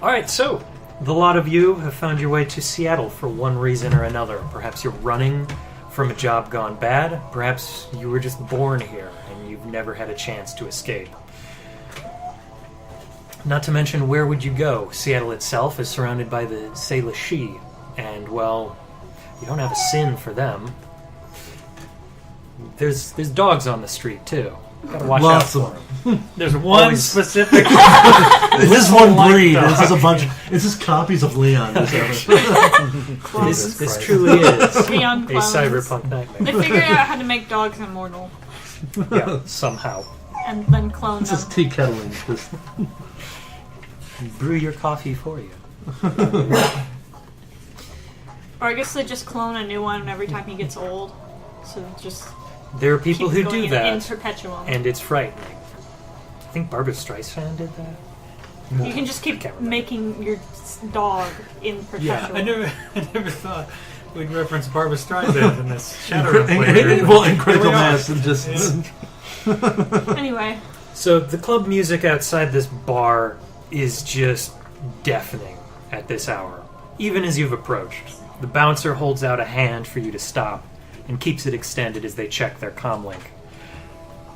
Alright, so the lot of you have found your way to Seattle for one reason or another. Perhaps you're running from a job gone bad. Perhaps you were just born here and you've never had a chance to escape. Not to mention, where would you go? Seattle itself is surrounded by the Salish, and, well, you don't have a sin for them. There's dogs on the street, too. Gotta watch out for them. There's one specific... This one breed. This is a bunch of... This is copies of Leon. This truly is Leon a clones. cyberpunk nightmare. They figured out how to make dogs immortal. Yeah, somehow. And then clone This is them. tea kettling. This... Brew your coffee for you. Or I guess they just clone a new one every time he gets old. So just There are people keep who going do that, in perpetuum. and it's frightening. I think Barbara Streisand did that. You can just keep Can't remember. making your dog in perpetuum. I never thought we'd reference Barbara Streisand in this Shadowrun playthrough. Well, in critical mass and just... Anyway, So the club music outside this bar is just deafening at this hour. Even as you've approached, the bouncer holds out a hand for you to stop and keeps it extended as they check their comlink.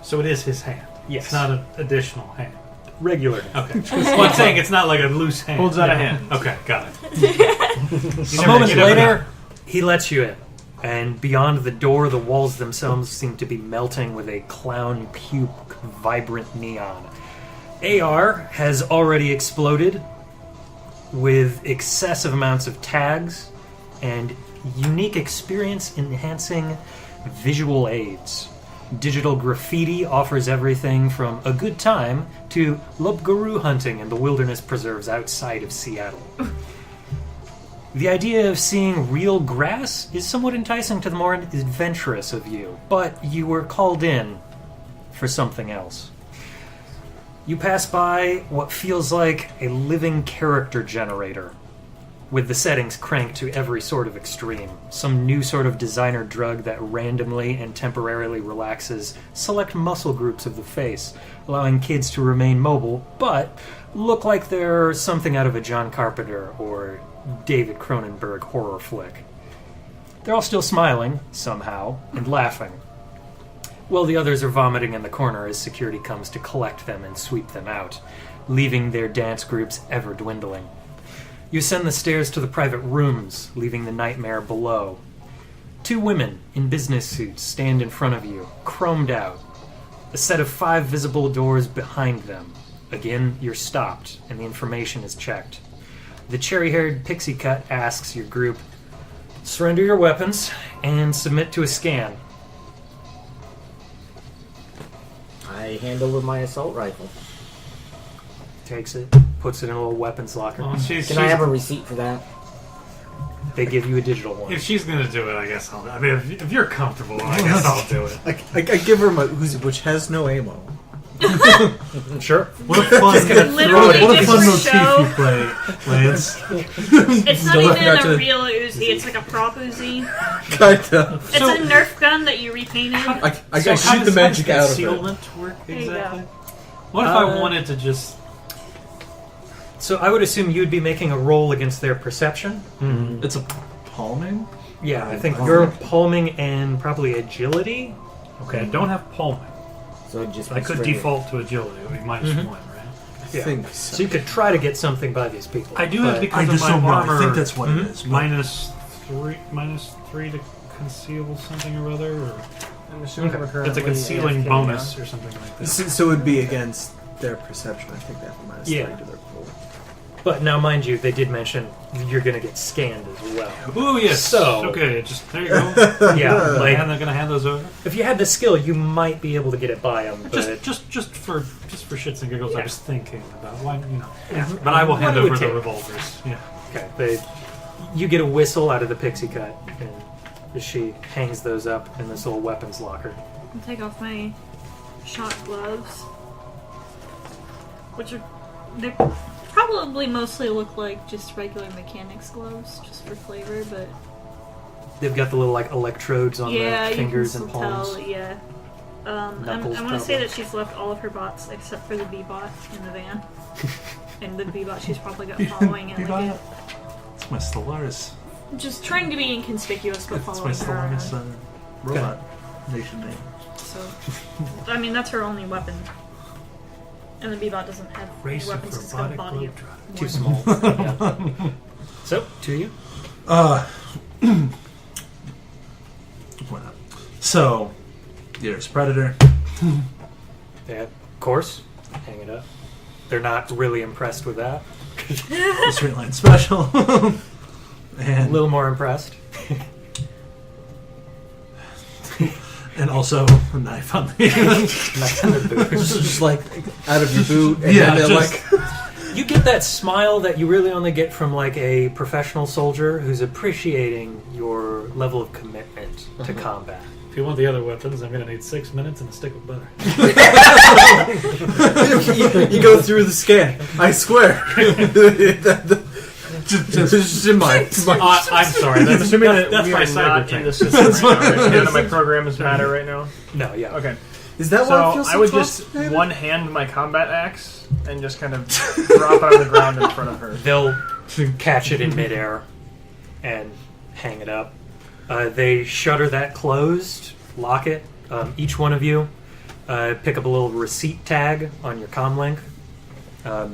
So it is his hand. Yes. It's not an additional hand. Regular hand. Okay. Well, I'm saying it's not like a loose hand. Holds out a hand. Okay, got it. A moment later, he lets you in, and beyond the door, the walls themselves seem to be melting with a clown puke vibrant neon. AR has already exploded with excessive amounts of tags and unique experience-enhancing visual aids. Digital graffiti offers everything from a good time to lobgaroo hunting in the wilderness preserves outside of Seattle. The idea of seeing real grass is somewhat enticing to the more adventurous of you, but you were called in for something else. You pass by what feels like a living character generator, with the settings cranked to every sort of extreme. Some new sort of designer drug that randomly and temporarily relaxes select muscle groups of the face, allowing kids to remain mobile, but look like they're something out of a John Carpenter or David Cronenberg horror flick. They're all still smiling, somehow, and laughing, while the others are vomiting in the corner as security comes to collect them and sweep them out, leaving their dance groups ever dwindling. You ascend the stairs to the private rooms, leaving the nightmare below. Two women in business suits stand in front of you, chromed out. A set of 5 visible doors behind them. Again, you're stopped, and the information is checked. The cherry-haired pixie cut asks your group, surrender your weapons and submit to a scan. I hand over my assault rifle. Takes it, puts it in a little weapons locker. Well, Can I have a receipt for that? They give you a digital one. If she's gonna do it, I guess I'll. I mean, if you're comfortable, I guess I'll do it. I give her my Uzi, which has no ammo. Sure. What a fun, Literally what a just fun for motif show. you play, Lance. It's not Don't even have to- a real Uzi, it's like a prop Uzi. Kinda. It's a Nerf gun that you repainted. I So gotta shoot the magic out of it. concealment work There you exactly? go. What if I wanted to just? So I would assume you'd be making a roll against their perception. It's a palming? Yeah, I think you're palming and probably agility. Okay, I don't have palming. So it'd just I be could straight- default to agility. It would be minus 1, right? I Yeah. think So so. you could try to get something by these people. I do but have because I of just my don't know. armor. I think that's what it is. but- minus three to conceal something or other. Or I'm assuming we're it's a currently concealing AFK bonus now. or something like that. So it would be against their perception. I think they have a Yeah. -3 to their pool. But now, mind you, they did mention you're going to get scanned as well. Ooh, yes. So- okay, just there you go. Yeah, like And they're gonna hand those over. if you had the skill, you might be able to get it by them. But Just for shits and giggles, Yeah. I was thinking about why Yeah. But I will What hand it would over the take. revolvers. Yeah. okay, you get a whistle out of the pixie cut, and she hangs those up in this little weapons locker. I'll take off my shot gloves, which are they probably mostly look like just regular mechanics gloves, just for flavor. But They've got the little like electrodes on yeah, the fingers you and can palms. tell. Yeah. I Knuckles, want to say probably. that she's left all of her bots except for the B bot in the van, and the Bebot she's probably got following it. Like Bebop? It's my Stellaris. just trying to be inconspicuous, but It's my following her. Stellaris robot nation name. So, I mean, that's her only weapon. And the Bebot doesn't have Race of weapons. It's got a robotic body of globetrotters. Too small. Yeah. So, to you. Why not? So, there's Predator. Yeah, of course. Hang it up. They're not really impressed with that. The Straight Line Special. A and little more impressed. and also a knife on the Knife in the boot. just like out of your boot, and Yeah, then they're just- like, You get that smile that you really only get from like a professional soldier who's appreciating your level of commitment to combat. If you want the other weapons, I'm going to need 6 minutes and a stick of butter. you go through the scan. I swear. Just in my. I'm sorry. I'm That's, assuming that's, that that's we my are cyber not thing. in the system right now. Right? None of my programs matter right now. No, yeah. Okay. Is that why it So feels so I would just constipated? one hand my combat axe and just kind of drop it on the ground in front of her. They'll catch it in midair and hang it up. They shutter that closed, lock it. Each one of you pick up a little receipt tag on your comlink.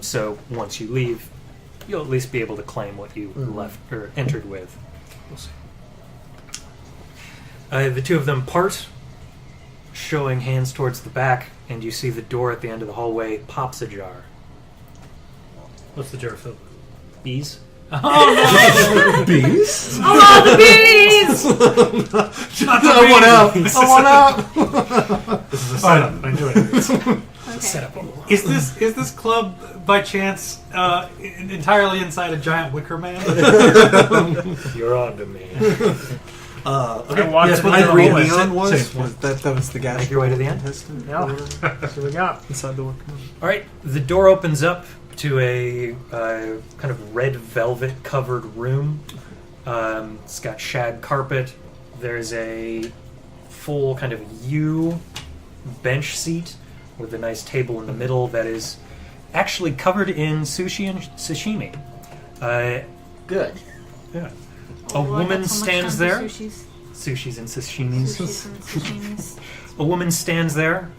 So once you leave, you'll at least be able to claim what you left or entered with. We'll see. The two of them part, showing hands towards the back, and you see the door at the end of the hallway pops ajar. What's the jar filled with? Bees? bees. Oh, the bees! I want out. I want out. This is a setup. I knew it. Okay. Setup. Is this club by chance entirely inside a giant wicker man? You're on to me. I walked Yes, through I the agree. hallway. Neon was? Same. That was the gas. Make your way to the end. Yeah. That's what we got. Inside the work. All right, the door opens up to a kind of red velvet covered room. It's got shag carpet. There's a full kind of U bench seat with a nice table in the middle that is actually covered in sushi and sashimi. Good. Yeah. A Oh, I had woman so much stands time there. for Sushis. Sushis and sashimis. Sushis and sashimis. A woman stands there.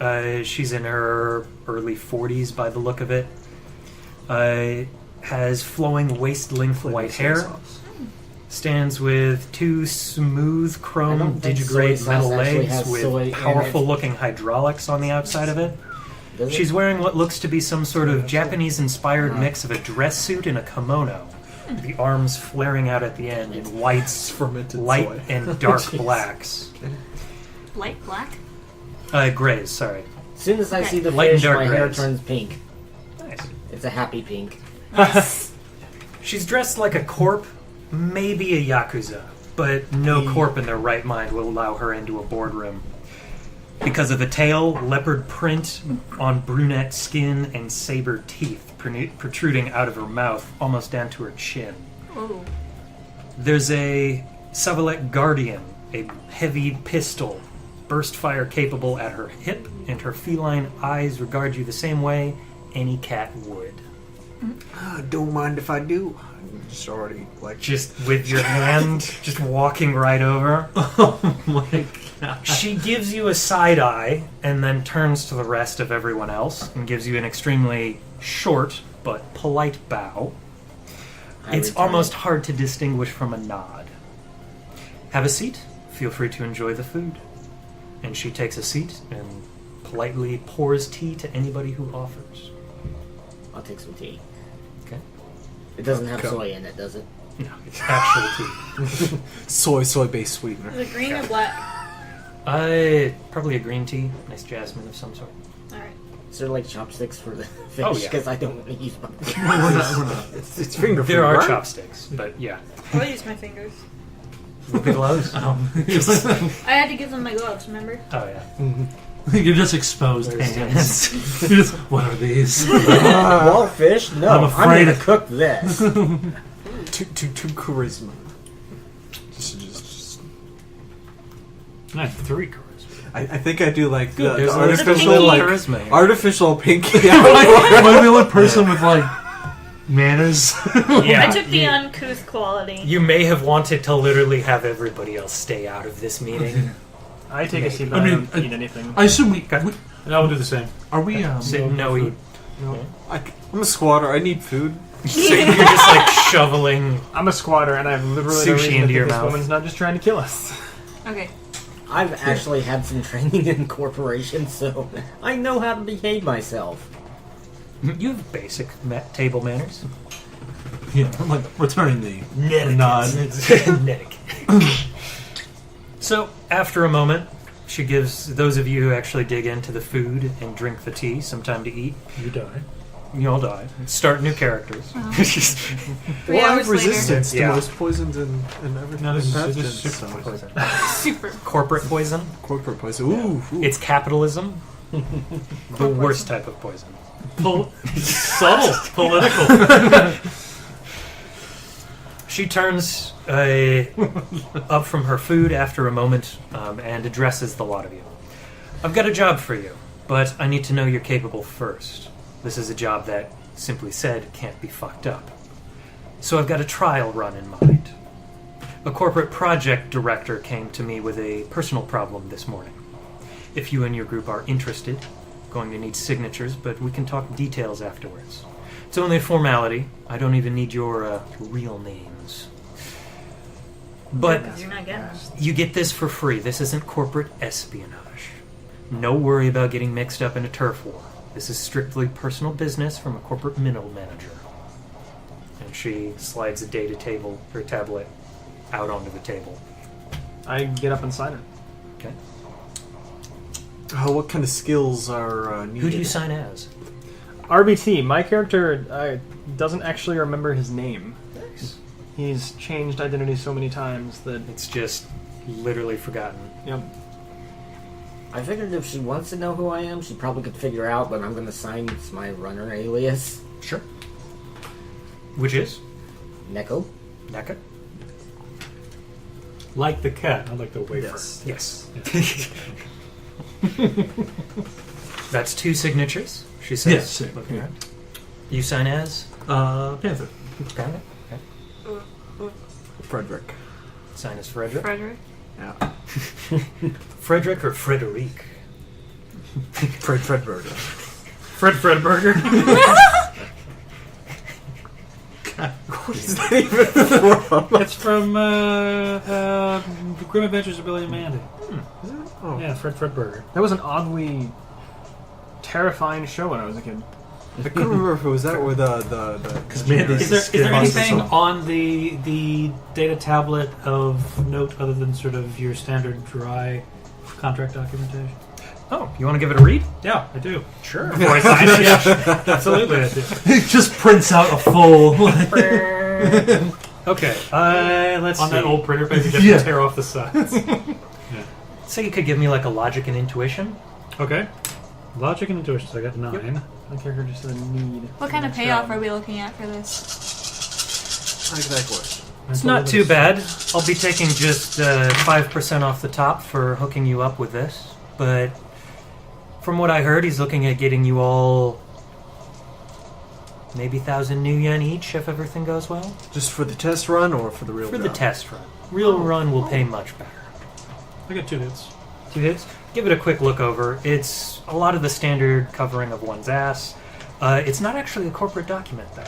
She's in her early 40s by the look of it. Has flowing waist-length white hair. Stands with two smooth I chrome don't think digigrade soy metal sauce actually legs has soy with in powerful-looking hydraulics on the outside of it. Does it? She's wearing what looks to be some sort of Japanese-inspired mix of a dress suit and a kimono. The arms flaring out at the end in whites, Fermented light soy. and dark blacks. Light black? Grays, sorry. As soon as I see the Light and fish, dark my hair grays. turns pink. Nice. It's a happy pink. She's dressed like a corp, maybe a yakuza, but no corp in their right mind will allow her into a boardroom. Because of the tail, leopard print on brunette skin, and saber teeth protruding out of her mouth, almost down to her chin. Oh. There's a Savalek Guardian, a heavy pistol, burst fire capable at her hip, and her feline eyes regard you the same way any cat would. Don't mind if I do. I'm just already like. Just with your hand, just walking right over. Oh my god. She gives you a side eye and then turns to the rest of everyone else and gives you an extremely short but polite bow. It's return almost it. hard to distinguish from a nod. Have a seat. Feel free to enjoy the food. And she takes a seat and politely pours tea to anybody who offers. I'll take some tea. Okay? It doesn't have soy in it, does it? No, it's actual tea. Soy-based sweetener. Is it green or black? Probably a green tea. Nice jasmine of some sort. Is Alright. there like chopsticks for the fish? Oh, yeah. Because I don't want to use my We're not. It's finger food, There are right? chopsticks, but yeah. I'll use my fingers. With the gloves? I had to give them my gloves, remember? Oh, yeah. You're just exposed There's hands. You're just, what are these? Raw fish? No, I'm I'm afraid gonna of- cook this. Two charisma. Just. I have 3 cards. I think I do like the There's a artificial pinky. like charisma here. artificial pinky. Am I the only person with like Manners. Yeah, I took the uncouth quality. you may have wanted to literally have everybody else stay out of this meeting. I take a seat, but I I, mean, don't eat anything. I assume we And I will do the same. are we. Sit and no eat. No. I'm a squatter. I need food. So you're just like shoveling. I'm a squatter, and I have literally no Sushi reason to into think your this mouth. woman's not just trying to kill us. Okay. I've actually had some training in corporations, so I know how to behave myself. You have basic table manners. Yeah, I'm like returning the Netiquette. nod. Netiquette. So, after a moment, she gives those of you who actually dig into the food and drink the tea some time to eat. You die. You all die. Start new characters. 3 Well, I hours have resistance to Yeah. most poisons and everything. No, this is pathogens, super so- poison. later. Super. Corporate poison. Corporate poison. Ooh. It's capitalism. The worst type of poison. Subtle. Political. She turns up from her food after a moment and addresses the lot of you. I've got a job for you, but I need to know you're capable first. This is a job that, simply said, can't be fucked up. So I've got a trial run in mind. A corporate project director came to me with a personal problem this morning. If you and your group are interested, going to need signatures, but we can talk details afterwards. It's only a formality. I don't even need your real names. But Because you're not getting them. you get this for free. This isn't corporate espionage. No worry about getting mixed up in a turf war. This is strictly personal business from a corporate middle manager. And she slides a data table, her tablet, out onto the table. I get up and sign it. Okay. What kind of skills are needed? Who do you sign as? RBT, my character doesn't actually remember his name. Nice. He's changed identity so many times that... It's just literally forgotten. Yep. I figured if she wants to know who I am, she probably could figure out, but I'm going to sign my runner alias. Sure. Which is? Neko. Naka? Like the cat, not like the wafer. Yes. That's 2 signatures, she says. Yes, sir. Looking at it. You sign as? Panther. Panda? Okay. Frederick. Sign as Frederick? Frederick. Yeah. Frederick or Frederic? Fredberger. Fred Burger. What is that even from? It's from Grim Adventures of Billy and Mandy. Is it? Oh. Yeah, Fred Burger. That was an oddly terrifying show when I was a kid. I couldn't remember if it was that or the Because Mandy's Is there skin anything awesome. on the data tablet of note other than sort of your standard dry contract documentation? Oh, you want to give it a read? Yeah, I do. Sure. Before I sign it, yeah. Absolutely, I do. It just prints out a full. Okay, let's On see. that old printer page, you have Yeah. to tear off the sides. So you could give me like a logic and intuition. Okay. Logic and intuition, so I got 9. My character just said need. What kind of payoff are we looking at for this? Like that question. It's not too bad. I'll be taking just 5% off the top for hooking you up with this. But from what I heard, he's looking at getting you all maybe 1,000 new yen each if everything goes well. Just for the test run or for the real For job? the test run. Real run will pay much better. I got 2 hits. 2 hits. Give it a quick look over. It's a lot of the standard covering of one's ass. It's not actually a corporate document, though.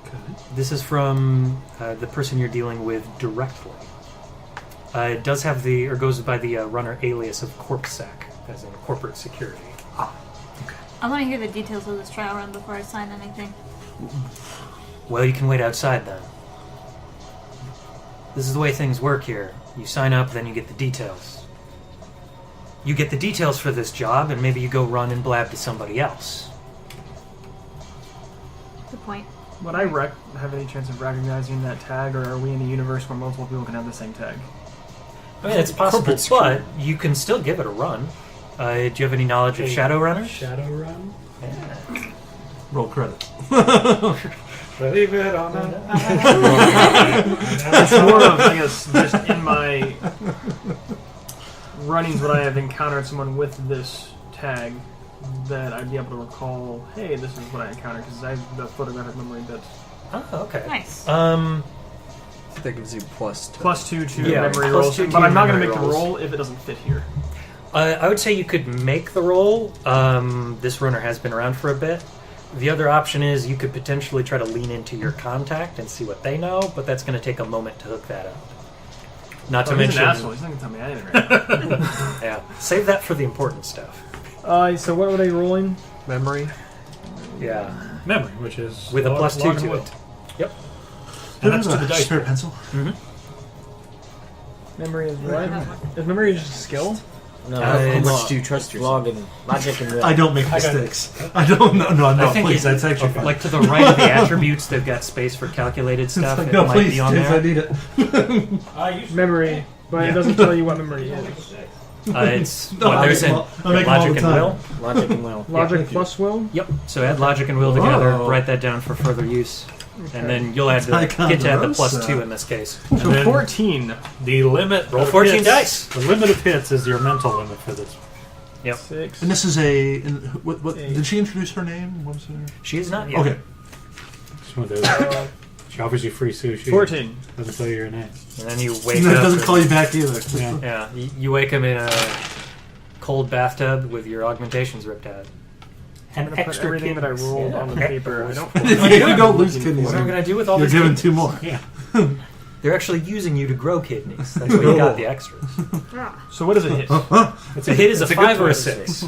Okay. This is from the person you're dealing with directly. It does have the, or goes by the runner alias of CorpSec, as in corporate security. I want to hear the details of this trial run before I sign anything. Well, you can wait outside then. This is the way things work here. You sign up, then you get the details. You get the details for this job, and maybe you go run and blab to somebody else. Good point. Would I have any chance of recognizing that tag, or are we in a universe where multiple people can have the same tag? I mean, it's possible, Corporate but you can still give it a run. Do you have any knowledge of Shadowrunners? Shadowrun? Yeah. Roll credit. Leave it on the It's more of, I guess, just in my runnings when I have encountered someone with this tag, that I'd be able to recall, hey, this is what I encountered, because I have the photographic memory that's Oh, okay. Nice. That gives you plus 2. +2 to Yeah, memory +2 rolls, to but I'm not going to memory make the rolls. roll if it doesn't fit here. I would say you could make the roll. This runner has been around for a bit. The other option is you could potentially try to lean into your contact and see what they know, but that's going to take a moment to hook that up. Not to He's mention, an asshole. He's not going to tell me anything right now. yeah, save that for the important stuff. So what were they rolling? Memory. Yeah, Memory, which is with a log- +2 log to and it. will. Yep. And that's to the dice. spare pencil. Memory is what? Is memory just a skill? No, How it's much do you trust log and logic and will. I don't make mistakes. I don't. No, I no, think please. it- That's actually fine. Like to the right of the attributes, they've got space for calculated It's stuff. like, It no, might please, be on kids, I there. need it. Memory, but Yeah. it doesn't tell you what memory is. It's No, well, I there's make an them all- I make them all logic the and time. will. Logic and will. Logic thank you. plus will? Yep. So add logic and will together. Whoa. Write that down for further use, and then you'll add It's like get to add the Ponderosa. +2 in this case. And So then 14. the limit. Roll of 14 hits- dice. The limit of hits is your mental limit for this. Yep. 6. And this is a. What Eight. did she introduce her name? What was her? She is not yet. Okay. Just one of those. She offers you free sushi. 14. Doesn't tell you your name. And then you wake That up. doesn't and- call you back either. Yeah. Yeah, you wake him in a cold bathtub with your augmentations ripped out. I'm And going to put extra everything that I kidneys. rolled Yeah. on the paper. I don't You don't lose kidneys. What am I going to do with all You're these given kidneys? 2 more. Yeah. They're actually using you to grow kidneys. That's why you got the extras. So what does it hit? It's a hit is a it's a 5 good or a choice. 6.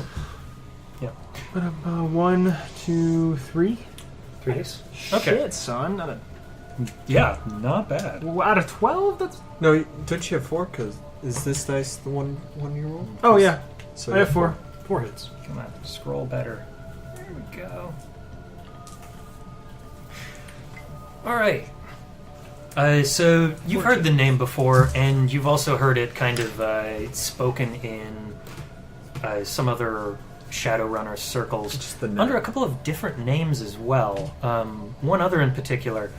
1, 2, 3. 3 dice. Okay. Shit, son. Not a, Yeah, not bad. out of 12? That's. No, don't you have 4? Because is this dice the one you roll? Oh, yeah. So I have 4. 4 hits. Come on, scroll better. There we go. All right. So you've heard the name before, and you've also heard it kind of spoken in some other Shadowrunner circles Just the name. under a couple of different names as well. One other in particular.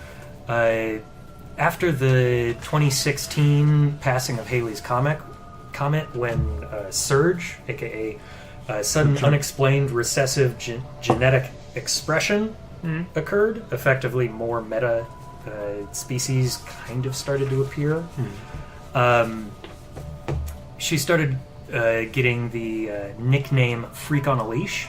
After the 2016 passing of Halley's Comet, when Surge, aka sudden unexplained recessive genetic expression, occurred, effectively more meta species kind of started to appear. She started getting the nickname Freak on a Leash,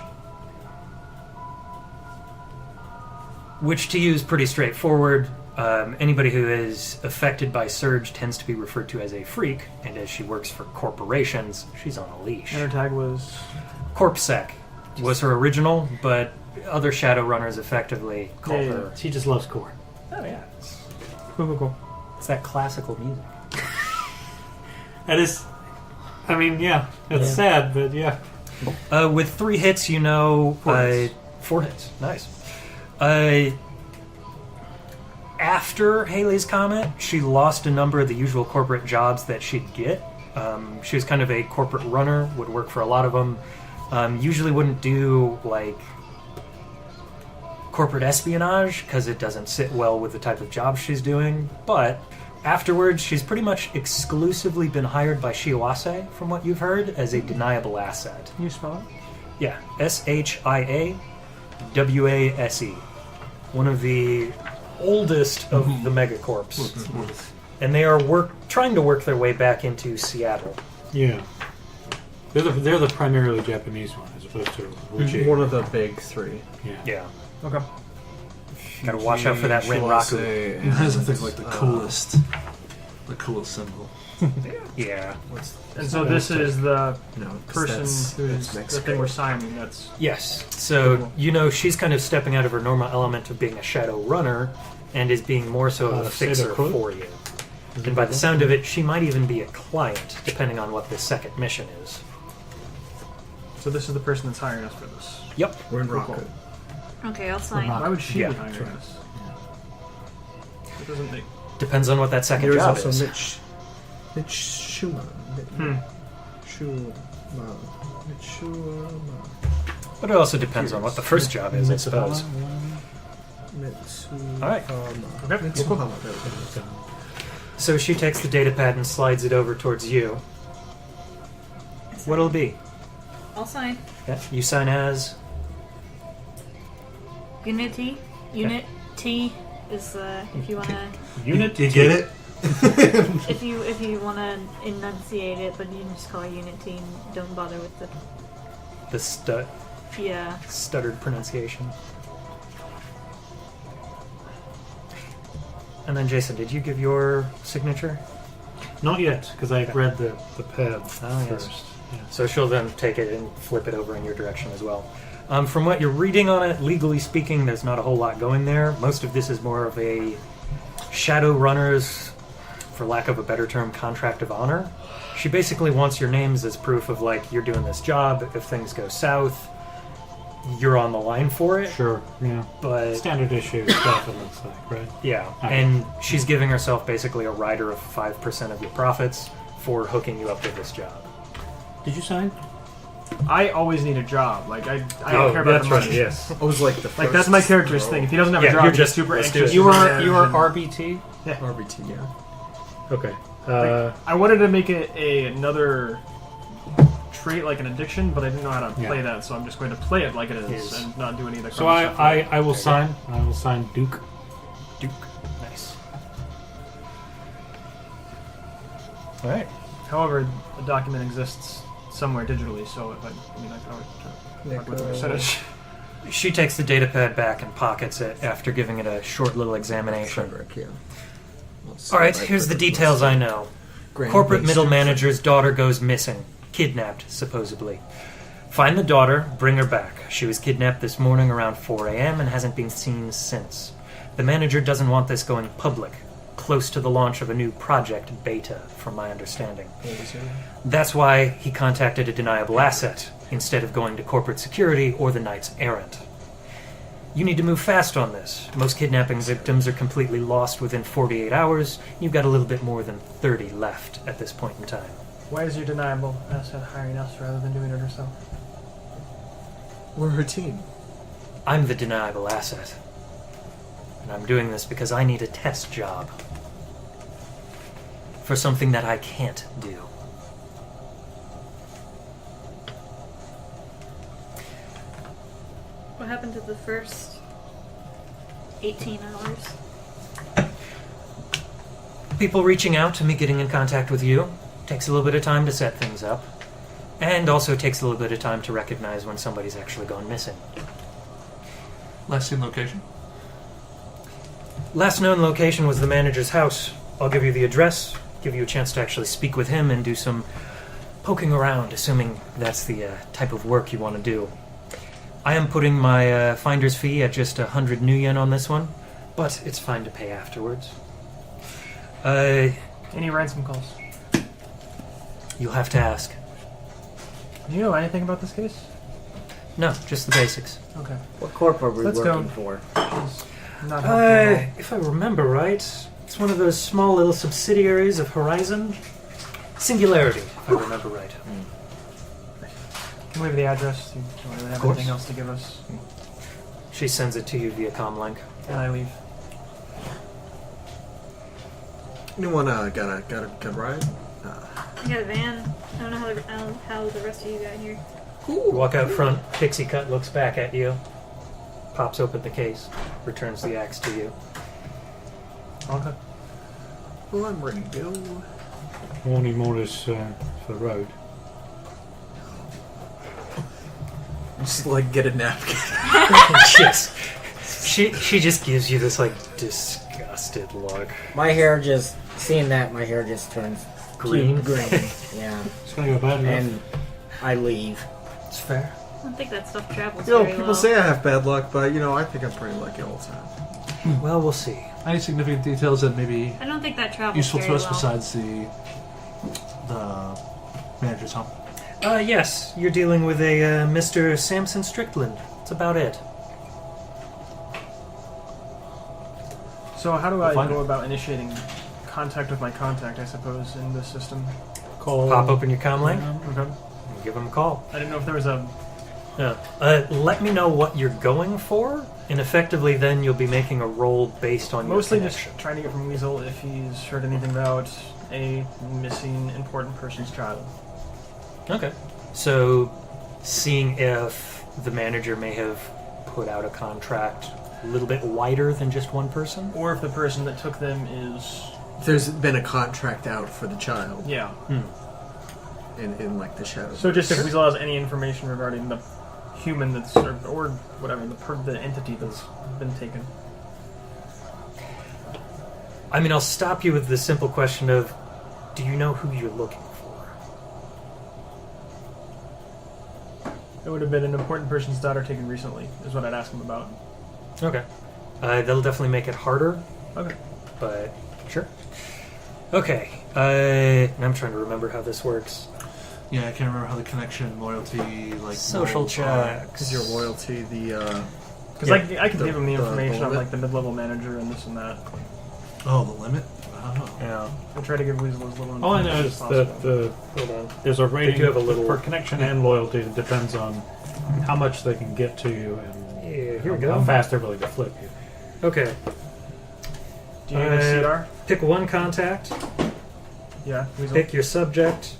which to you is pretty straightforward. Anybody who is affected by Surge tends to be referred to as a freak, and as she works for corporations, she's on a leash. And her tag was. Corpsec was her original, but other Shadowrunners effectively call Yeah, yeah. her. She just loves core. Oh yeah, Cool. it's that classical music. That is. I mean, yeah. It's Yeah. sad, but yeah. With 3 hits, you know. 4 hits. Nice. After Halley's Comet, she lost a number of the usual corporate jobs that she'd get. She was kind of a corporate runner, would work for a lot of them. Usually wouldn't do, like, corporate espionage, because it doesn't sit well with the type of job she's doing. But afterwards, she's pretty much exclusively been hired by Shiawase, from what you've heard, as a deniable asset. Can you spell it? Yeah, Shiawase. One of the oldest of the megacorps. And they are trying to work their way back into Seattle. Yeah. They're the primarily Japanese one, as opposed to Wuxi. One of the big 3. Yeah. Yeah. Okay. Gotta watch out for that Renraku. It has, I think, like the coolest symbol. Yeah. And so this is the No, 'cause person that's who's the Mexico. thing we're signing. That's Yes. So, you know, she's kind of stepping out of her normal element of being a shadow runner and is being more so of a Say fixer the quote? for you. And by the sound of it, she might even be a client, depending on what the second mission is. so. This is the person that's hiring us for this. Yep. We're in Cool. Rocket. Okay, I'll sign. Why would she Yeah, be hiring sure. us? It doesn't make. Depends on what that second There's job also is. Mitch Schumann. But it also depends on what the first job is, I suppose. Mitsuhama. Alright. Mitsuhama. There we go. So she takes the data pad and slides it over towards you. What'll it be? I'll sign. Okay. You sign as. Unity. Unit T is if you wanna Unit. You get it? if you wanna enunciate it, but you can just call it Unit T and don't bother with the stuttered pronunciation. And then Jason, did you give your signature? Not yet, because I read the pad Oh, yes. first. Yeah. So she'll then take it and flip it over in your direction as well. From what you're reading on it, legally speaking, there's not a whole lot going there. Most of this is more of a Shadowrunner's, for lack of a better term, contract of honor. She basically wants your names as proof of, like, you're doing this job. If things go south, you're on the line for it. Sure, yeah. But Standard issue stuff, it looks like, right? yeah, Okay. and she's giving herself basically a rider of 5% of your profits for hooking you up with this job. Did you sign? I always need a job. Like I don't care about the money. yes. I was like the Like that's my character's thing. If he doesn't have Yeah, a job, you're he's just- super let's do anxious. it. You Yeah. were RBT? RBT, yeah. Okay. I wanted to make it another trait, like an addiction, but I didn't know how to play that, so I'm just going to play it like it is Is. and not do any of the. So crummy stuff. I will sign. I will sign Duke. Duke. Nice. All right. However, the document exists somewhere digitally, so if I can always fuck with the percentage. She takes the data pad back and pockets it after giving it a short little examination. Frederick, yeah. All right, here's the details I know. Corporate middle manager's daughter goes missing. Kidnapped, supposedly. Find the daughter, bring her back. She was kidnapped this morning around 4 a.m. and hasn't been seen since. The manager doesn't want this going public. Close to the launch of a new project, Beta, from my understanding. That's why he contacted a deniable asset, instead of going to corporate security or the Knights Errant. You need to move fast on this. Most kidnapping victims are completely lost within 48 hours. You've got a little bit more than 30 left at this point in time. Why is your deniable asset hiring us rather than doing it herself? We're her team. I'm the deniable asset. And I'm doing this because I need a test job. For something that I can't do. What happened to the first 18 hours? People reaching out to me, getting in contact with you, takes a little bit of time to set things up. And also takes a little bit of time to recognize when somebody's actually gone missing. Last seen location? Last known location was the manager's house. I'll give you the address, give you a chance to actually speak with him and do some poking around, assuming that's the type of work you want to do. I am putting my finder's fee at just 100 new yen on this one, but it's fine to pay afterwards. Any ransom calls? You'll have to ask. Do you know anything about this case? No, just the basics. Okay. What corp are we Let's working go. for? She's not helpful at all. If I remember right, it's one of those small little subsidiaries of Horizon. Singularity, if I remember right. Can we have the address? You don't really have course. anything else to give us. She sends it to you via comlink. And I leave. Anyone got a good ride? I got a van. I don't know how the rest of you got here. You walk out front, Pixie Cut looks back at you, pops open the case, returns the axe to you. Okay. Well, I'm ready to go. Warning orders for the road. Just like get a napkin. Yes. She just gives you this like disgusted look. My hair just seeing that. My hair just turns Green. Green. Yeah. It's going to go bad enough. And I leave. It's fair. I don't think that stuff travels You know, very people well. say I have bad luck, but I think I'm pretty lucky all the time. Well, we'll see. Any significant details that may be I don't think that travels useful very to us well. besides the manager's home? Yes, you're dealing with a Mr. Samson Strickland. That's about it. So how do I find go it. about initiating contact with my contact, I suppose, in this system? Call. Pop open your comlink Okay. and give him a call. I didn't know if there was a... No. Let me know what you're going for, and effectively then you'll be making a roll based on Mostly your just connection. trying to get from Weasel if he's heard anything about a missing important person's child. Okay. So seeing if the manager may have put out a contract a little bit wider than just one person. Or if the person that took them is... There's been a contract out for the child Yeah. in like the shadows. So just if Weasel has any information regarding the human that's... Or whatever, the entity that's been taken. I mean, I'll stop you with the simple question of, do you know who you're looking for? It would have been an important person's daughter taken recently, is what I'd ask him about. Okay. That'll definitely make it harder, Okay. but sure. Okay. I'm trying to remember how this works. Yeah, I can't remember how the connection, loyalty, like Social roles are. checks. Is your loyalty the Because Yeah. I can give him the The information on limit? like the mid-level manager and this and that. Oh, the limit? Oh. Yeah. I try to give Weasel as little All I know information is as that possible. Hold on. there's a rating do have a little- for connection and loyalty. It depends on how much they can get to you and Yeah, here we how go. fast they're willing to flip you. Okay. Do you need a CR? Pick one contact. Yeah, Weasel. Pick your subject.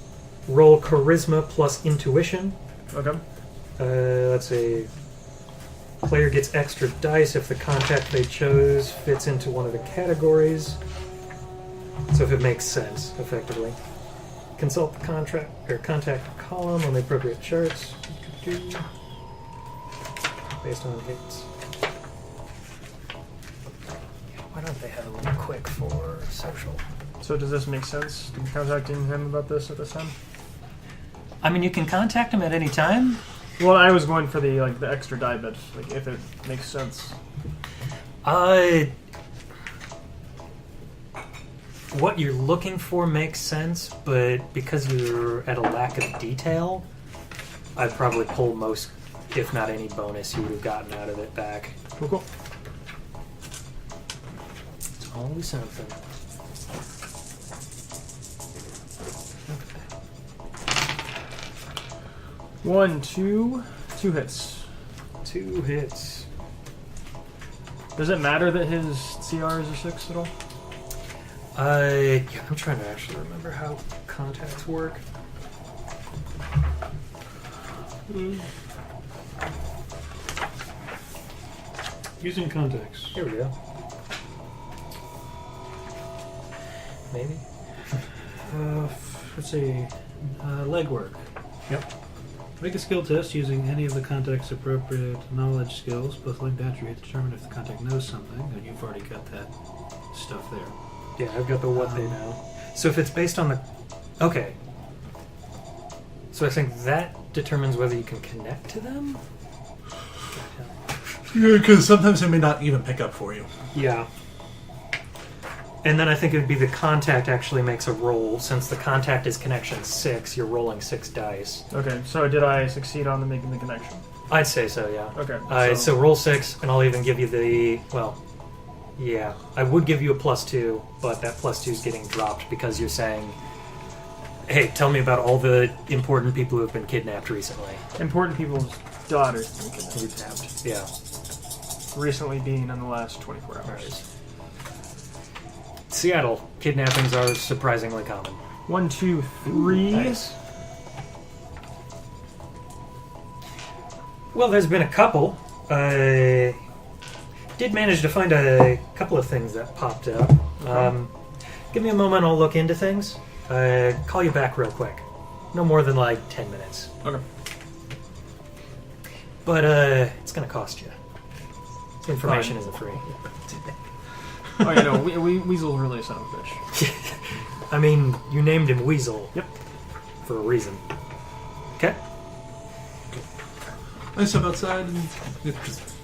Roll charisma plus intuition. Okay. Let's see. Player gets extra dice if the contact they chose fits into one of the categories. So if it makes sense, effectively. Consult the contact column on the appropriate charts. Based on hits. Why don't they have a little quick for social? So does this make sense? To be contacting him about this at this time? I mean, you can contact him at any time. Well, I was going for the extra die bit, like if it makes sense. What you're looking for makes sense, but because you're at a lack of detail, I'd probably pull most, if not any bonus you would have gotten out of it back. Cool. It's always something. 1, 2, 2 hits. 2 hits. Does it matter that his CR is a 6 at all? Yeah, I'm trying to actually remember how contacts work. Using contacts. Here we go. Maybe. Let's see. Legwork. Yep. Make a skill test using any of the contact's appropriate knowledge skills, both linked attributes, determine if the contact knows something, and you've already got that stuff there. Yeah, I've got the what they know. So if it's based on the... Okay. So I think that determines whether you can connect to them? Yeah, because sometimes they may not even pick up for you. Yeah. And then I think it would be the contact actually makes a roll. Since the contact is connection 6, you're rolling 6 dice. Okay, so did I succeed on making the connection? I'd say so, yeah. Okay. So roll 6, and I'll even give you the... Well, yeah. I would give you a +2, but that +2 is getting dropped because you're saying, hey, tell me about all the important people who have been kidnapped recently. Important people's daughters have been kidnapped. Yeah. Recently being in the last 24 hours. Seattle, kidnappings are surprisingly common. 1, 2, 3. Nice. Well, there's been a couple. I did manage to find a couple of things that popped up. Give me a moment, I'll look into things. Call you back real quick. No more than like 10 minutes. Okay. But it's going to cost you. Information isn't free. Oh, yeah, no, Weasel's really a son of a bitch. I mean, you named him Weasel. Yep. For a reason. Okay. I step outside and just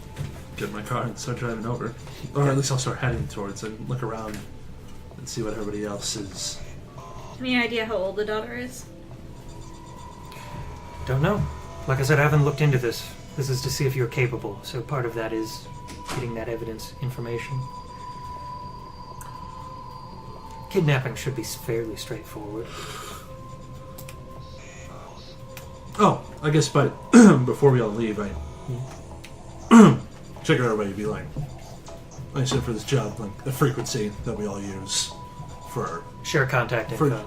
get in my car and start driving over. Or at least I'll start heading towards it and look around and see what everybody else is. Any idea how old the daughter is? Don't know. Like I said, I haven't looked into this. This is to see if you're capable. So part of that is getting that evidence information. Kidnapping should be fairly straightforward. Oh, I guess, but before we all leave, I check out everybody to be like I said for this job, like the frequency that we all use for Share contact info.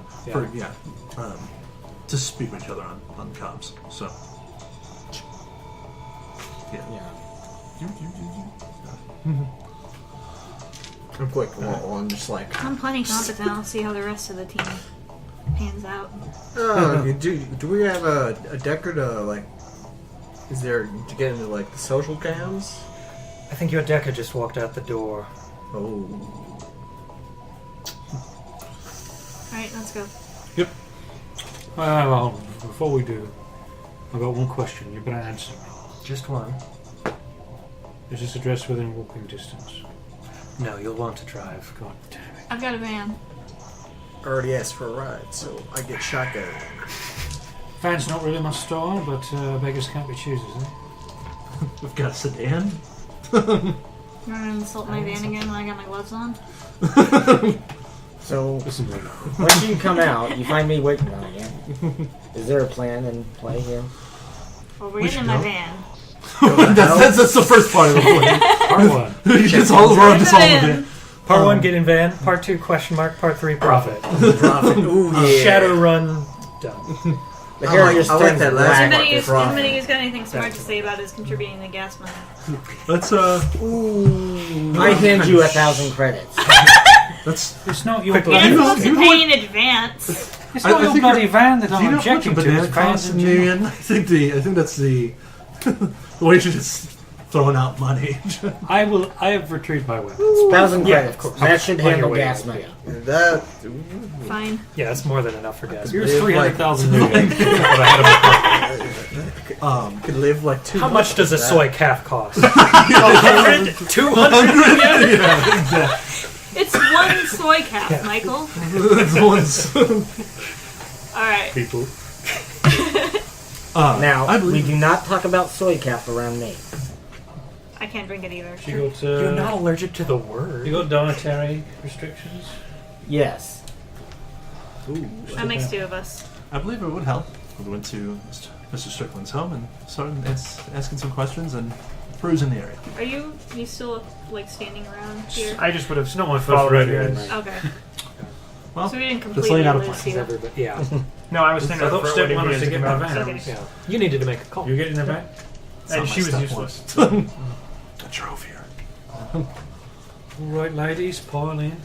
to speak with each other on comms. So I'm quick. Well, I'm just like. I'm plenty competent. I'll see how the rest of the team pans out. Do we have a decker to like? Is there to get into like the social cams? I think your Decker just walked out the door. Oh. Alright, let's go. Well, before we do, I've got one question. You better answer me. Just one. Is this address within walking distance? No, you'll want to drive. God damn it. I've got a van. Already asked for a ride, so I get shotgun. Van's not really my style, but beggars can't be choosers, eh? We've got a sedan. You want to insult my van again when I got my gloves on? So, Listen, mate. once you come out, you find me waiting on you. Is there a plan in play here? Well, we're getting in my van. that's the first part of the plan. Part one. It's all around just all of it. Part 1, get in van. Part 2, question mark. Part 3, profit. Profit. Ooh, yeah. Shadowrun, done. The hair just I like turns that black. last Anybody part. who's, anybody who's got anything smart to say about his contributing to gas money? Let's I hand you 1,000 credits. let's. It's not your You're bloody not supposed to you know pay in advance. It's not your think bloody you're- van that Do you I'm know how much a objecting to. banana It's vans costs in in general. Union? I think that's the way you're just throwing out money. I have retrieved my weapon. 1,000 Yeah, credits. of course. That should On your handle way gas out, money. That. Fine. Yeah, that's more than enough for gas. Here's Live like- 300,000 million. But I had a Could live like 2 How months much does a with that. soy calf cost? 100? 200? Yeah, exactly. It's one soy calf, Michael. That's the ones. Alright. people. Now, I we believe do not talk about soy calf around me. I can't drink it either. You got, You're not allergic to the word. you got dietary restrictions? Yes. That makes 2 of us. I believe it would help if we went to Mr. Strickland's home and started asking some questions and perusing the area. Are you still like standing around here? I just would have not my first followed rodeo, you mate. guys. Okay. Well, So we didn't just completely laying out a lose plan. you. Everybody, yeah. No, I was standing I up thought for step waiting one for was you to to get come my out. van. Okay. Yeah. You needed to make a call. You getting in the back? And she was Stop useless. one. I drove here. All right, ladies, pile in.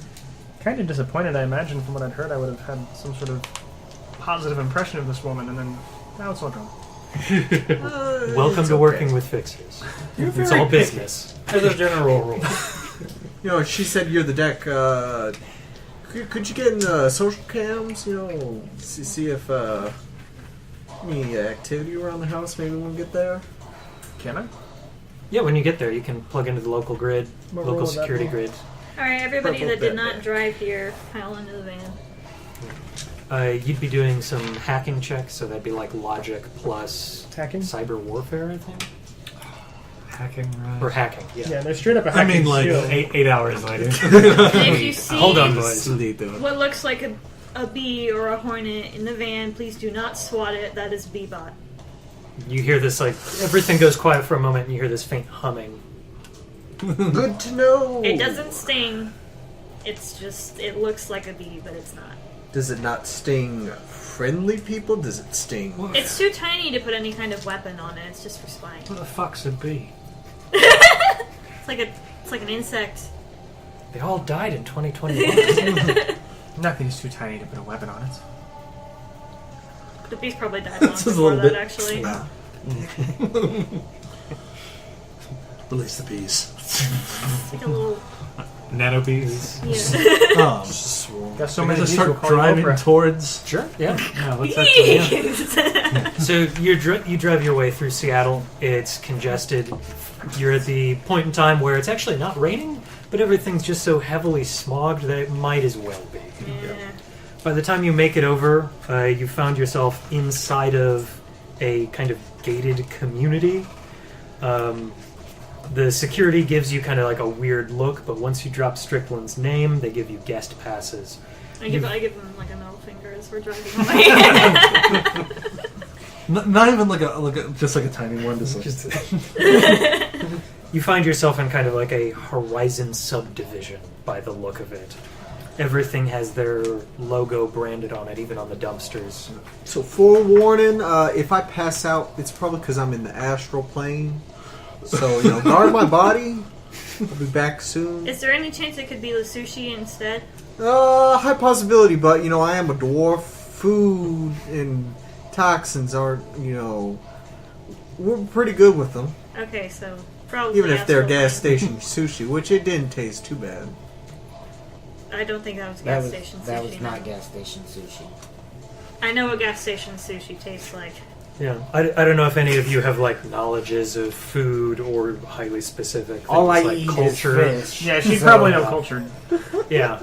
Kind of disappointed, I imagine, from what I'd heard. I would have had some sort of positive impression of this woman, and then now it's all gone. Welcome to working with fixers. It's all business. As a general rule. You know, she said you're the deck. Could you get in social cams? You know, see if any activity around the house. Maybe when we get there. Can I? Yeah, when you get there, you can plug into the local grid, What local role would that security be? grid. Alright, everybody Purple that did bit not there. drive here, pile into the van. You'd be doing some hacking checks, so that'd be like logic plus Hacking? cyber warfare, I think, Hacking, right. or hacking. Yeah. Yeah, they're straight up a I mean, hacking like, shield. 8 hours later. And if you see Hold on, boys. what looks like a bee or a hornet in the van, please do not swat it. That is Bee-Bot. You hear this, like, everything goes quiet for a moment, and you hear this faint humming. Good to know. It doesn't sting. It's just, it looks like a bee, but it's not. Does it not sting friendly people? Does it sting? It's too tiny to put any kind of weapon on it. It's just for spying. What the fuck's a bee? It's like an insect. They all died in 2021. Nothing's too tiny to put a weapon on it. The bees probably died long This is a before little that, bit. actually. Yeah. Release the bees. It's like a little. Nano bees. Yeah. Got so We're many gonna bees, start we'll call you driving Oprah. towards. Sure, yeah. Yeah, let's actually. So you drive your way through Seattle. It's congested. You're at the point in time where it's actually not raining, but everything's just so heavily smogged that it might as well be. Yeah. By the time you make it over, you found yourself inside of a kind of gated community. The security gives you kind of like a weird look, but once you drop Strickland's name, they give you guest passes. I give them like a middle finger as we're driving away. Not even like just like a tiny one. Just like, You find yourself in kind of like a Horizon subdivision by the look of it. Everything has their logo branded on it, even on the dumpsters. So forewarning, if I pass out, it's probably because I'm in the astral plane. So, guard my body. I'll be back soon. Is there any chance it could be the sushi instead? High possibility, but, I am a dwarf. Food and toxins aren't, we're pretty good with them. Okay, so probably. Even if they're astral gas plane. station sushi, which it didn't taste too bad. I don't think that was That gas was station sushi. that was no. not gas station sushi. I know what gas station sushi tastes like. Yeah, I don't know if any of you have like knowledges of food or highly specific things All I like eat culture. is fish. Yeah, she's So, probably no cultured. Yeah,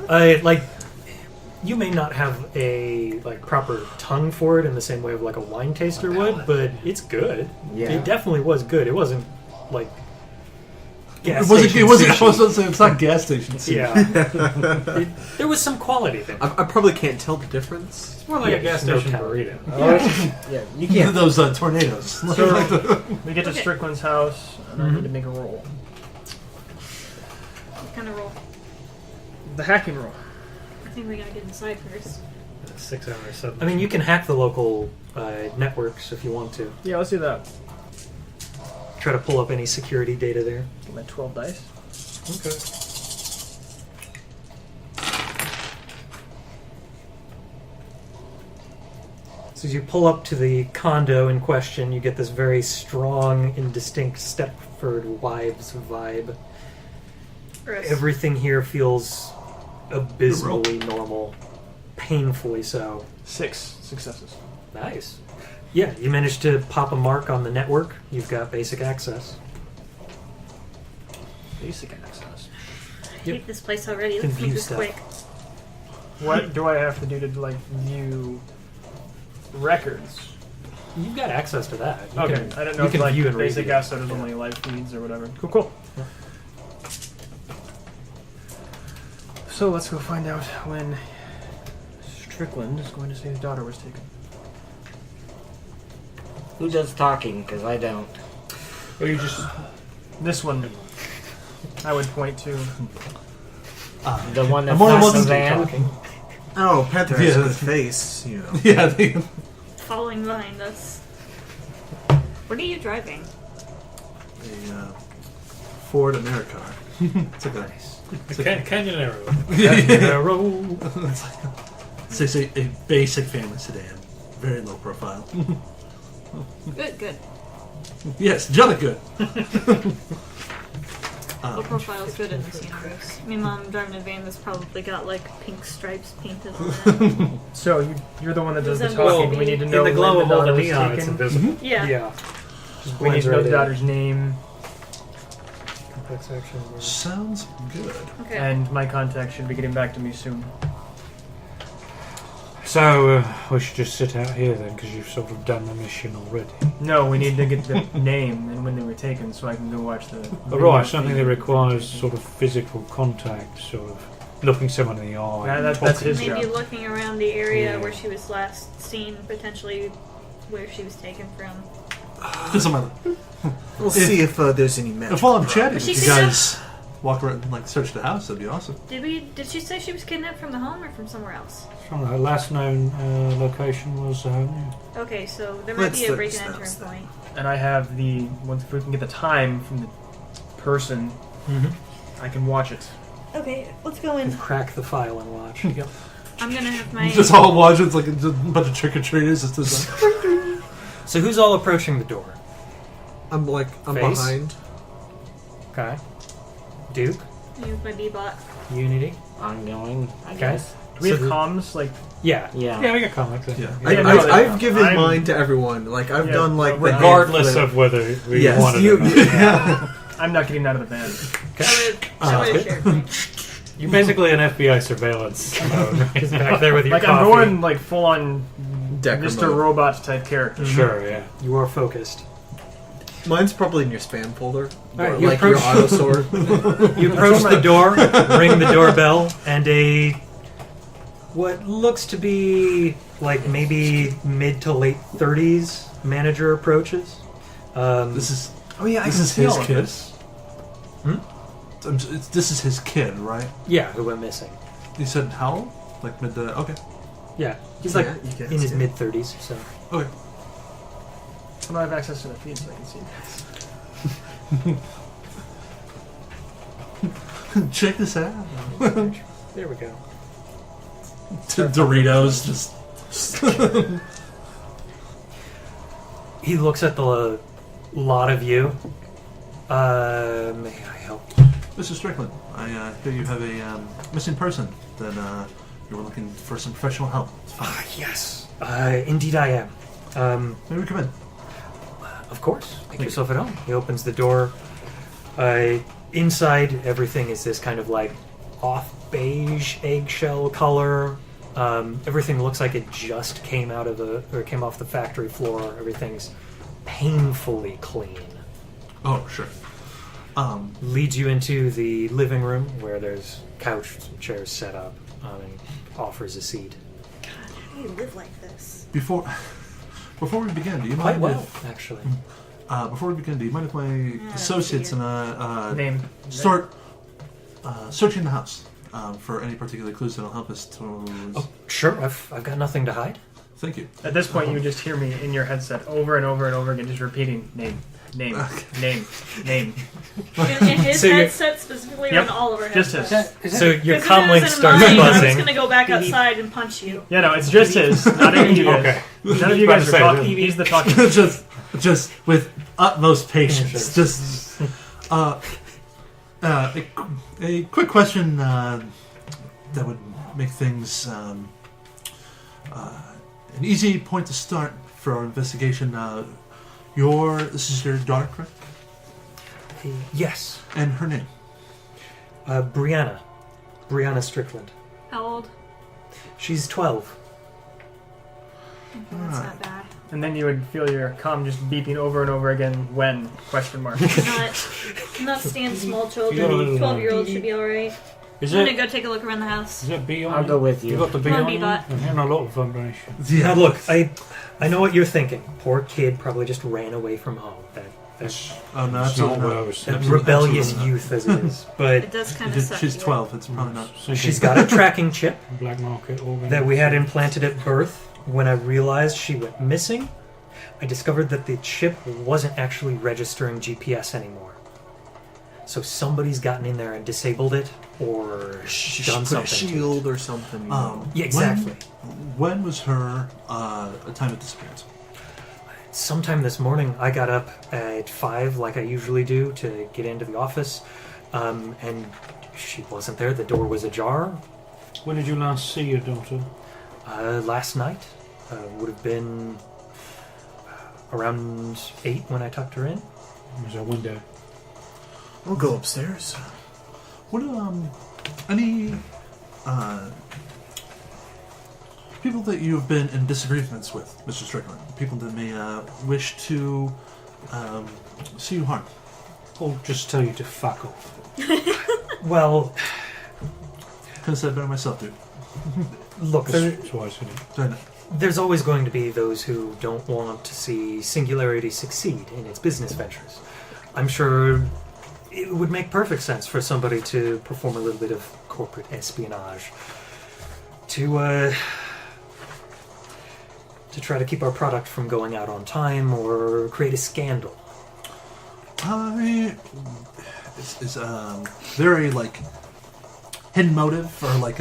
you may not have a proper tongue for it in the same way of like a wine taster would, but it's good. Yeah. It definitely was good. It wasn't like gas It wasn't. station I was sushi. going to say it's not gas station. sushi. Yeah, there was some quality there. I probably can't tell the difference. It's more like a gas no station calorie. burrito. Yeah, you can't. Those tornadoes. So we get to Okay. Strickland's house, and I need to make a roll. What kind of roll? The hacking roll. I think we gotta get inside first. 6 hours. 7. I mean, you can hack the local networks if you want to. Yeah, let's do that. Try to pull up any security data there. Get my 12 dice. Okay. So as you pull up to the condo in question, you get this very strong and distinct Stepford Wives vibe. Gross. Everything here feels abysmally normal, painfully so. 6 successes. Nice. Yeah, you managed to pop a mark on the network. You've got basic access. Basic access. I hate this place already. Can Let's view make this stuff. quick. What do I have to do to view records? You've got access to that. You Okay, can- I don't know you if can view and basic review. asset is only live feeds or whatever. Cool. Yeah. So let's go find out when Strickland is going to say his daughter was taken. Who does talking? Because I don't. Or you just this one I would point to. The one that's more not than the one van. Talking. Oh, Panther has a Yeah. good face, Yeah, they, Following behind us. What are you driving? a Ford Americar. It's like a. It's like Canyon Arrow. it's a basic family sedan, very low profile. Good. Yes, jolly good. Low profile is good in this universe. My mom driving a van that's probably got pink stripes painted on it. So you're the one that does the Does that talking. mean- We need to In know the glow when of the all the daughter was neon, it's taken. invisible. Yeah. Yeah. We need to know the daughter's name Complex action. Sounds good. Okay. and my contact should be getting back to me soon. So, we should just sit out here then, because you've sort of done the mission already. No, we need to get the name and when they were taken so I can go watch the. Oh, right, something that requires sort of physical contact, sort of looking someone in the eye. Yeah, and that's talking. his Maybe job. looking around the area Yeah. where she was last seen, potentially where she was taken from. Doesn't matter. We'll see if there's any magic. If while I'm chatting, She if you could guys walk around and search the house, that'd be awesome. Did she say she was kidnapped from the home or from somewhere else? From her last known location was home. Okay, so there might Let's be a look break this and up enter then. point. And I have the once if we can get the time from the person, Mm-hmm. I can watch it. Okay, let's go in. Crack the file and watch. I'm gonna have my. Just all watching, it's like a bunch of trick or treaters. It's just like, So who's all approaching the door? I'm Face? behind. Okay. Duke, Use my B-bot. Unity. Ongoing, I Okay. guess. Do we have So the- comms? Yeah. Yeah. Yeah, we got comics. Yeah. Yeah, no, I've given I'm- mine to everyone. I've Yeah, done the Regardless hand of whether we Yes, wanted you- it or not. yeah. I'm not getting out of the van. I would good. share mine. You're basically an FBI surveillance mode. He's back there with your Like coffee. I'm going full on Decker Mr. mode. Robot type character. Sure, yeah. You are focused. Mine's probably in your spam folder. Alright, Or, you your approach- auto sort. You approach the door, ring the doorbell, and a what looks to be maybe mid to late 30s manager approaches. This is Oh yeah, I this can is see his all of kid. this. This is his kid, right? Yeah, who went missing. You said how old? Like mid to okay. Yeah, he's Yeah, you can in his see. mid 30s. So Okay. I don't have access to the feed, so I can see. Check this out. There we go. Doritos just. He looks at the lot of you. May I help? Mr. Strickland, I hear you have a missing person. That you were looking for some professional help. Yes. Indeed I am. May we come in? Of course. Make yourself at home. He opens the door. Inside, everything is this kind of like off beige eggshell color. Everything looks like it just came off the factory floor. Everything's painfully clean. Oh, sure. Leads you into the living room where there's couch and chairs set up, and offers a seat. God, how do you live like this? Before we begin, do you Quite mind well, if actually. before we begin, do you mind if my associates and Name. start searching the house for any particular clues that'll help us to? Oh, sure. I've got nothing to hide. Thank you. At this point, you would just hear me in your headset over and over and over again, just repeating name, name, name, name. In his So you're- headset specifically, or Yep. in all of our Just headsets? his. So your Because if it comlink was in starts mine, I was buzzing. gonna go back outside and punch you. Yeah, no, it's just his. Not any of you guys. Okay. None of you guys are talking. He's the talking. just with utmost patience. Sure. Just a quick question that would make things an easy point to start for our investigation. This is your daughter, correct? Yes. And her name? Brianna Strickland. How old? She's 12. Okay, that's not bad. And then you would feel your comm just beeping over and over again. When? Question mark. Not stand small You're a children. little- 12-year-olds should be alright. Is I'm gonna it? go take a look around the house. Is it B on? I'll go with you. You got the B Come on, on? B-bot. I'm hearing a lot of vibration. Now look, I know what you're thinking. Poor kid probably just ran away from home. That's Oh no, That's not absolutely what I not. was that thinking. rebellious Absolutely not. youth as it is. But It does kind of suck. She's you're 12. It's probably not. she's got a tracking chip Black market organ. that we had implanted at birth. When I realized she went missing, I discovered that the chip wasn't actually registering GPS anymore. So somebody's gotten in there and disabled it, or She done should put a something. to it. shield or something. You know. Yeah, exactly. When was her time of disappearance? Sometime this morning, I got up at 5 like I usually do to get into the office, and she wasn't there. The door was ajar. When did you last see your daughter? Last night would have been around 8 when I tucked her in. There's a window. We'll go upstairs. What any people that you have been in disagreements with, Mr. Strickland? People that may wish to see you harm? I'll just tell you to fuck off. Well, Could have said it better myself, dude. look, That's why I said it. I know. there's always going to be those who don't want to see Singularity succeed in its business ventures. I'm sure it would make perfect sense for somebody to perform a little bit of corporate espionage to try to keep our product from going out on time or create a scandal. Is very like hidden motive or like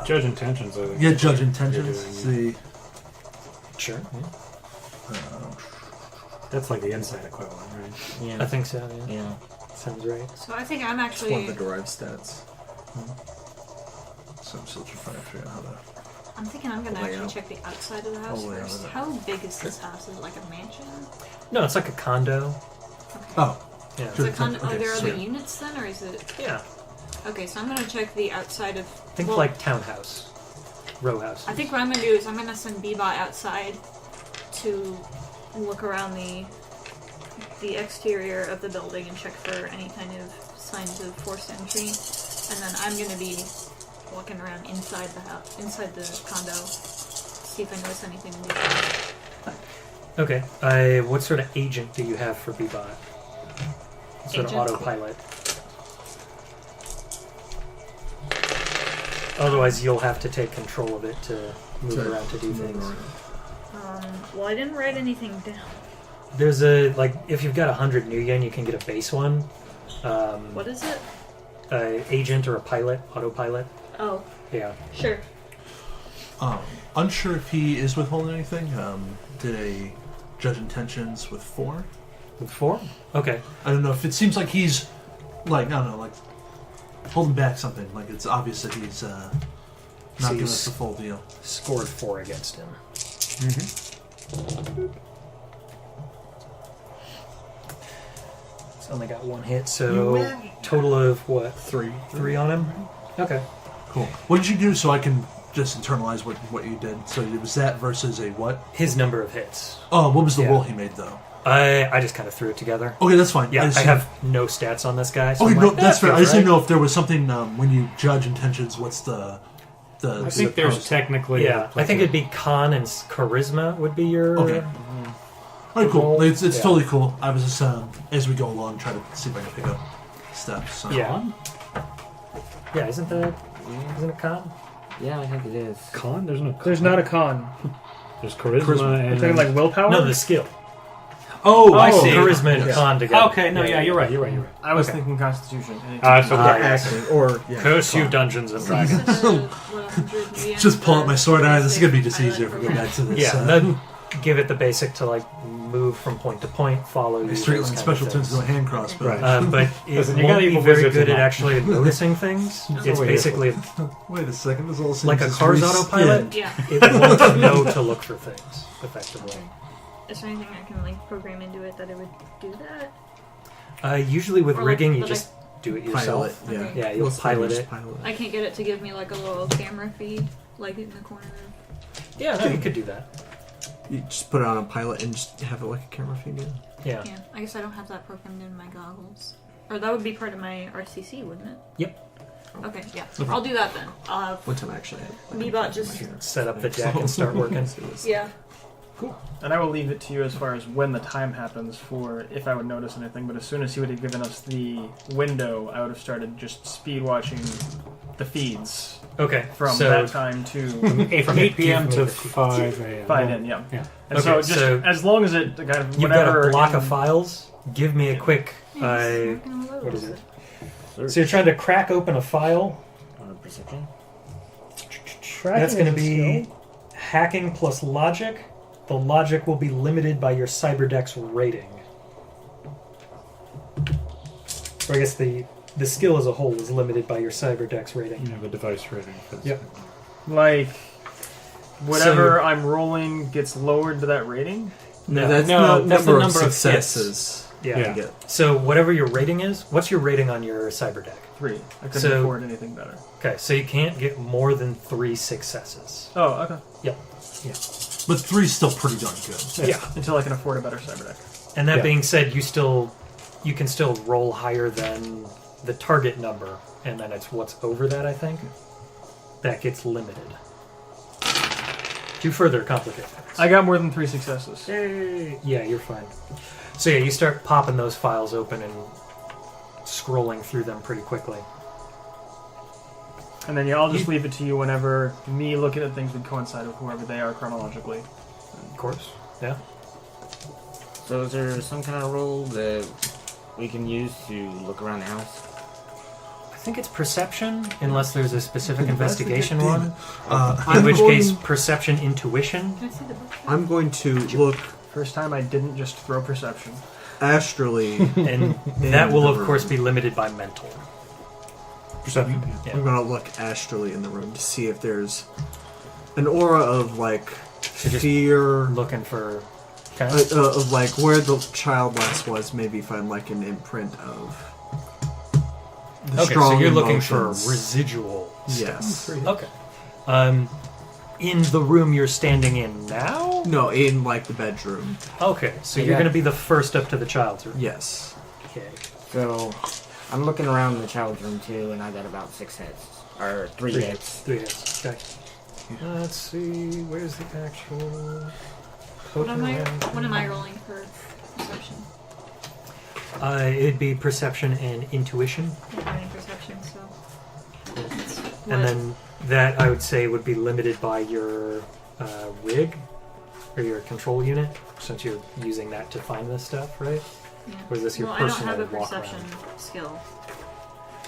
Judge intentions, I think. yeah, judge intentions. You're doing- See, Sure. That's like the inside equivalent, right? Yeah. I think so, yeah. Yeah. Sounds right. So I think I'm It's one of actually. the derived stats. so I'm still trying to figure out how to. I'm thinking I'm gonna Lay actually out. check the outside of the house Oh, lay out first. of it. How big is this house? Is it like a mansion? No, it's like a condo. Okay. Oh, Yeah. Is it kind of, Okay, are there other sweet. units then, or is it? Yeah. Okay, so I'm gonna check the outside of. Think well, like townhouse. Row house. I think what I'm gonna do is I'm gonna send Bebot outside to look around the exterior of the building and check for any kind of signs of forced entry, and then I'm gonna be walking around inside the house, inside the condo, see if I notice anything different. Okay. What sort of agent do you have for Bebot? What sort of Agent? autopilot? Otherwise, you'll have to take control of it to move around to do things. Well, I didn't write anything down. There's a if you've got 100 new yen, you can get a base one. What is it? Agent or a pilot, autopilot. Oh, Yeah. sure. Unsure if he is withholding anything. Did a judge intentions with 4. With 4? Okay. I don't know if it seems like he's I don't know, holding back something. Like it's obvious that he's not giving us the full deal. Scored 4 against him. It's only got 1 hit, so total of what? 3. 3 on him. Okay. Cool. What did you do so I can just internalize what you did? So it was that versus a what? His number of hits. Oh, what was the roll he made though? I just kind of threw it together. Okay, that's fine. Yeah, I have no stats on this guy. So Okay, I'm no, like, that's fair. I feels just didn't right. know if there was something when you judge intentions. What's the I think there's technically. Yeah, I think it'd be con and charisma would be your. Okay. All right, cool. It's Yeah. totally cool. I was just as we go along, try to see if I can pick up steps. So. Yeah. Yeah, isn't it con? Yeah, I think it is. Con? There's no. Con. There's not a con. There's charisma, Charisma. and You're talking like willpower? No, the skill. Oh, I see. Charisma and con together. Okay, no, yeah, you're right. You're right. You're right. I was Okay. thinking Constitution. So Acting or Curse you, Dungeons and Dragons. Just pull out my sword eye. This is gonna be just easier if we go back to this. Yeah, and then give it the basic to move from point to point, follow you. straight those like kind of special turns things. to a hand crossbow. Right. But it Listen, you won't gotta be evil very wizards good in at that. actually noticing things. It's what we basically Wait a second. This all seems like a just car's re- autopilot. Yeah. It won't know to look for things effectively. Is there anything I can program into it that it would do that? Usually with Or, rigging, you but just do it pilot. yourself. Yeah, Okay. Yeah, you'll Most pilot things it. pilot. I can't get it to give me a little camera feed, in the corner. Yeah, no, you could do that. You just put it on a pilot and just have it like a camera feed. Yeah. Yeah, I guess I don't have that programmed in my goggles. Or that would be part of my RCC, wouldn't it? Yep. Okay, yeah. I'll do that then. I'll have One time I actually had. Meebot just... Set up the deck and start working. Yeah. And I will leave it to you as far as when the time happens for if I would notice anything. But as soon as he would have given us the window, I would have started just speed watching the feeds Okay. from so that time to From 8 p.m. Give me to the- 5 a.m. 5 in, yeah. Yeah. And Okay, so just so as long as it kind of you've got whatever a block in- of files. Give me a quick. What is it? So you're trying to crack open a file. Perception? That's going to be hacking plus logic. The logic will be limited by your cyberdex rating. Or I guess the skill as a whole is limited by your cyberdex rating. You have a device rating. Yep. like whatever So- I'm rolling gets lowered to that rating. No, that's no, the that's the number of number of successes. Yeah. Yeah. you get. So whatever your rating is, what's your rating on your cyberdeck? 3. I couldn't So- afford anything better. Okay, so you can't get more than 3 successes. Oh, okay. But 3's still pretty darn good. Yeah. Until I can afford a better cyber deck. And that Yeah. being said, you can still roll higher than the target number, and then it's what's over that, I think, that gets limited. To further complicate things. I got more than 3 successes. Yay! Yeah, you're fine. So yeah, you start popping those files open and scrolling through them pretty quickly. And then I'll just leave it to you whenever me looking at things would coincide with whoever they are chronologically. Of course. Yeah. So is there some kind of rule that we can use to look around the house? I think it's perception, unless there's a specific investigation Damn one. it. In I'm which going- case, perception, intuition. Can I see the book? I'm going to look First time I didn't just throw perception. astrally. And that will, of course, be limited by mental. Perception. Yeah. I'm going to look astrally in the room to see if there's an aura of So just fear, looking for. Okay. of where the child last was. Maybe find an imprint of the Okay, strong so you're looking emotions. for residual Yes. Okay. In the room you're standing in now? No, in the bedroom. Okay, so I you're got- going to be the first up to the child's room. Yes. Okay. So I'm looking around the child's room too, and I got about 6 hits. Or 3 hits. 3 hits. Okay. Let's see. Where's the actual. What am I total? rolling for perception? It'd be perception and intuition. I'm running perception, so... And then that, I would say, would be limited by your rig. or your control unit, since you're using that to find this stuff, right? Yeah. Or is this your well, I don't personal have a walk perception around? skill.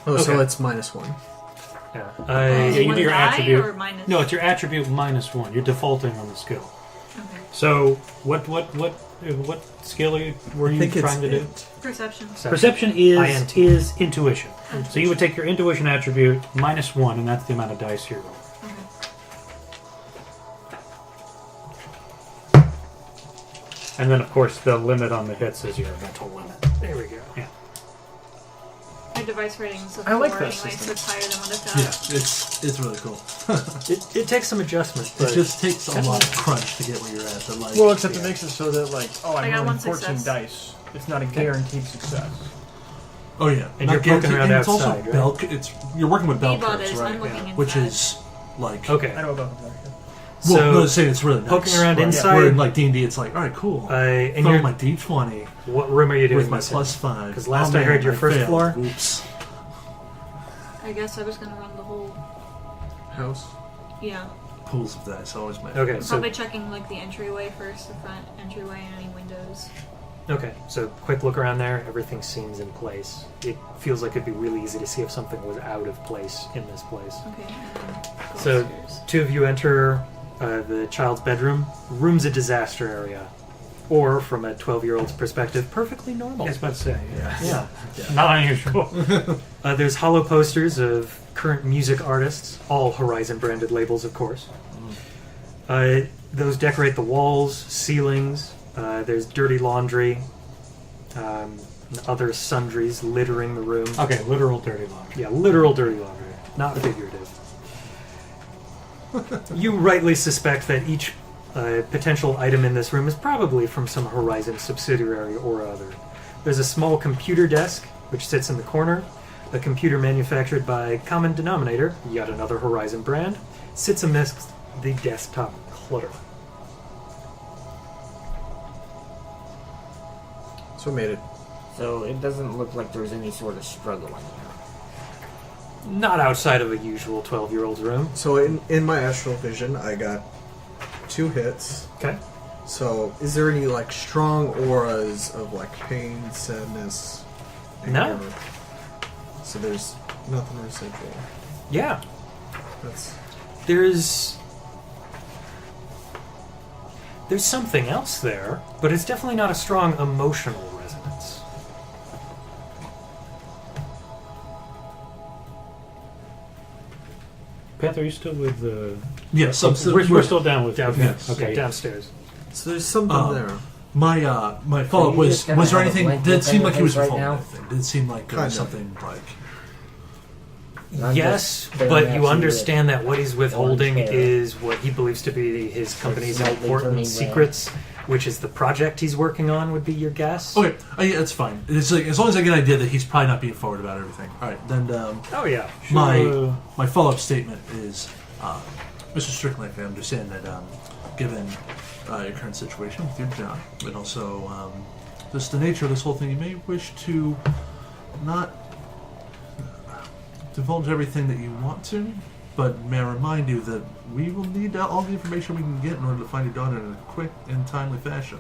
Oh, so Okay. it's -1. Yeah. Yeah, you One do your die attribute. or minus? No, it's your attribute -1. You're defaulting on the skill. Okay. So what skill were I you think it's trying to do? int. Perception. Perception INT. is intuition. So you would take your intuition attribute -1, and that's the amount of dice you roll. Okay. And then, of course, the limit on the hits is your mental limit. There we go. Yeah. My device rating is a I like 4 that anyway, system. so it's higher than what I've got. Yeah, it's really cool. It takes some adjustment, but It just takes a lot of crunch to get where you're at. But like, Well, except it makes it so that, like, oh, I I'm got rolling one 14 success. dice. It's not a guaranteed success. oh yeah, And not you're poking guaranteed, around and it's also outside, right? bell. It's you're working with bell Bebot curves, is, right? I'm looking Yeah. inside. Which is like okay. I know about that. Well, So no, to say it's really nice. poking around right? inside- Where in like D&D, it's like, all right, cool. and Throw you're, my D20 what room are you doing with my this in? +5. 'Cause last Oh, I heard man, your first failed. floor? Oops. I guess I was going to run the whole... House. Yeah. Pools of dice always make. Okay, I'm so probably checking, like, the entryway first, the front entryway, and any windows. okay, so quick look around there. Everything seems in place. It feels like it'd be really easy to see if something was out of place in this place. Okay, and then go So upstairs. two of you enter the child's bedroom. Room's a disaster area, or from a 12-year-old's perspective, perfectly normal. I was about to say, Yeah. not unusual. There's hollow posters of current music artists, all Horizon branded labels, of course. Those decorate the walls, ceilings. There's dirty laundry, and other sundries littering the room. Okay, literal dirty laundry. Yeah, literal dirty laundry, not figurative. You rightly suspect that each potential item in this room is probably from some Horizon subsidiary or other. There's a small computer desk, which sits in the corner. A computer manufactured by Common Denominator, yet another Horizon brand, sits amidst the desktop clutter. So we made it. So it doesn't look like there's any sort of struggle in here. Not outside of a usual 12-year-old's room. So in my astral vision, I got 2 hits. Okay. So is there any like strong auras of like pain, sadness? No. anger? So there's nothing residual. Yeah. That's There's something else there, but it's definitely not a strong emotional resonance. Panther, are you still with the... Yes, we're still down with... Down, Yes. Okay. Downstairs. so there's something there. My follow up you was just gonna there have a anything? blank Did it look seem on like he your was face right performing now? anything? Did it seem like there was Kind of. something like? I'm Yes, just staring but at you with understand that what he's withholding orange hair. is what he believes to be his company's slightly turning important red. secrets, which is the project he's working on, would be your guess. Okay, yeah, that's fine. It's like as long as I get an idea that he's probably not being forward about everything. All right, then Oh, yeah. my follow up statement is, Mr. Strickland, I understand that given your current situation with your job, and also just the nature of this whole thing, you may wish to not divulge everything that you want to, but may I remind you that we will need all the information we can get in order to find your daughter in a quick and timely fashion.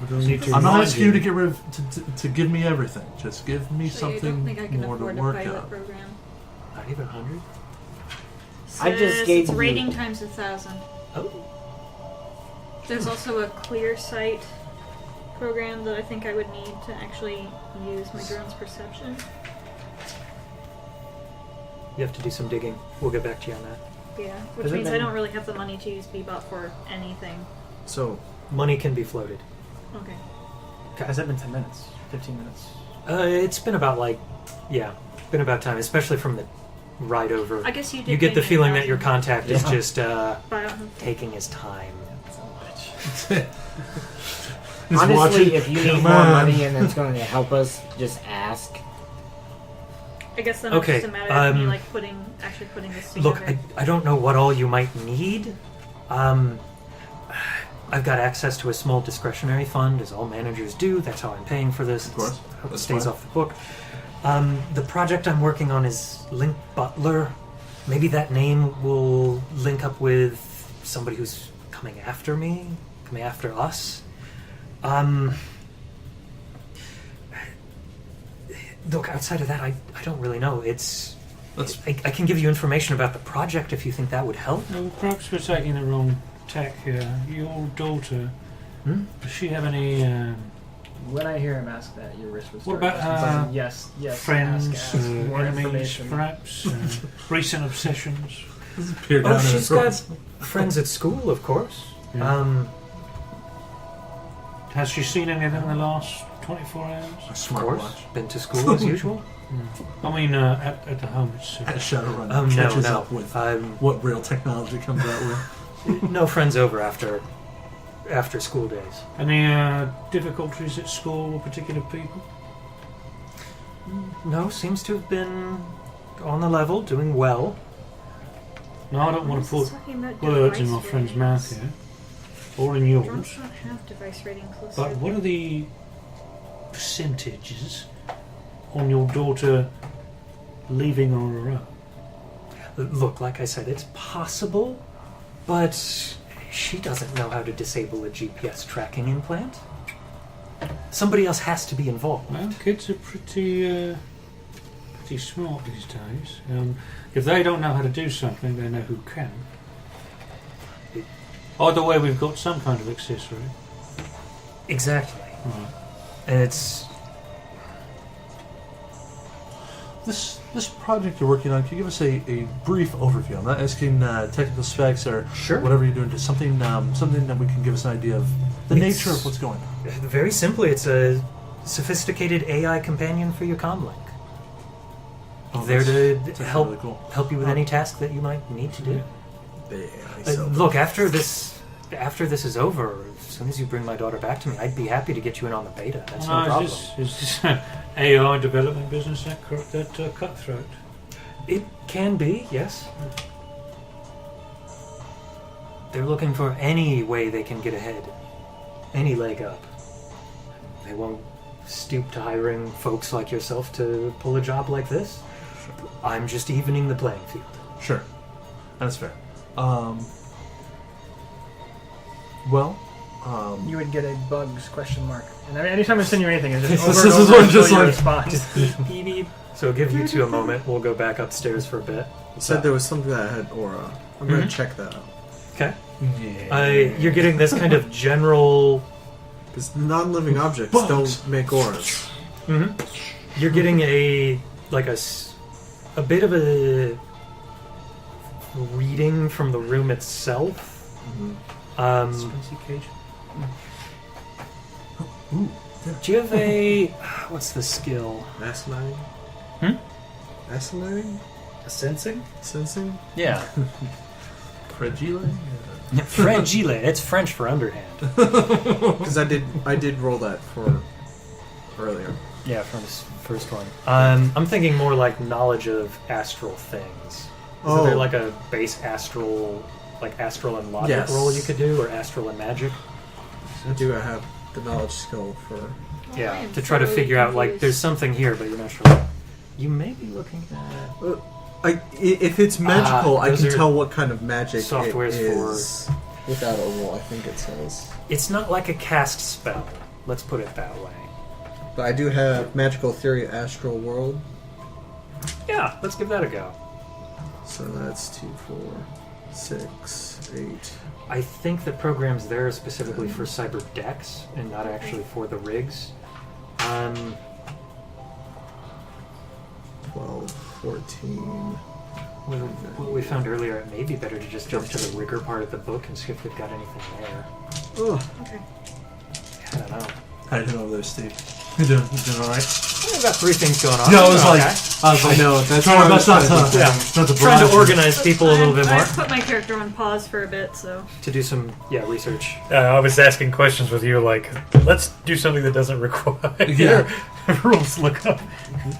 I'm not asking you to get rid of to give me everything. Just give me So I don't something think I can more to afford a work pilot out. program. Not even 100? I just Says gave it's you- rating times 1,000. Oh. There's also a clear sight program that I think I would need to actually use my drone's perception. You have to do some digging. We'll get back to you on that. Yeah, which Has it means I been- don't really have the money to use Bebop for anything. So Money can be floated. Okay. Has that been 10 minutes? 15 minutes? It's been about been about time, especially from the ride over. I guess you did. You get the pay me feeling that 1,000, your contact is Yeah. just but I don't have- taking his time. Just watch Honestly, it. if you need Come more on. money and it's going to help us, just ask. I guess then Okay, it's just a matter of me um, like actually putting this Look, together. I don't know what all you might need. I've got access to a small discretionary fund, as all managers do. That's how I'm paying for this. Of course. I hope it That's stays fine. off the book. The project I'm working on is Link Butler. Maybe that name will link up with somebody who's come coming after me, coming after us. Look, outside of that, I don't really know. I can give you information about the project if you think that would help. No, perhaps we're taking the wrong tack here. Your daughter, does she have any When I hear him ask that, your wrist was. What about, yes, friends, ask more enemies, information. perhaps? Recent obsessions? She's got friends at school, of course. Yeah. Has she seen anything in the last 24 hours? A Of course. Been to school as usual. I mean, at the home itself. At Shadowrun catches up with what real technology comes out with. No friends over after school days. Any difficulties at school with particular people? No, seems to have been on the level, doing well. No, I don't want to put Talking about words in my device friend's ratings. mouth here. Or in yours. Drones don't have device ratings listed. But what are the percentages on your daughter leaving on her own? Look, like I said, it's possible, but she doesn't know how to disable a GPS tracking implant. Somebody else has to be involved. Well, kids are pretty smart these days. If they don't know how to do something, they know who can. Either way, we've got some kind of accessory. Exactly. Right. And it's... This project you're working on, can you give us a brief overview? I'm not asking technical specs or Sure. whatever you're doing, just something that we can give us an idea of the It's- nature of what's going on. Very simply, it's a sophisticated AI companion for your comlink. There to help really cool. help you with any task that you might need to do. Yeah, Look, after this is over, as soon as you bring my daughter back to me, I'd be happy to get you in on the beta. That's no problem. Is this AI development business that cutthroat? It can be, yes. They're looking for any way they can get ahead, any leg up. They won't stoop to hiring folks like yourself to pull a job like this. I'm just evening the playing field. Sure, that's fair. You would get a bugs question mark. And I mean, anytime I send you anything, it's just This over and is over one until just you like- respond. Just beep, beep, beep. So I'll give you two a moment. We'll go back upstairs for a bit. You said there was something that had aura. I'm gonna check that out. Okay. Yeah. You're getting this kind of general... Because non-living objects Bugs. don't make auras. You're getting a bit of a reading from the room itself. Spicy cage. Ooh, Do you have a... what's the skill? Astronating? Astronating? Sensing? Sensing? Yeah. fragile. Fragile. It's French for underhand. Because I did roll that for earlier. Yeah, from this first one. I'm thinking more like knowledge of astral things. Is there like a base astral, like astral and logic Yes. roll you could do, or astral and magic? I do have the knowledge skill for... I Yeah, am to try to so figure out like confused. there's something here, but you're not sure. You may be looking at if it's magical, I those can are tell what kind of magic softwares it is. Without a roll, I think it says. It's not like a cast spell. Let's put it that way. But I do have Magical Theory Astral World. Yeah, let's give that a go. So that's 2, 4, 6, 8. I think the program's there specifically for cyber decks and not actually for the rigs. 12, 14. What we found earlier, it may be better to just jump to the rigor part of the book and see if we've got anything there. Oh, Okay. I don't know. How you doing over there, Steve? You doing all right? We've got three things going on. Yeah, I was like, Okay. I know. That's trying why I my was best not trying to, to- not to Trying to blast organize people a little bit more I've put my character on pause for a bit, so. to do some research. I was asking questions with you, like, let's do something that doesn't require Yeah. rules lookup. you.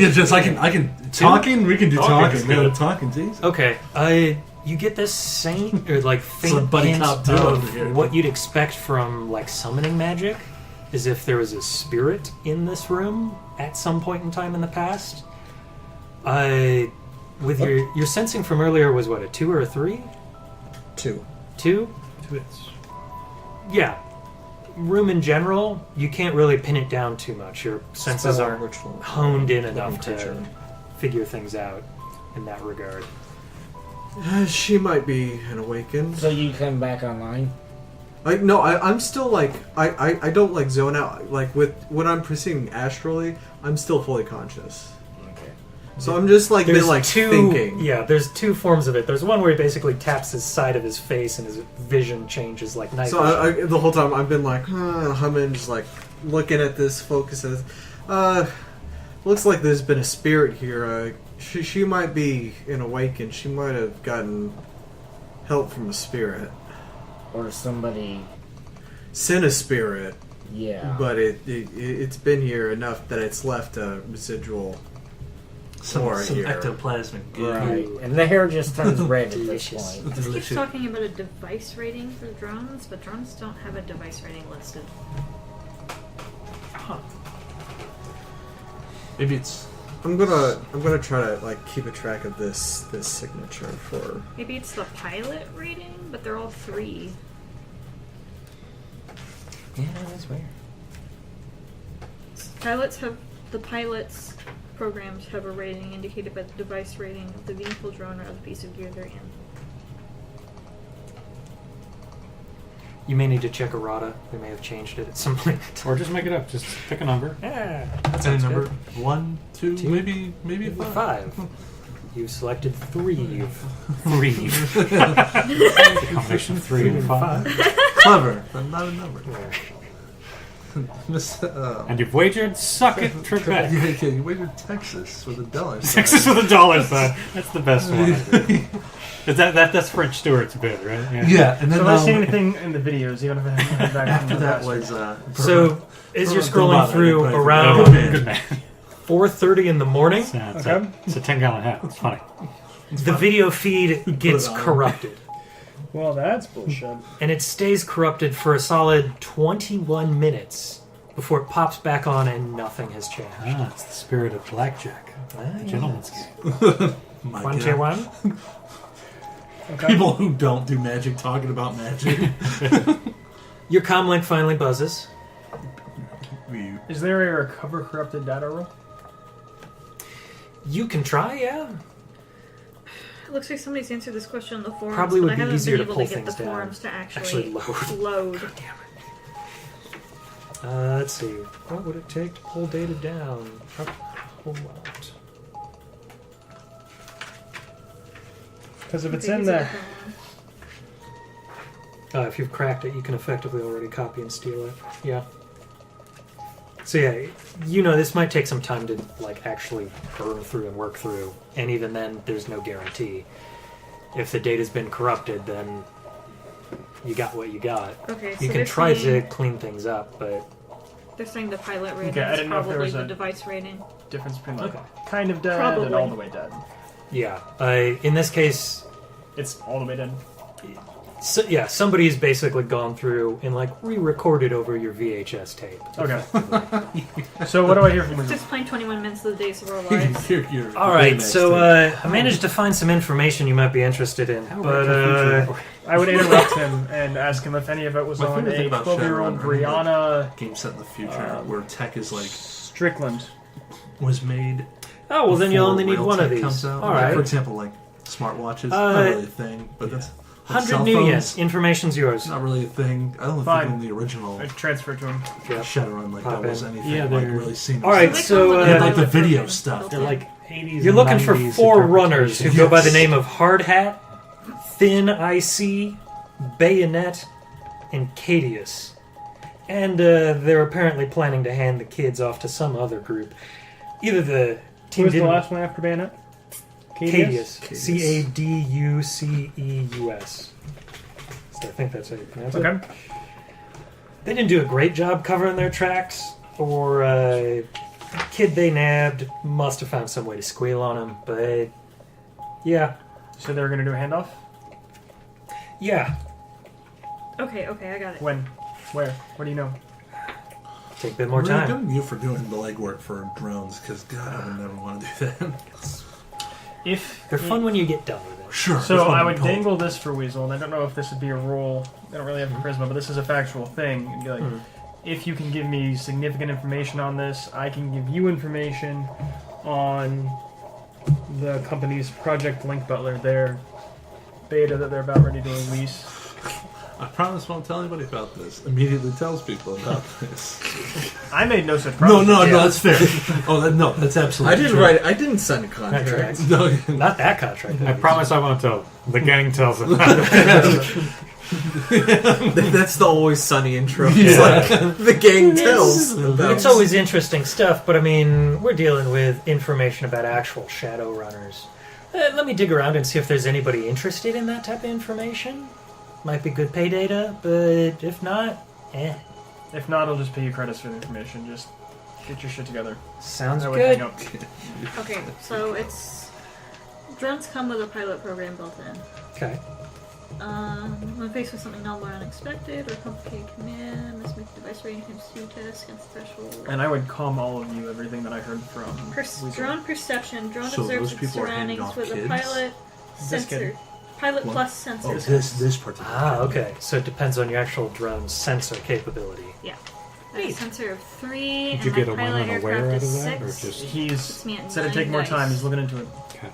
Yeah, just I can talking. We can do Talking is talking. good. Talking, geez. Okay, you get this faint or like Some faint buddy hint cop duo over of here. what you'd expect from like summoning magic, as if there was a spirit in this room at some point in time in the past. With your sensing from earlier was what, a 2 or a 3? 2. 2? to its. Yeah. Room in general, you can't really pin it down too much. Your senses Spell aren't ritual. honed in Living enough to creature. figure things out in that regard. She might be an awakened. So you come back online? Like no, I'm still like I don't like zone out. Like with when I'm proceeding astrally, I'm still fully conscious. Okay. So I'm just like There's been like two, thinking. Yeah, there's two forms of it. There's one where he basically taps his side of his face and his vision changes like night So vision. I, the whole time I've been like humming, just like looking at this, focuses. Looks like there's been a spirit here. She might be an awakened. She might have gotten help from a spirit. Or somebody... Sent a spirit, Yeah. but it's been here enough that it's left a residual Some aura here. ectoplasmic goo. Right. And the hair just turns red at this Delicious. point. This keeps talking about a device rating for drones, but drones don't have a device rating listed. Maybe it's. I'm gonna try to like keep a track of this signature for. Maybe it's the pilot rating, but they're all 3. Yeah, that's weird. The pilots programs have a rating indicated by the device rating of the vehicle, drone, or other piece of gear they're in. You may need to check errata. They may have changed it at some point. Or just make it up. Just pick a number. Yeah, that Any sounds number? good. 1, 2, Two. maybe 5. 5. You selected 3. 3. The combination of 3 and 5. Clever, but not a number. Yeah. Miss, And you've wagered, suck it, Trebek. yeah, you waited Texas with a dollar. sign. Texas with a dollar sign. That's the best one. Is that's French Stewart's bid, right? Yeah, and then So if I see anything in the videos, even if I haven't heard back after from the that last was So, as you're scrolling Bobby, through right, around right. Good man. 4:30 in the morning, Yeah, it's, Okay. it's a 10-gallon hat. It's funny. the video feed gets it on. corrupted. Well, that's bullshit. And it stays corrupted for a solid 21 minutes before it pops back on and nothing has changed. Ah, it's the spirit of blackjack. Ah, Gentleman's game. My 21? Okay. people who don't do magic talking about magic. Your comlink finally buzzes. Is there a recover corrupted data rule? You can try, yeah. It looks like somebody's answered this question on the forums, Probably but would I be haven't easier been to able to pull get the things down. forums to Actually actually load. load. Let's see. What would it take to pull data down? A whole lot. Because if it's Okay, in these are there, the If you've cracked it, you can effectively already copy and steal it. Yeah. So yeah, you know this might take some time to like actually burn through and work through, and even then, there's no guarantee. If the data's been corrupted, then you got what you got. Okay, so You can they're try to saying, clean things up, but they're saying the pilot rating Okay, I is didn't know if there probably was the a- device rating. difference between like Okay. kind of dead Probably. and all the way dead. yeah, in this case, It's all the way dead. so, yeah, somebody's basically gone through and like re-recorded over your VHS tape. Okay. So what do I hear from you? Just playing 21 minutes of the days of our lives. All right, so I managed to find some information you might be interested in, but I would interrupt him and ask him if any of it was My on favorite thing a about 12-year-old Shadowrun, Brianna game set in the future where tech is like Strickland. was made. oh well, then you before only need real one of tech these. comes out. All Like, right, for example, like smartwatches, not really a thing, but that's like 100 cell new phones, yen. Information's yours. not really a thing. I don't Fine. think in the original I transferred to him. Yep. Shadowrun like Pop that was in. anything Yeah, like they're- really seamless. All right, they so call it They had, like, the pilot video program stuff. built They're in. like 80s. you're and looking for 90s 4 runners who interpretations. go by the name of Hard Hat, Thin IC, Bayonet, and Cadius. And they're apparently planning to hand the kids off to some other group. Either the Who team was the didn't... last one after Bayonet? Cadius. Cadius. Caduceus. So I think that's how you pronounce it. Okay. They didn't do a great job covering their tracks, or kid they nabbed must have found some way to squeal on him, but yeah. So they were going to do a handoff? Yeah. Okay, I got it. When? Where? What do you know? Take a bit more Really time. good on you for doing the legwork for drones, because God, I would never want to do that. If They're fun when you get done with it. Sure. So that's what I I'm would told. dangle this for Weasel, and I don't know if this would be a rule. I don't really have charisma, but this is a factual thing. It'd be like, if you can give me significant information on this, I can give you information on the company's Project Link Butler, their beta that they're about ready to release. I promise won't tell anybody about this. Immediately tells people about this. I made no such No, promise. no, that's fair. No, that's absolutely true. I didn't sign a contract. No, Not that contract. I promise I won't tell. The gang tells them. That's the Always Sunny intro. Yeah. It's like, the gang tells. It's always interesting stuff, but I mean, we're dealing with information about actual Shadowrunners. Let me dig around and see if there's anybody interested in that type of information. Might be good pay data, but if not, If not, I'll just pay you credits for the information. Just get your shit together. Sounds I would good. hang up. Okay, so it's drones come with a pilot program built in. Okay. When faced with something novel or unexpected or complicated command, must make a device rating times 2 test against the threshold. And I would calm all of you everything that I heard from Weasel. Drone perception. Drone So observes those its people are handing surroundings off with kids? a pilot This sensor. kid. Pilot What? plus sensor. Oh, this particular. Ah, okay. So it depends on your actual drone's sensor capability. I have a sensor of 3, Did you and get my a pilot one unaware aircraft out is of that, or 6. just He's Puts me at said it'd 9 take more dice. time. He's looking into it. Okay.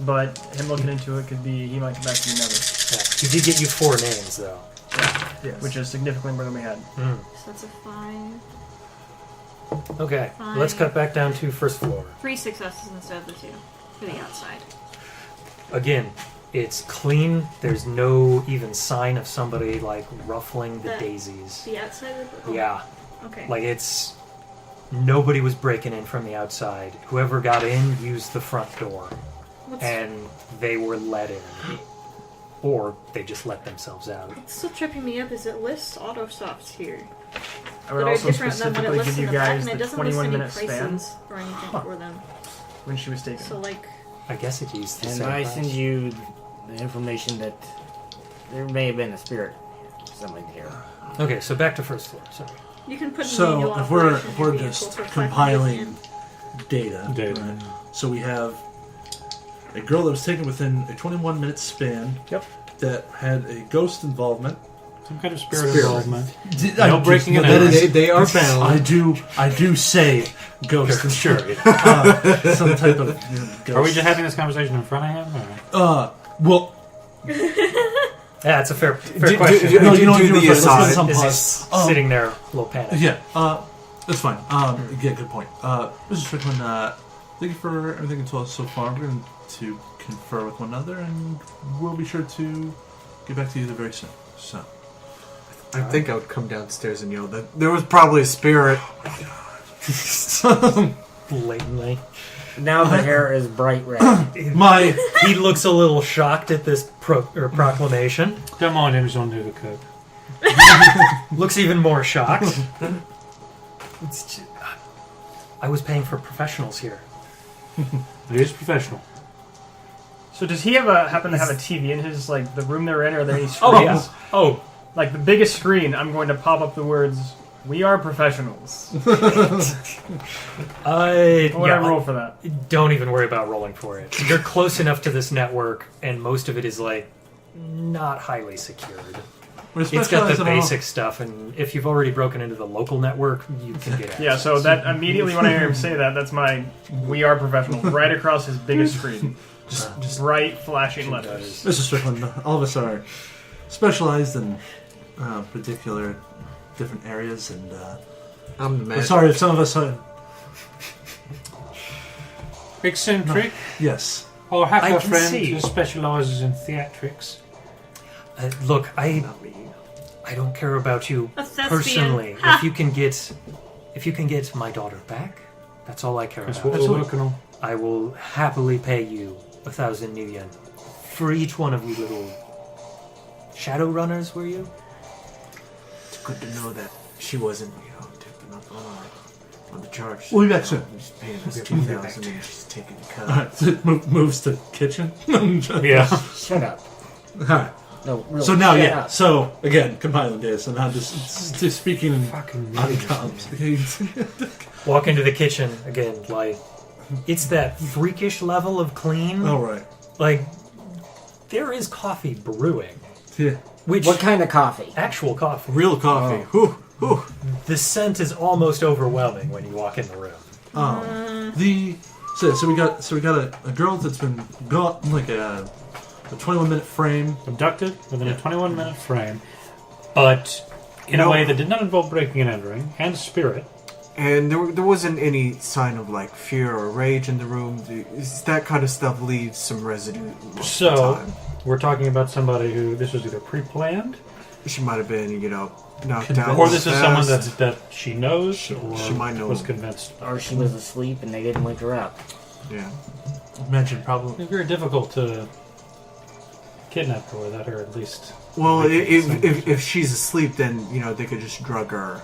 But him looking into it could be he might come back to you never. Yeah. He did get you 4 names, though. Yes. Which is significantly more than we had. Mm. So that's a 5. Okay, Fine. let's cut back down to first floor. 3 successes instead of the 2 for the outside. Again, it's clean. There's no even sign of somebody like ruffling the The- daisies. The outside of the Yeah, Okay. like it's nobody was breaking in from the outside. Whoever got in used the front door, What's and they were let in, or they just let themselves out. what's still tripping me up is it lists auto stops here. I would that are also different than what it specifically lists give in you the back, guys and it the doesn't list 21 any minute span prices or anything for them. when she was taken. So like, I guess it used the And same I price. send you the information that there may have been a spirit something here. Okay, so back to first floor. Sorry. you can put in So manual if we're operation of your vehicle just for 500 compiling yen. data, Data. right? So we have a girl that was taken within a 21-minute span. Yep. That had a ghost involvement. Some kind of spirit Spirit. involvement. No breaking and that entering. is, They are bound. I do say ghost and Sure. some type of ghost. Are we just having this conversation in front of him? Or? Well, Yeah, it's a fair Do- question. do- no, you know, do you the were right. Let's aside. put some Is he pause. sitting there, a little panicked? Yeah, that's fine. Yeah, good point. Mr. Strickland, thank you for everything you told us so far. We're going to confer with one another, and we'll be sure to get back to you very soon. So, I think I would come downstairs and yell that there was probably a spirit. Blatantly. Now the hair is bright red. my He looks a little shocked at this proclamation. Don't mind him, he's under the coat. Looks even more shocked. It's ju- I was paying for professionals here. It is professional. So does he happen to have a TV in his like the room they're in? Are there any screens? Oh, yeah. Oh, Like the biggest screen, I'm going to pop up the words "We are professionals." What would I roll for that? Don't even worry about rolling for it. You're close enough to this network, and most of it is like not highly secured. It's got the basic stuff, and if you've already broken into the local network, you can get access. Yeah, so that immediately when I hear him say that, that's my "We are professionals" right across his biggest screen. Just bright, flashing letters. Mr. Strickland, all of us are specialized in particular different areas, and I'm the we're man. sorry if some of us are. Eccentric. Yes. Or I hacker can friend see. who specialises in theatrics. Look, I don't care about you A thespian. personally. Ha! If you can get my daughter back, that's all I care That's about. what we're working on. I will happily pay you 1,000 new yen for each one of you little shadow runners. Were you? It's good to know that she wasn't, tipping up on the charge. We'll be back soon. She's paying us 2,000 and she's taking a cut. Alright, moves to kitchen. Yeah. Shut up. Alright. No, really. So now, shut yeah. up. So again, compiling data. So now just speaking in Fucking on idiots. Walk into the kitchen again, like it's that freakish level of clean. All right. Like there is coffee brewing. Yeah. Which What kind of coffee? actual coffee? Real coffee. Whew, whew. The scent is almost overwhelming when you walk in the room. So we got a girl that's been got like a 21-minute frame. Abducted within a 21-minute frame, but in a No. way that did not involve breaking and entering, and spirit. And there wasn't any sign of like fear or rage in the room. That kind of stuff leaves some residue. most of So, the time. we're talking about somebody who this was either pre-planned, She might have been, knocked out. or this is someone fast. that she knows, or she might know. was convinced. Or she was asleep and they didn't wake her up. Yeah. Imagine probably. It's very difficult to kidnap her without her at least. Well, making some- if she's asleep, then they could just drug her.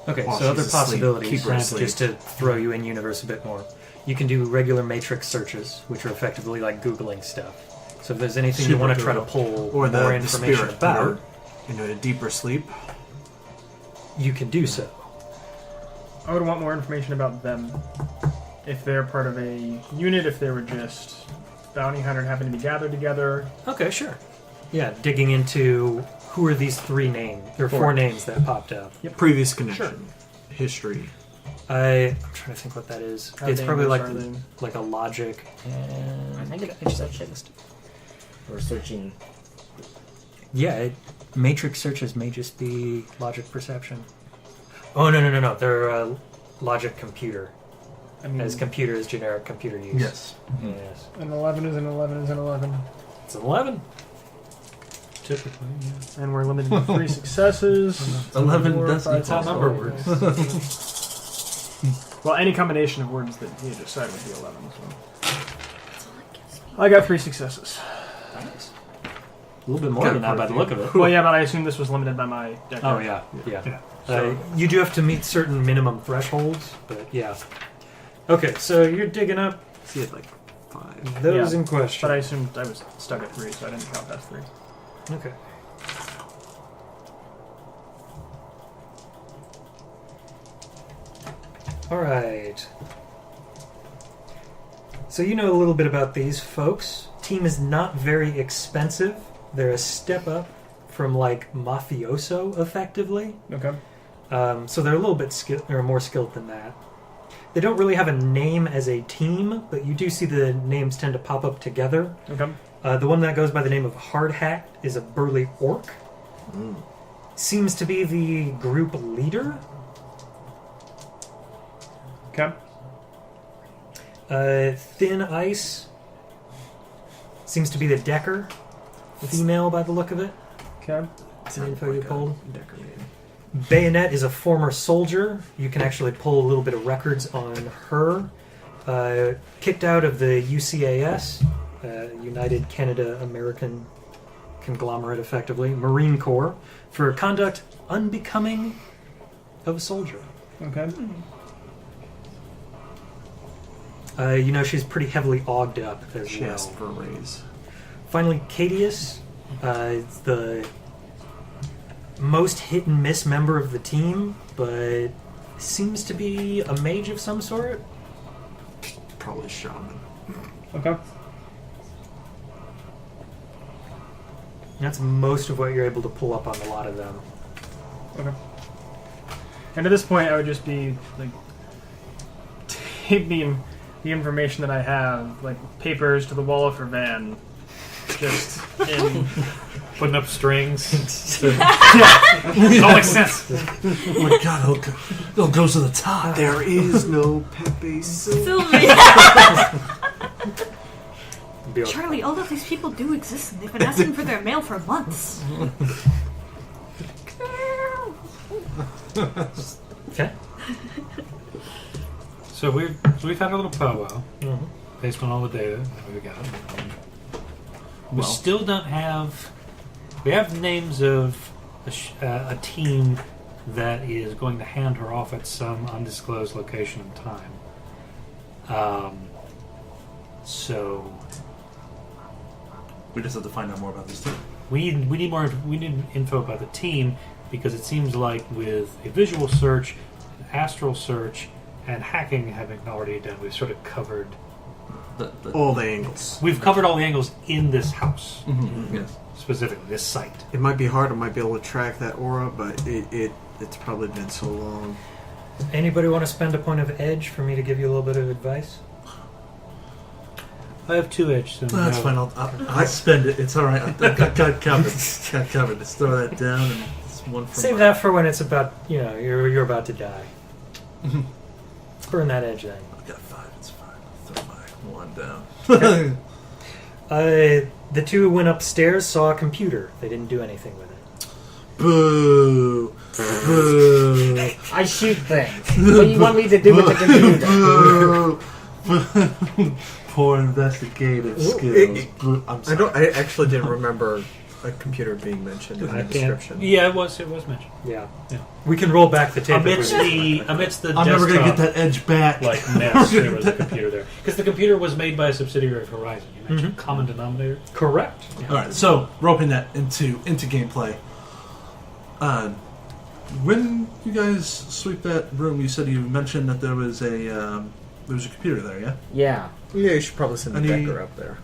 Okay, While so other she's asleep, possibilities, keep her asleep. just to throw you in universe a bit more. You can do regular matrix searches, which are effectively like Googling stuff. So if there's anything you want to try to pull Or more the information spirit, about, a deeper sleep. you can do so. I would want more information about them. If they're part of a unit, if they were just bounty hunter and happen to be gathered together. Okay, sure. Yeah, digging into who are these three names, or four names that popped up. Previous connection. History. I'm trying to think what that is. How It's probably dangerous are they? like a logic and I think it's perception. We're searching. yeah, matrix searches may just be logic perception. Oh no! They're logic computer. I mean, As computer is generic computer use. Yes. Yes. an 11 is an 11 is an 11. It's an 11. Typically, yeah. And we're limited to 3 successes. 11 4, does 5, equal 6, number 7, words. 8. Well, any combination of words that you decide would be 11. So. I got 3 successes. Nice. A little bit more than that by the look of it. Well, yeah, but I assume this was limited by my deck. Oh yeah. So- You do have to meet certain minimum thresholds, but yeah. Okay, so you're digging up See it like 5. those Yeah, in question. But I assumed I was stuck at 3, so I didn't count that 3. Okay. All right. So you know a little bit about these folks. Team is not very expensive. They're a step up from like mafioso, effectively. Okay. So they're a little bit more skilled than that. They don't really have a name as a team, but you do see the names tend to pop up together. Okay. The one that goes by the name of Hard Hat is a burly orc. Seems to be the group leader. Okay. Thin Ice seems to be the Decker. Female by the look of it. Okay. That's the info you pulled. Decorated. Bayonet is a former soldier. You can actually pull a little bit of records on her. Kicked out of the UCAS, United Canada American Conglomerate, effectively, Marine Corps, for conduct unbecoming of a soldier. Okay. You know she's pretty heavily ogged up as She well. asked for a raise. Finally, Cadius, the most hit and miss member of the team, but seems to be a mage of some sort. Probably shaman. Okay. That's most of what you're able to pull up on a lot of them. Okay. And at this point, I would just be like, take the information that I have, like papers to the wall of her van, just in. Putting up strings. It all makes sense. Oh my god, it'll go to the top. There is no Pepe Silva. Sylvie. Be like, Charlie, all of these people do exist, and they've been asking for their mail for months. okay. So we've had a little powwow Mhm. based on all the data that we got. We still don't have. We have names of a team that is going to hand her off at some undisclosed location and time. So We just have to find out more about this team. we need info about the team, because it seems like with a visual search, an astral search, and hacking having already done, we've sort of covered All the angles. We've covered all the angles in this house, Yes. specifically this site. It might be hard. I might be able to track that aura, but it's probably been so long. Anybody want to spend a point of edge for me to give you a little bit of advice? I have 2 edge, so That's fine. I'll spend it. It's all right. I've got covered. Got covered. Just throw that down, and it's one for Save mine. that for when it's about, you're about to die. Burn that edge then. I've got 5. It's fine. I'll throw my 1 down. The two went upstairs, saw a computer. They didn't do anything with it. Boo! Boo! I shoot things. What do you want me to do with the computer? Boo! Poor investigative skills. I'm sorry. I actually didn't remember a computer being mentioned in the description. Yeah, it was mentioned. Yeah. Yeah. We can roll back the tape. Amidst the I'm never gonna get that edge back. like mess, there was a computer there because the computer was made by a subsidiary of Horizon. You mentioned common denominator. Correct. All right, so roping that into gameplay. When you guys sweep that room, you said you mentioned that there was a computer there, yeah? Yeah. Yeah, you should probably send the Any- Decker up there.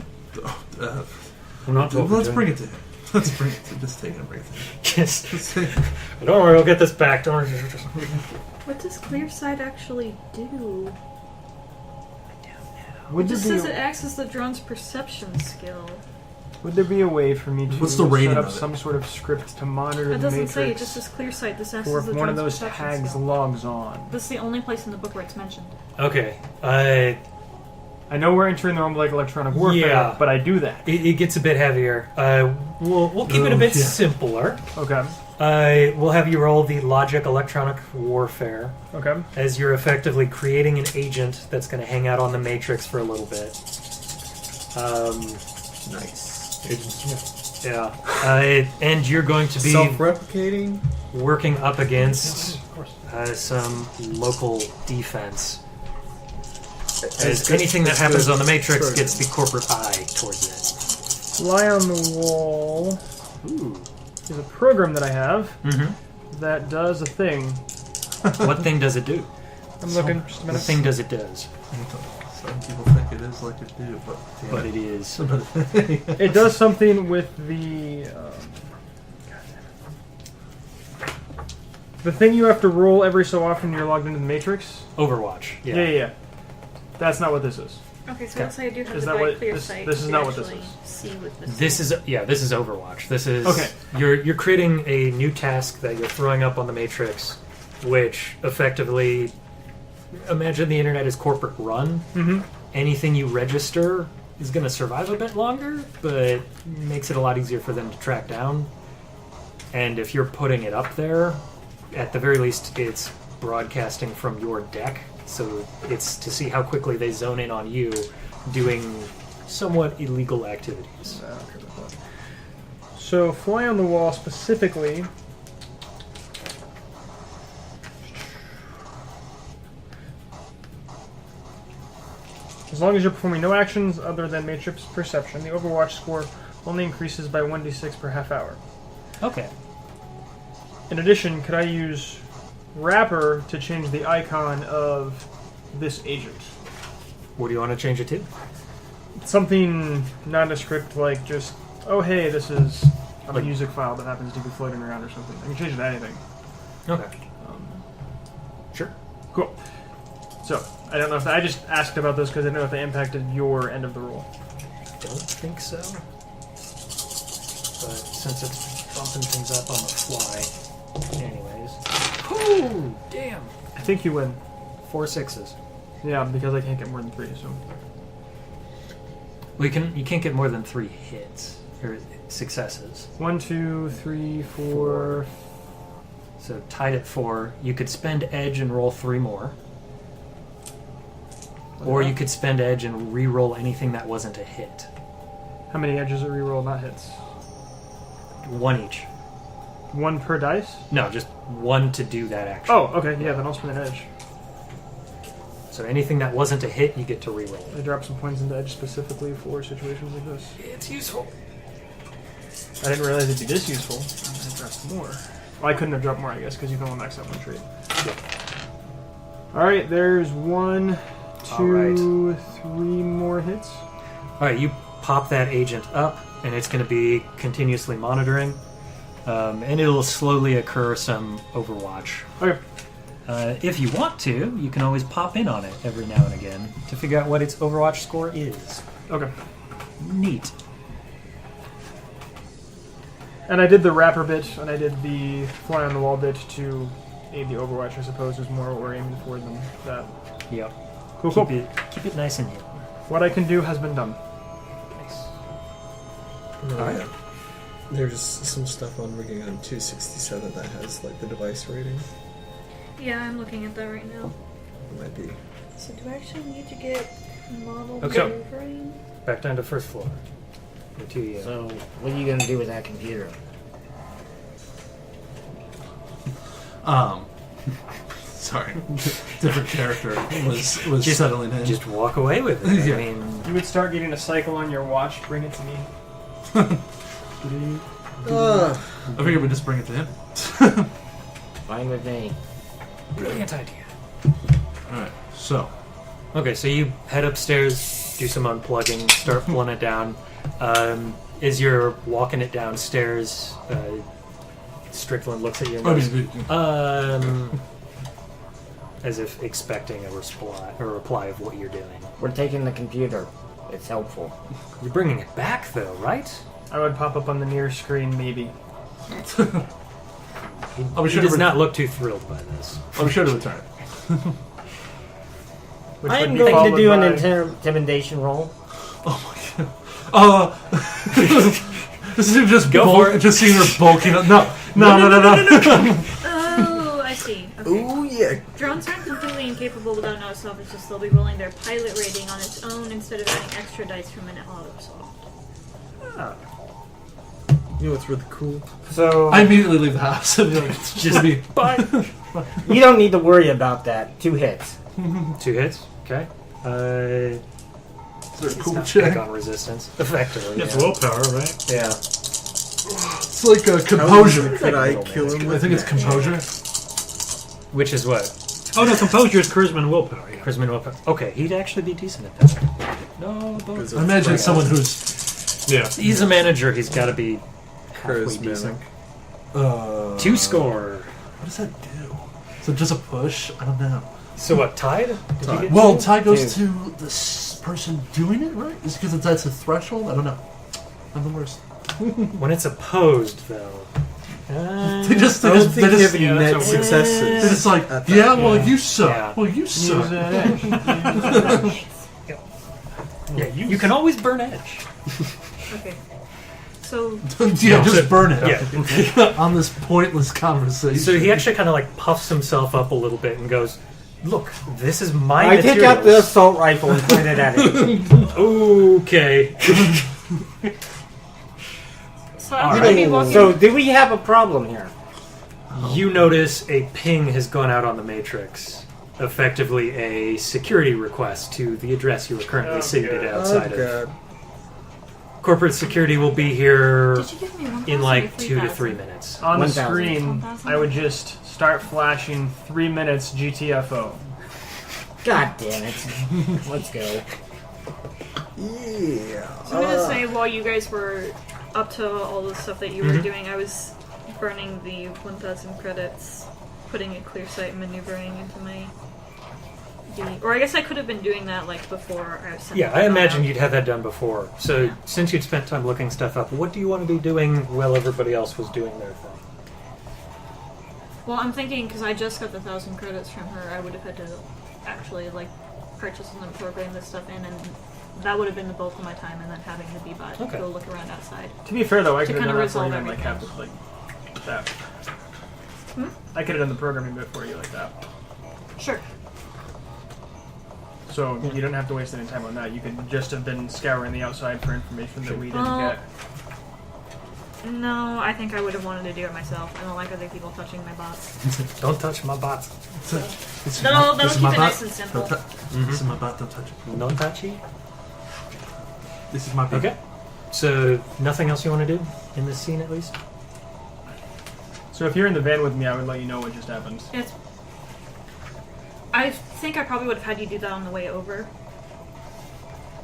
I'm not talking Let's to bring it to him. Let's bring it to him. Just take it and bring it to him. Yes. Don't worry, we'll get this back. Don't worry. What does clear sight actually do? Would It there, just be says a, it acts as the drone's perception skill. would there be a way for me to What's the rating set up of it? some sort of script to monitor It the doesn't matrix? say, it just says clear sight. This acts or as if the one of drone's those perception tags skill. logs on. This is the only place in the book where it's mentioned. Okay. I know we're entering the realm of like electronic warfare, Yeah. but I do that. It gets a bit heavier. We'll keep it a bit yeah. simpler. Okay. We'll have you roll the logic electronic warfare Okay. as you're effectively creating an agent that's going to hang out on the matrix for a little bit. Nice. Agent Smith. Yeah. And you're going to be Self-replicating? working up against Of course. some local defense. As As anything that happens on the matrix Sure. gets the corporate eye towards it. Fly on the wall Ooh. is a program that I have Mm-hmm. that does a thing. What thing does it do? I'm looking just a What minute. thing does it does? Some people think it is like it do, but But it is. It does something with the the thing you have to roll every so often when you're logged into the matrix. Overwatch. Yeah. That's not what this is. Okay, so let's say I do have Is the that right what- clear this- sight. this is to not what this actually is. See what this This is this is Overwatch. This is Okay. You're creating a new task that you're throwing up on the Matrix, which effectively, imagine the internet is corporate run. Mm-hmm. Anything you register is going to survive a bit longer, but makes it a lot easier for them to track down. And if you're putting it up there, at the very least, it's broadcasting from your deck, so it's to see how quickly they zone in on you doing somewhat illegal activities. So fly on the wall specifically. As long as you're performing no actions other than matrix perception, the Overwatch score only increases by 1d6 per half hour. Okay. In addition, could I use Wrapper to change the icon of this agent? What do you want to change it to? Something nondescript like just, oh hey, this is a music file that happens to be floating around or something. I can change it to anything. Okay. Sure. Cool. So, I don't know if I just asked about this because I didn't know if they impacted your end of the roll. Don't think so. But since it's bumping things up on the fly, anyways. Ooh, damn. I think you win. 4 6s. Yeah, because I can't get more than 3, so. Well, you can't get more than 3 hits or successes. 1, 2, 3, 4. So tied at 4. You could spend edge and roll 3 more. Or you could spend edge and re-roll anything that wasn't a hit. How many edges are reroll, not hits? 1 each. 1 per dice? No, just 1 to do that action. Oh, okay, yeah, then I'll spend an edge. So anything that wasn't a hit, you get to re-roll. I drop some points into edge specifically for situations like this. It's useful. I didn't realize it'd be this useful. I dropped some more. Well, I couldn't have dropped more, I guess, because you can only max out 1 trait. Alright, there's 1, 2, 3 more hits. All right, you pop that agent up, and it's going to be continuously monitoring, and it'll slowly occur some Overwatch. Okay. If you want to, you can always pop in on it every now and again to figure out what its Overwatch score is. Okay. Neat. And I did the wrapper bit, and I did the fly on the wall bit to aid the Overwatch, I suppose, is more what we're aiming for than that. Yep. Cool, Keep it nice and neat. What I can do has been done. Alright. There's some stuff on rigging on 267 that has like the device rating. Yeah, I'm looking at that right now. It might be. So do I actually need to get model Okay. maneuvering? Back down to first floor. So, what are you gonna do with that computer? Sorry, different character was settling in. Just walk away with it. Yeah. I mean, You would start getting a cycle on your watch, bring it to me. I figured we'd just bring it to him. Fine with me. brilliant idea. Alright, so. Okay, so you head upstairs, do some unplugging, start pulling it down. As you're walking it downstairs, Strickland looks at you and goes, as if expecting a reply of what you're doing. We're taking the computer. It's helpful. You're bringing it back, though, right? I would pop up on the near screen, maybe. He does not look too thrilled by this. I'll be sure to return. Which I'm would be going to followed do an by- intimidation roll. Oh my god. This is just Go for it. Just seeing her bulking up. No. Oh, I see. Okay. Ooh yeah. Drones aren't completely incapable without an auto-solve, it's just they'll be rolling their pilot rating on its own instead of adding extra dice from an auto-solve. You know what's really cool? So, I immediately leave the house and be like, Just be. you don't need to worry about that. 2 hits. 2 hits. Okay. It's a It's cool not check. pick on resistance, effectively. It's yeah. willpower, right? Yeah. It's like a composure. Could I kill him I with think it's magic? composure. Which is what? Oh no, composure is charisma and willpower. Yeah. Charisma and willpower. Okay, he'd actually be decent at that. No, Because I imagine it's someone who's. Yeah. he's a manager. He's got to be halfway charismatic. decent. 2 score. What does that do? So just a push? I don't know. So what? Tied? Did you get Well, 2? tie goes to the person doing it, right? Is it because that's a threshold? I don't know. I'm the worst. When it's opposed, though. They just, I don't think you have they any yeah, net that's a weird- successes. just like, at that yeah, point. well, you suck. Yeah. Well, you Use suck. edge. Yeah, you can always burn edge. Okay. So, Yeah, just burn it. Yeah. On this pointless conversation. So he actually kind of like puffs himself up a little bit and goes, "Look, this is my I take out the materials." assault rifle and point it at it. Okay. so I'm going to be walking. So, do we have a problem here? You notice a ping has gone out on the Matrix. Effectively a security request to the address you are currently seated outside Oh of. god. Corporate security will be here Did you give me 1,000 in or like 2 to 3,000? 3 minutes. On the 1,000. screen, 1,000? I would just start flashing 3 minutes GTFO. God damn it. Let's go. Yeah. So I'm going to say while you guys were up to all the stuff that you were doing, I was burning the 1,000 credits, putting a clear sight maneuvering into my... Or I guess I could have been doing that like before I was sent Yeah, the I email imagine out. you'd have that done before. So Yeah. since you'd spent time looking stuff up, what do you want to be doing while everybody else was doing their thing? Well, I'm thinking because I just got the 1,000 credits from her, I would have had to actually like purchase and then program this stuff in, and that would have been the bulk of my time, and then having the B-bot Okay. go look around outside. To be fair, though, I To could have kinda done that for you resolve in like half everything. like that. I could have done the programming bit for you like that. Sure. So you don't have to waste any time on that. You could just have been scouring the outside for information that we didn't Well, get. No, I think I would have wanted to do it myself. I don't like other people touching my bots. Don't touch my bots. That'll This is keep my it bot. nice and simple. This is my bot. Don't touch it. Non touchy? This is my bot. Okay. So nothing else you want to do in this scene, at least? So if you're in the van with me, I would let you know what just happened. It's I think I probably would have had you do that on the way over.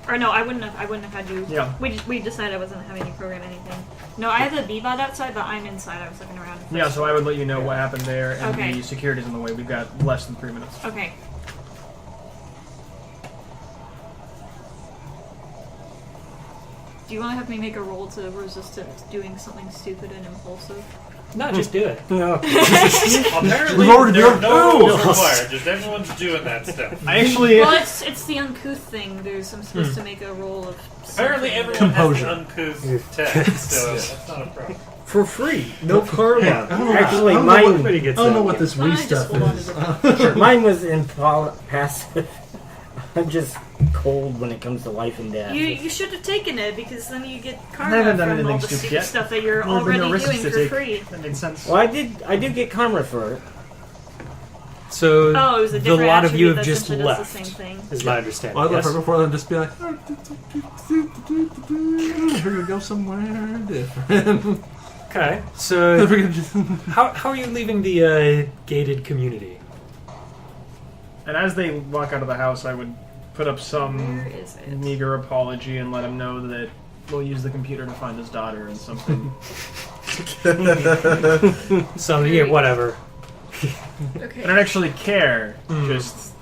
Or no, I wouldn't have had you. Yeah. We decided I wasn't having you program anything. No, I have the B-bot outside, but I'm inside. I was looking around. Yeah, so I would let you know what happened there, and Okay. the security's in the way. We've got less than 3 minutes. Okay. Do you want to have me make a roll to resist it doing something stupid and impulsive? No, just do it. No. Apparently, We've already there are done- no rules Oh! required. Just everyone's doing that stuff. I actually. Well, it's the uncouth thing. I'm supposed to make a roll of. Apparently, something. everyone Composure. has an uncouth test, so that's not a problem. For free. No karma. I don't know, Actually, I don't know mine- what- Everybody I gets don't know that. what this Why don't Wii I just stuff hold on to is. the Mine was in passive. I'm just cold when it comes to life and death. You should have taken it because then you get I karma haven't done from all anything the stupid stupid yet. stuff that you're There have been already no risks doing to for take. free. That made sense. Well, I do get karma for it. So Oh, it was a the different lot of you attribute have that just essentially does left, the same thing. is my understanding. Well, I left yes? her before then just be like, we're gonna go somewhere different. Okay, so We're gonna just- how are you leaving the gated community? And as they walk out of the house, I would put up some Where is it? meager apology and let him know that we'll use the computer to find his daughter and something. So yeah, whatever. I Okay. don't actually care. Hmm. Just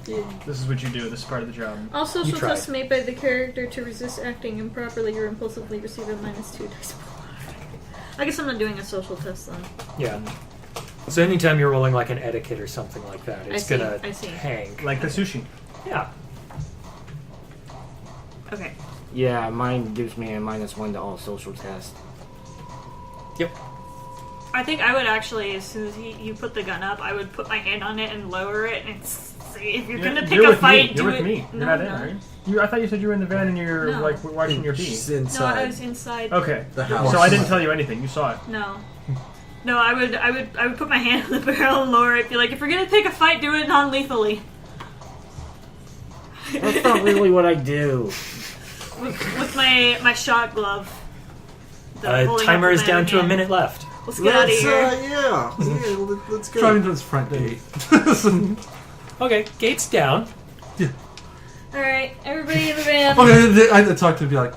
this is what you do. This is part of the job. All social tried. tests made by the character to resist acting improperly or impulsively receive a -2 dice. I guess I'm not doing a social test then. Yeah. So anytime you're rolling like an etiquette or something like that, it's see, gonna I see. hang. Like the sushi. Yeah. Okay. Yeah, mine gives me a -1 to all social tests. Yep. I think I would actually, as soon as you put the gun up, I would put my hand on it and lower it and see if you're gonna pick You're a with fight. me. Do You're it. with me. You're No, not I'm in, not. right? I thought you said you were in the van and you're No. like watching your bee. She's No, inside. I was inside. Okay. The house. So I didn't tell you anything. You saw it. No. No, I would put my hand on the barrel and lower it. Be like, if you're gonna pick a fight, do it non-lethally. That's not really what I do. With my shot glove. that I'm holding Timer up is with my down other to a hand. minute left. Let's get out of here. Let's go. Driving to this front gate. Okay, gates down. All right, everybody in the van. Okay, I talked to be like,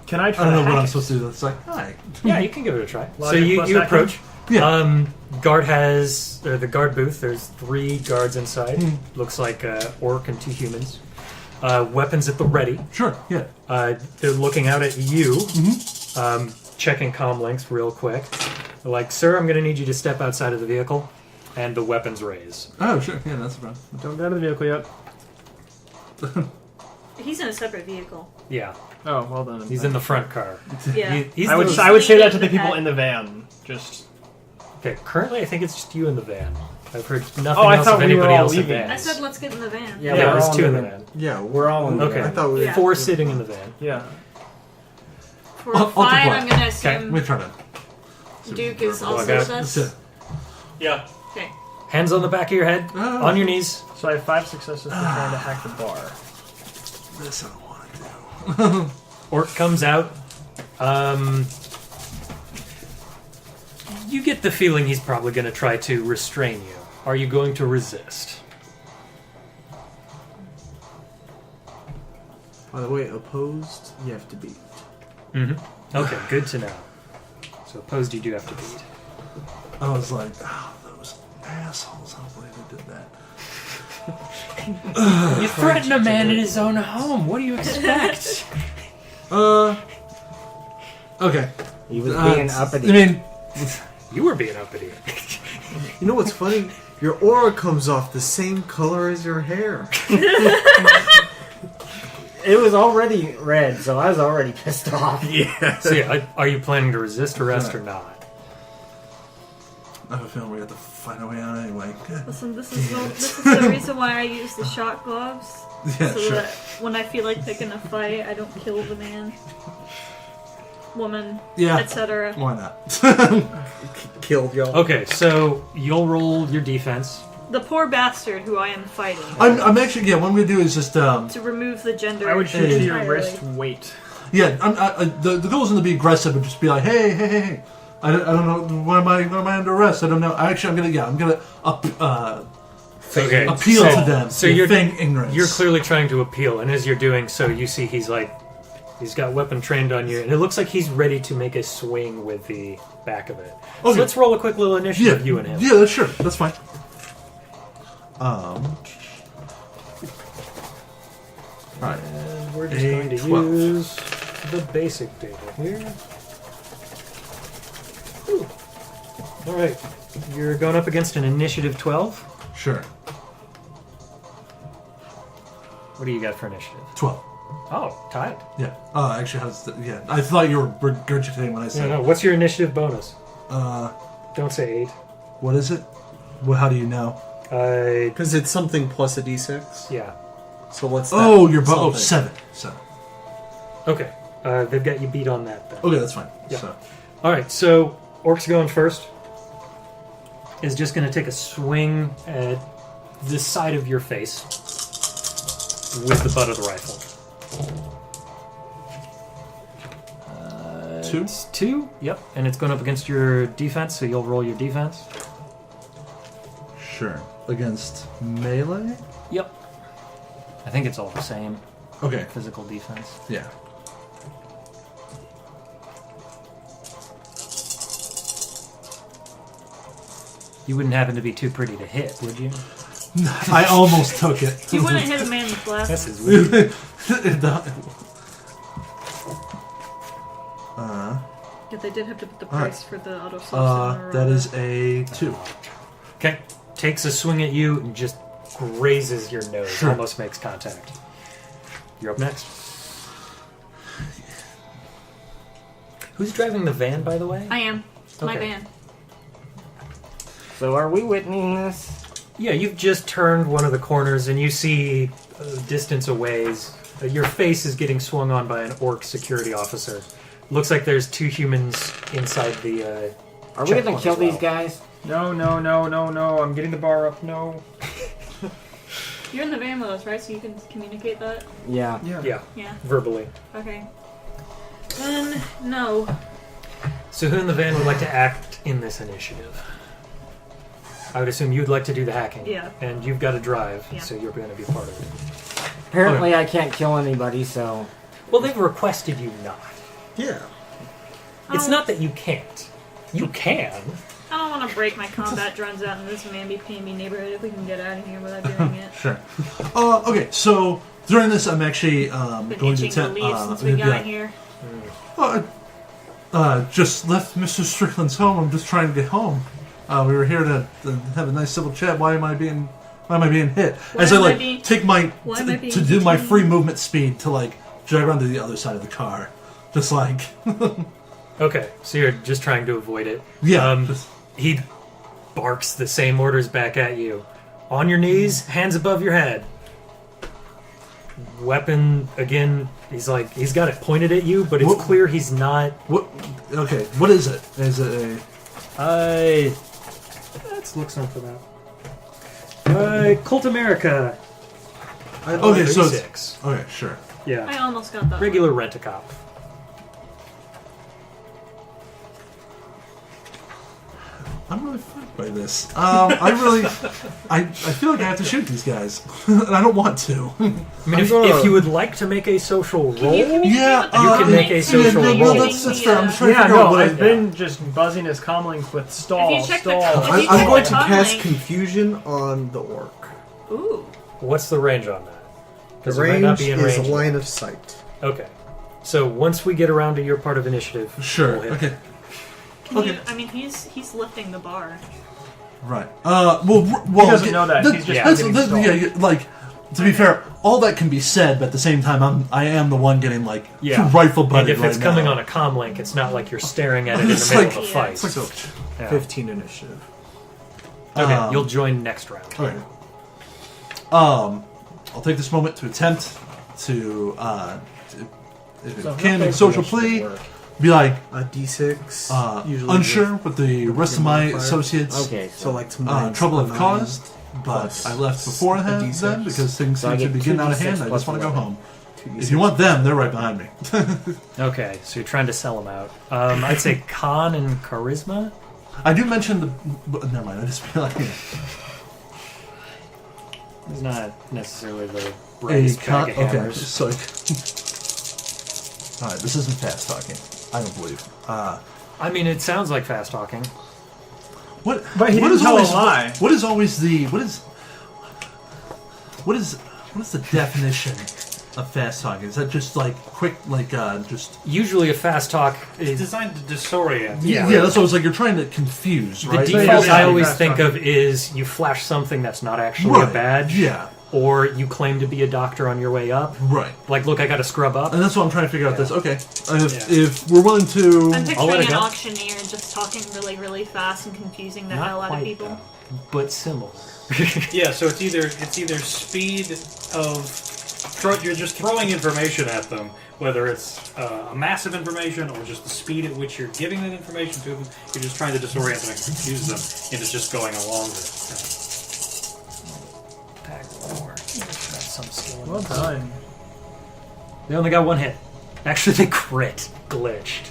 Can I I try don't know to what hack I'm it? supposed to do. It's like, hi. Yeah, you can give it a try. So Logic you plus you hacking? approach. Yeah. Guard has the guard booth. There's 3 guards inside. Looks like orc and 2 humans. Weapons at the ready. Sure, yeah. They're looking out at you, checking comm links real quick. They're like, sir, I'm going to need you to step outside of the vehicle, and the weapons raise. Oh, sure, yeah, that's a problem. Don't get out of the vehicle yet. He's in a separate vehicle. Yeah, Oh, well done. he's in the front car. Yeah. He's I would the- I would say that to the Sleeping in people the in the van. Just Okay, currently I think it's just you in the van. I've heard nothing Oh, I else thought of we were anybody all else in leaving. vans. I said, let's get in the van. Yeah, Yeah, we're there's all 2 in in the the- van. Yeah, We're all in the Okay. I thought we. Yeah. 4 sitting in the van. yeah. For I'll 5, deploy. I'm gonna Let assume me try to. Duke is Log also out. That's sus. it. Yeah. Okay. Hands on the back of your head, Oh. on your knees. So I have 5 successes for trying to hack the bar. This I don't want to do. Orc comes out. You get the feeling he's probably going to try to restrain you. Are you going to resist? By the way, opposed, you have to beat. Mm-hmm. Okay, good to know. So opposed you do have to beat. I was like, oh, those assholes. Hopefully they did that. You threatened a man in his own home. What do you expect? Okay. He was being I uppity. mean, You were being uppity. You know what's funny? Your aura comes off the same color as your hair. It was already red, so I was already pissed off. Yeah. So yeah, are you planning to resist arrest or not? I have a feeling we have to find a way out anyway. Listen, this is the reason why I use the shot gloves. Yeah, So sure. that when I feel like picking a fight, I don't kill the man, woman, Yeah. etc. Why not? Killed y'all. Okay, so you'll roll your defense. The poor bastard who I am fighting. I'm actually, yeah, what I'm going to do is just, To remove the gender. I would shoot to your entirely. wrist weight. yeah, the goal isn't to be aggressive, but just be like, hey. I don't know, why am I under arrest? I don't know. I'm gonna Okay. appeal so, to them. So to you're feign ignorance. You're clearly trying to appeal, and as you're doing so, you see he's got weapon trained on you, and it looks like he's ready to make a swing with the back of it. Okay. So let's roll a quick little initiative, you and him. Yeah, sure. That's fine. Alright. And we're just A going to 12. use the basic data here. Ooh. All right, you're going up against an initiative 12. Sure. What do you got for initiative? 12. Oh, tied. Yeah. Actually, yeah. I thought you were regurgitating when I said. No. What's your initiative bonus? Uh, Don't say 8. what is it? Well, how do you know? Because it's something plus a d6. Yeah. So what's that? Oh, your oh, Something. 7. Okay. They've got you beat on that then. Okay, that's fine. Yeah. So, All right. So Orc's going first. Is just going to take a swing at the side of your face with the butt of the rifle. 2? It's 2. Yep. And it's going up against your defense, so you'll roll your defense. Sure. Against melee? Yep. I think it's all the same. Okay. Physical defense. Yeah. You wouldn't happen to be too pretty to hit, would you? I almost took it. You wouldn't hit a man with glasses. This is weird. Yeah, they did have to put the Alright. price for the auto slow. that is a 2. Okay. Takes a swing at you and just grazes your nose. Sure. Almost makes contact. You're up next. Who's driving the van, by the way? I am. It's my Okay. van. So are we witnessing this? Yeah, you've just turned one of the corners and you see distance away. Your face is getting swung on by an orc security officer. Looks like there's 2 humans inside the. Are we gonna checkpoint kill as well. these guys? No, I'm getting the bar up. No. You're in the van with us, right? So you can communicate that? Yeah. Yeah, Yeah. verbally. Okay. Then, no. So who in the van would like to act in this initiative? I would assume you'd like to do the hacking. Yeah. And you've got to drive, Yeah. so you're going to be part of it. Apparently I can't kill anybody, so... Well, they've requested you not. Yeah. It's Oh. not that you can't. You can. I don't want to break my combat drones out in this mamby-pamby neighborhood if we can get out of here without doing it. Sure. Okay, so during this, I'm actually Been going to itching to attempt. leave since we got here. Just left Mr. Strickland's home. I'm just trying to get home. We were here to have a nice civil chat. Why am I being hit? Why As I am I like being- take my why am I being to do my detained? free movement speed to like drag around to the other side of the car, just like Okay, so you're just trying to avoid it. yeah. He barks the same orders back at you. On your knees, hands above your head. Weapon, again, he's got it pointed at you, but it's What- clear he's not... What? Okay, what is it? Is it a? Let's look some for that. Cult America. Okay, so it's, 36. okay, sure. Yeah. I almost got that. Regular rent-a-cop. I'm really fucked by this. I feel like I have to shoot these guys, and I don't want to. I mean, if you would like to make a social roll... Yeah, You can make a social roll. That's fair. I'm just trying to Yeah, figure out no, what I've been just buzzing his comlink with stall, If you check the stall. If you I'm check going the to cast comlink- confusion on the orc. Ooh. What's the range on that? The Because it might not range be in is range. line of sight. Okay. So once we get around to your part of initiative... Sure. we'll hit. Okay. Can Okay. you, I mean, he's lifting the bar. Right. Well. He doesn't know that. He's just getting stalled. yeah. Like, to be fair, all that can be said, but at the same time, I am the one getting like rifle And butted if it's right coming now. on a comm link, it's not like you're staring at it in the It's middle like- of a Yeah. fight. It's like, So, Yeah. 15 initiative. Okay, you'll join next round. okay. I'll take this moment to attempt to, if So it can, how make social does initiative plea. work? Be like A d6. Usually unsure with the rest of my modifier. associates. Okay, So like to Trouble I've 9 caused, but plus I left a beforehand D6. then because things So I seem to get be getting out of 2d6 hand. I plus just want to go 11. home. If you want them, they're right behind me. Okay, so you're trying to sell them out. I'd say con and charisma. I do mention the. Never mind. I just feel like. He's not necessarily the brightest bag of Okay, hammers. so all right, this isn't fast talking. I don't believe. I mean, it sounds like fast talking. What? But he what didn't is tell always a lie. What is always the what is the definition of fast talking? Is that just like quick, like just? Usually, a fast talk It's is designed to disorient. Yeah. Yeah, that's what I was like. You're trying to confuse, the right? default. Yeah, I always fast think talking. of is you flash something that's not actually Right. a badge, Yeah, or you claim to be a doctor on your way up. right. Like, look, I got to scrub up. And that's what I'm trying to figure out. This okay? Yeah. If we're willing to, I'm I'll let picturing it an go. auctioneer just talking really, really fast and confusing the Not hell out of quite, people. though, but similar. Yeah, so it's either speed of you're just throwing information at them, whether it's a massive information or just the speed at which you're giving that information to them. You're just trying to disorient them and confuse them into just going along with Pack more. That's some skill. Well done. They only got one hit. Actually, they glitched.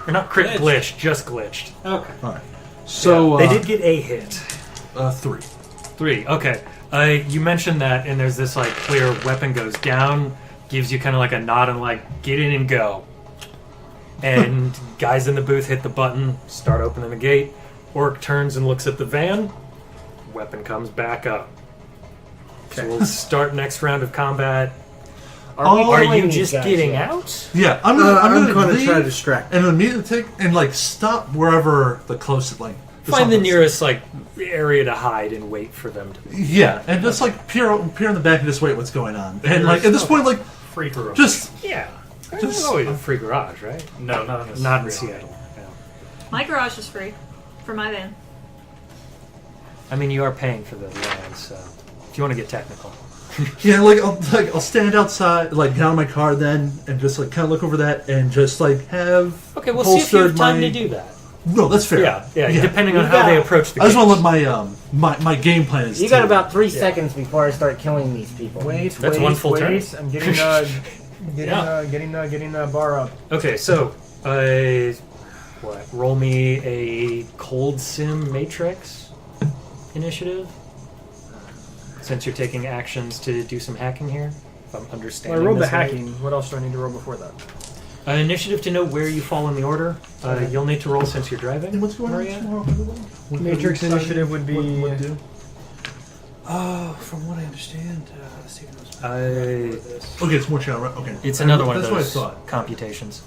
Or not crit glitched, just glitched. it. Okay. all right. So They did get a hit. 3. 3. Okay. You mentioned that, and there's this like clear weapon goes down, gives you kind of like a nod and like get in and go. And guys in the booth hit the button, start opening the gate. Orc turns and looks at the van. Weapon comes back up. So we'll start next round of combat. Are you just getting out? Yeah, I'm I'm gonna going to try to leave distract. and immediately take and like stop wherever the closest like. Find the nearest like area to hide and wait for them to. Yeah, and just like peer in the back and just wait what's going on. And like at this point, like Free garage. just Yeah. Just- There's always a free garage, right? No, not in this. Not in reality. Seattle. Yeah. My garage is free for my van. I mean, you are paying for the land, so if you want to get technical. yeah, I'll stand outside, like down my car, then and just like kind of look over that and just like have Okay, we'll see if you have holstered time my- to do that. No, that's fair. Yeah, depending on You how got they it. approach the I just game. want to let my game plan is. You got to- about 3 seconds before I start killing these people. Wait, That's wait, one full turn. wait. I'm getting getting the bar up. Okay, so roll me a cold sim matrix initiative. Since you're taking actions to do some hacking here, if I'm Well, understanding. I rolled the this right. hacking. What else do I need to roll before that? Initiative to know where you fall in the order. You'll need to roll since you're driving. And what's going on Maria? tomorrow? by the way? What- Matrix what- initiative would be- what do? From what I understand, Stephen was Okay, it's more channel, right? Okay, It's another one That's of what I those thought. computations.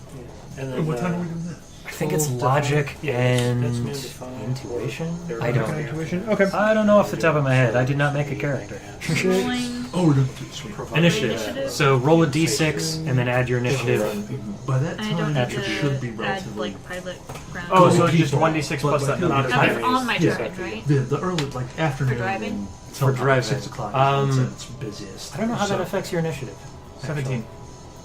And Wait, what time are we doing that? I think it's Full logic define- and that's man defined. intuition. They're I don't. Intuition. Okay. I don't know off the top of my head. I did not make a character. Rolling Oh, we're doing sweet. Initiative. Initiative. So roll a d6 and then add your initiative. By that I don't time, need it should be to add relatively. like pilot ground. Oh, Cool. so it's just People. 1d6 plus But, that. like, Not he'll Okay, be on my Yeah. turn, right? The early afternoon driving? till For driving. 6 o'clock. Um, It's busiest. I don't know how that So- affects your initiative. 17.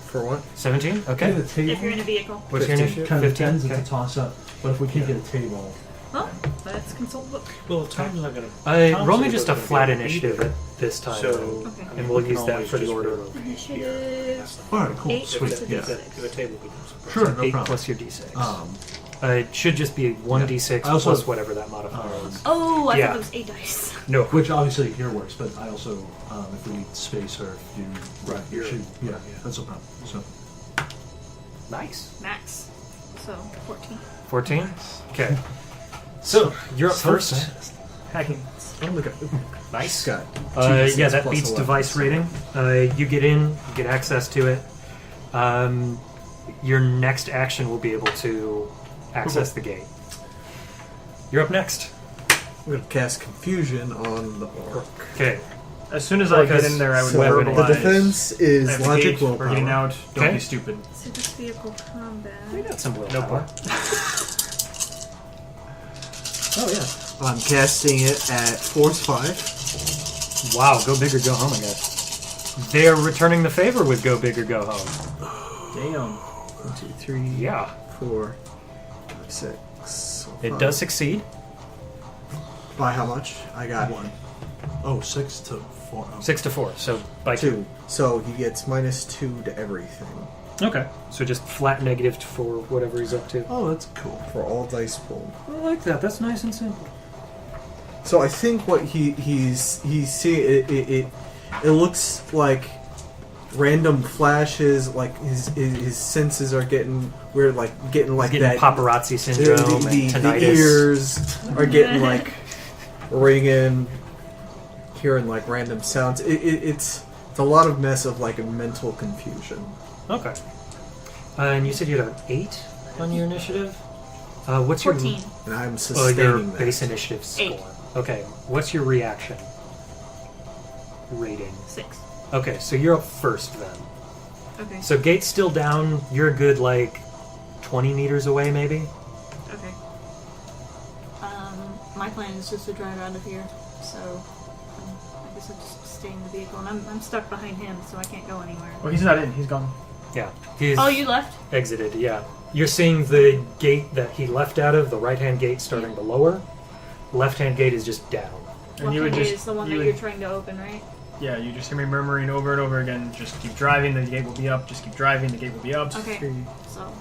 For what? 17? Get Okay. a table. If you're in a vehicle. What's your 15. initiative? Kind of 15? depends. Okay. It's a toss up. But if we can't get a table, Well, let's consult the book. Well, Tom's not gonna. Roll me just a flat initiative at this time. So, Okay. and we'll use that for the order. Initiative. all right, cool, 8 sweet, to yeah, D6. the table becomes. sure, no 8 problem. plus your d6. Um, It should just be 1d6 I also- plus whatever that modifier is. Oh, I Yeah. thought it was 8 dice. No. which obviously here works, but I also, if we need space or if you, Right, you you're- should, yeah, that's no problem. So, Nice. Max. So, 14. 14? Okay. So, you're up first. fast. Hacking. Oh my god. Nice. Scott. Yeah, that plus beats 11. device rating. You get in, you get access to it. Your next action will be able to access the gate. You're up next. I'm going to cast confusion on the orc. Okay. As soon as I get in there, I would So verbalize. the defense is I have the logic gate, We're getting willpower. out. Don't Okay. be stupid. So, this vehicle combat. We got some No willpower. more. Oh, yeah. I'm casting it at force 5. Wow, go big or go home, I guess. They're returning the favor with go big or go home. Damn. 1, 2, 3, Yeah. 4, 5, 6. So It 5. does succeed. By how much? I got One. Oh, 6 to 4. Oh. 6 to 4. So by 2. So he gets -2 to everything. Okay. So just flat negative for whatever he's up to. Oh, that's cool. For all dice pool. I like that. That's nice and simple. So I think what he's seeing it looks like random flashes, like his senses are getting weird, getting that paparazzi syndrome, the tinnitus. ears are getting like ringing, hearing like random sounds. It's a lot of mess of like a mental confusion. Okay. And you said you had an 8 on your initiative. What's 14. And I'm your sustaining that. base initiative score? 8. Okay. What's your reaction rating? 6. Okay, so you're up first then. Okay. So gate's still down. You're a good 20 meters away, maybe. Okay. My plan is just to drive out of here, so I guess I'll just stay in the vehicle, and I'm stuck behind him, so I can't go anywhere. Well, he's not in. He's gone. Yeah. He's Oh, you left? exited. Yeah. You're seeing the gate that he left out of, the right-hand gate starting to lower. Left-hand gate is just down. And you would Left-hand just gate is the one you that would- you're trying to open, right? Yeah, you just hear me murmuring over and over again. Just keep driving, the gate will be up. Just keep driving, the gate will be up. Okay. So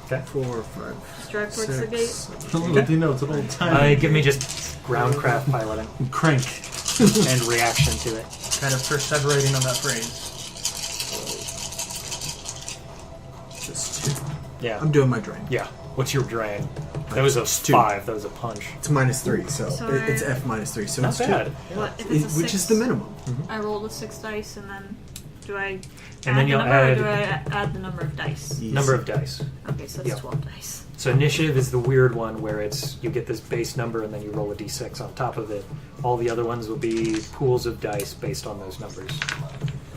4, 5, just drive towards the gate. 6. Little do you know, it's an old time. Give me just groundcraft piloting Crank. and reaction to it. Kind of perseverating on that phrase. Just 2. Yeah. I'm doing my drain. Yeah. What's your drain? That was a 2. 5. That was a punch. It's -3, so Sorry. it's F -3, so Not it's bad. 2. What if it's a 6? Which is the minimum. I rolled a 6 dice, and then do I And then add the you'll number, add- or do I add the number of dice? Yes. Number of dice. Okay, so it's Yeah. 12 dice. So initiative is the weird one where it's you get this base number and then you roll a d6 on top of it. All the other ones will be pools of dice based on those numbers.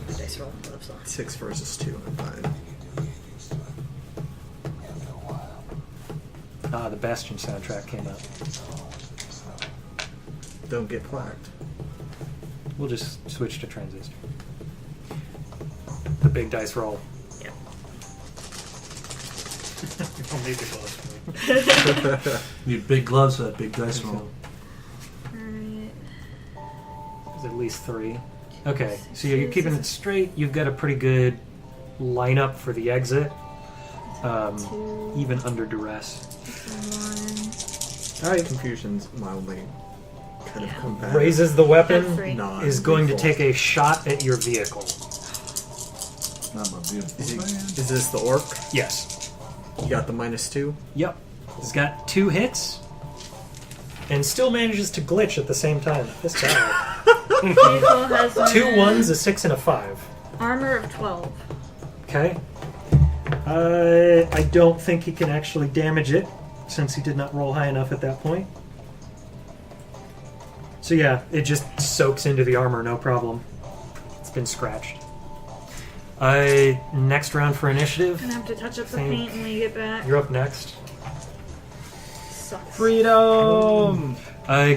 The dice roll. What if so? 6 versus 2. I'm fine. The Bastion soundtrack came out. Don't get plaqued. We'll just switch to Transistor. The big dice roll. Yep. You don't need the gloves. Need big gloves for that big dice roll. Alright. There's at least 3. Okay, so you're keeping it straight. You've got a pretty good lineup for the exit, 2, even under duress. 1. Alright. Confusion's mildly kind of come back. Raises the That's weapon, 3. is going to Non-lethal. take a shot at your vehicle. Not my beautiful man. Is this the orc? Yes. You got the -2? Yep. He's got 2 hits and still manages to glitch at the same time. This guy. Vehicle has 2 1s, a 6, and a 5. armor of 12. Okay. I don't think he can actually damage it since he did not roll high enough at that point. So yeah, it just soaks into the armor, no problem. It's been scratched. Next round for initiative. Gonna have to touch up the Think- paint when we get back. You're up next. Sucks. Freedom!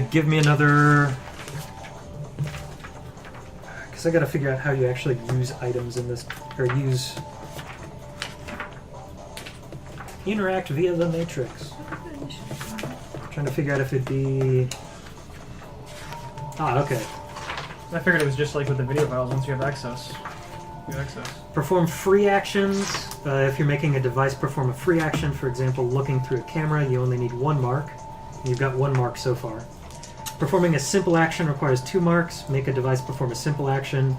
Give me another... Because I gotta figure out how you actually use items in this... Or use... Interact via the matrix. Trying to figure out if it'd be... Ah, okay. I figured it was just like with the video files. Once you have access, you have access. Perform free actions. If you're making a device perform a free action, for example, looking through a camera, you only need 1 mark. You've got 1 mark so far. Performing a simple action requires 2 marks. Make a device perform a simple action.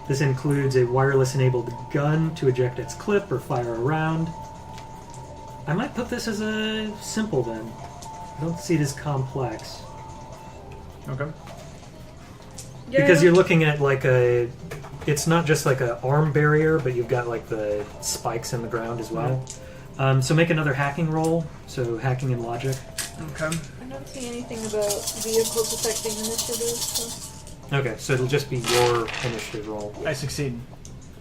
This includes a wireless-enabled gun to eject its clip or fire a round. I might put this as a simple then. I don't see it as complex. Okay. Because you're looking at like a... It's not just like an arm barrier, but you've got like the spikes in the ground as well. So make another hacking roll. So hacking and logic. Okay. I don't see anything about vehicles affecting initiative. So. Okay, so it'll just be your initiative roll. I succeed.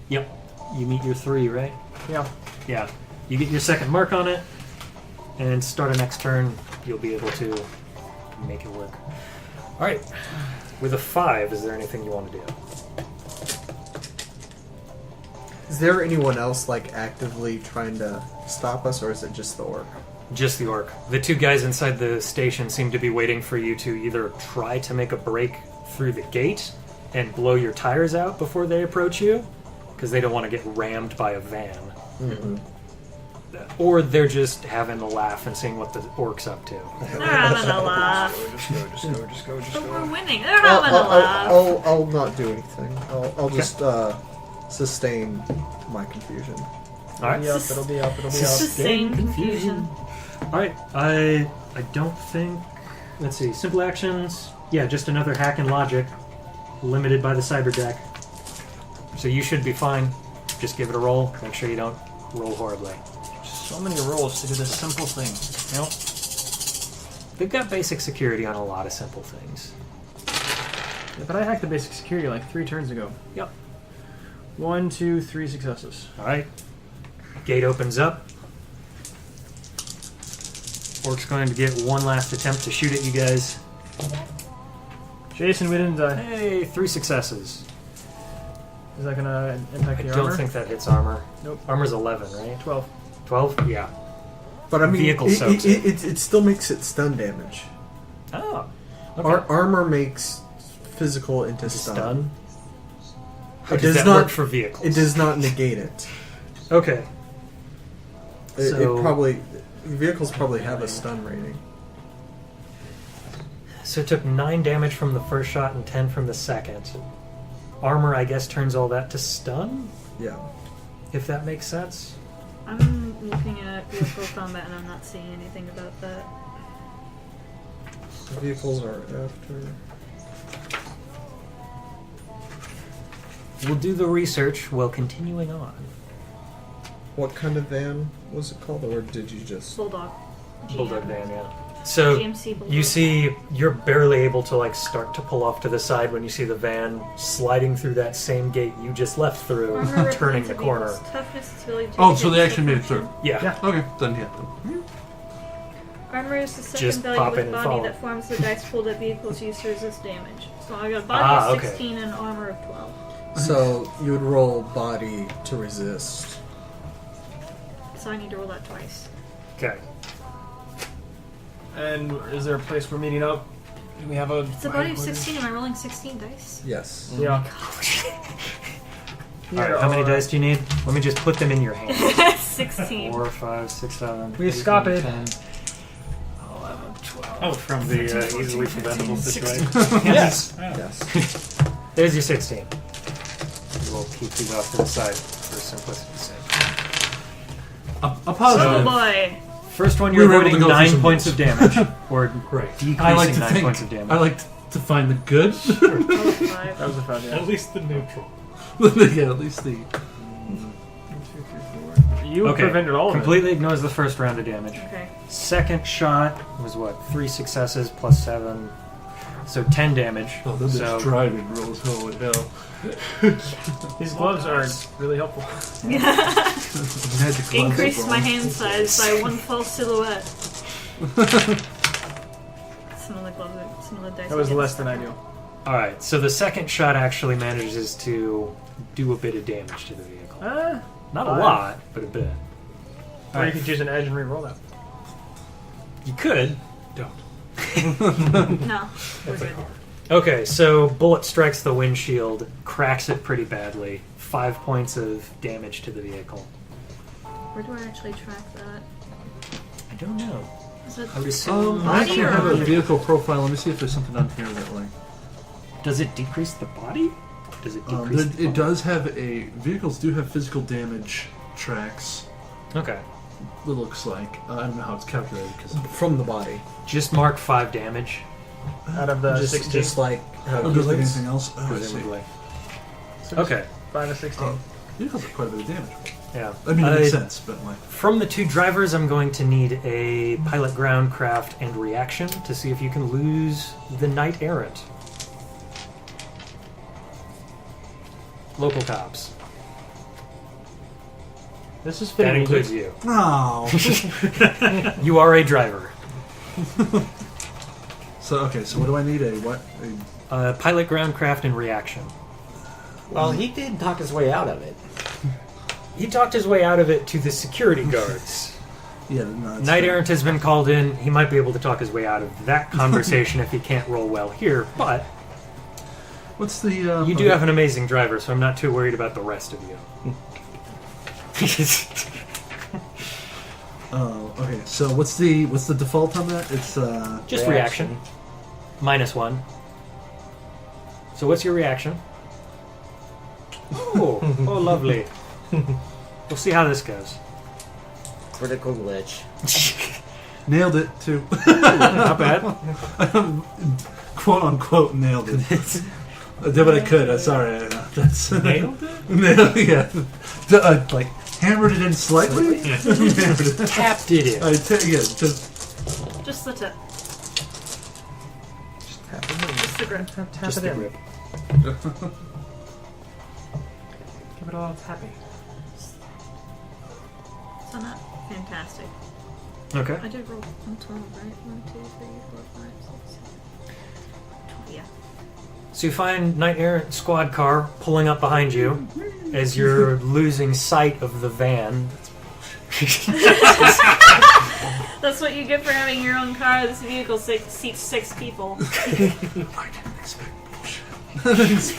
Yep. You meet your 3, right? Yeah. Yeah. You get your second mark on it, and start a next turn, you'll be able to make it work. Alright. With a 5, is there anything you want to do? Is there anyone else like actively trying to stop us, or is it just the orc? Just the orc. The 2 guys inside the station seem to be waiting for you to either try to make a break through the gate and blow your tires out before they approach you, because they don't want to get rammed by a van. Mm-hmm. or they're just having a laugh and seeing what the orc's up to. They're having a laugh. Just go. But we're winning. They're having a laugh. I'll not do anything. I'll just sustain my confusion. All right. It'll be up. Sustained confusion. All right. I don't think. Let's see. Simple actions. Yeah, just another hack and logic, limited by the cyber deck. So you should be fine. Just give it a roll. Make sure you don't roll horribly. So many rolls to do this simple thing. You know? They've got basic security on a lot of simple things. Yeah, but I hacked the basic security like 3 turns ago. Yep. 1, 2, 3 successes. All right. Gate opens up. Orc's going to get one last attempt to shoot at you guys. Jason, we didn't die. Hey, 3 successes. Is that gonna impact I the don't armor? think that hits armor. Nope. Armor's 11, right? 12. 12? Yeah. But I mean, Vehicle soaks it still makes it stun damage. Oh. Okay. Armor makes physical into stun. Stun? How It does does that not work for vehicles? It does not negate it. Okay. It So- probably vehicles probably have a stun rating. So it took 9 damage from the first shot and 10 from the second. Armor, I guess, turns all that to stun? Yeah. If that makes sense? I'm looking at vehicle combat and I'm not seeing anything about that. Vehicles are after. We'll do the research while continuing on. What kind of van was it called, or did you just? Bulldog. Bulldog van, yeah. So GMC Bulldog. you see, you're barely able to start to pull off to the side when you see the van sliding through that same gate you just left through, Armor turning the represents a corner. vehicle's toughness, ability to Oh, so hit they actually made it function. through. Yeah. Okay, then yeah. Armor is the second Just value pop in with and body follow. that forms the dice pool that vehicles use to resist damage. So I got a body Ah, of okay. 16 and armor of 12. So you would roll body to resist. So I need to roll that twice. Okay. And is there a place we're meeting up? Do we have a... It's a body of 16. Am I rolling 16 dice? Yes. Yeah. Alright, how many dice do you need? Let me just put them in your hand. 16. 4, 5, 6, 7. We 8, escaped. 10, 11, 12. Oh, from the easily preventable 16. situation. Yes. Yes. There's your 16. We'll keep these off to the side for simplicity's sake. A Oh positive. boy. First one, We you're were able to avoiding go through 9 some points moves. of damage. Or Right. decreasing I like to 9 think. points of damage. I like to find the good. Oh, 5. That was a 5, yeah. At least the neutral. Yeah, at least the. 1, 2, 3, 4. You Okay, prevented all of completely ignores the first round of damage. Okay. Second shot was what? 3 successes plus 7. So 10 damage. Oh, then so there's driving rolls. Holy hell! it. These gloves are really helpful. Magic gloves Increased roll. my hand size by 1 false silhouette. Some of the gloves, some of the dice. That was against less than them. ideal. Alright, so the second shot actually manages to do a bit of damage to the vehicle. Not a 5. lot, but a bit. Or you Alright, could use an edge and re-roll that. you could. No, we're good. Okay, so bullet strikes the windshield, cracks it pretty badly. 5 points of damage to the vehicle. Where do I actually track that? I don't know. Is it I would assume. I Body actually or have a armor? vehicle profile. Let me see if there's something on here that like. Does it decrease the body? Does it decrease the It body? does have a vehicles do have physical damage tracks. Okay. It looks like I don't know how it's calculated because From the body. Just mark 5 damage, Out of the 16. Just like how it does like humans- anything else. Oh, I see. presumably. So Okay, 5 of 16. Vehicles are quite a bit of damage. yeah. I mean, it makes sense, but like. From the 2 drivers, I'm going to need a pilot ground craft and reaction to see if you can lose the knight errant. Local cops. This is That fitting. includes you. No. You are a driver. So okay, so what do I need? A what? A, Pilot ground craft and reaction. Well, he did talk his way out of it. He talked his way out of it to the security guards. yeah, no. That's Knight fair. errant has been called in. He might be able to talk his way out of that conversation if he can't roll well here, but What's the? you do have an amazing driver, so I'm not too worried about the rest of you. Oh, okay. So what's the default on that? It's Just reaction. -1. So what's your reaction? Oh, lovely. We'll see how this goes. Critical glitch. nailed it too. Not bad. Quote unquote nailed it. I did what I could. Sorry. That's Nailed it? yeah. Like hammered it in slightly. Yeah. Hammered it. Tapped it in. Yeah, just Just the tip. Tap it in. Just the grip. Tap Just it the in. grip. Give it all tapping. So not fantastic. Okay. I did roll 12, right? 1, 2, 3, 4, 5, 6, 7. Yeah. So you find Knight Errant squad car pulling up behind you as you're losing sight of the van. That's what you get for having your own car. This vehicle seats 6 people. I didn't expect bullshit.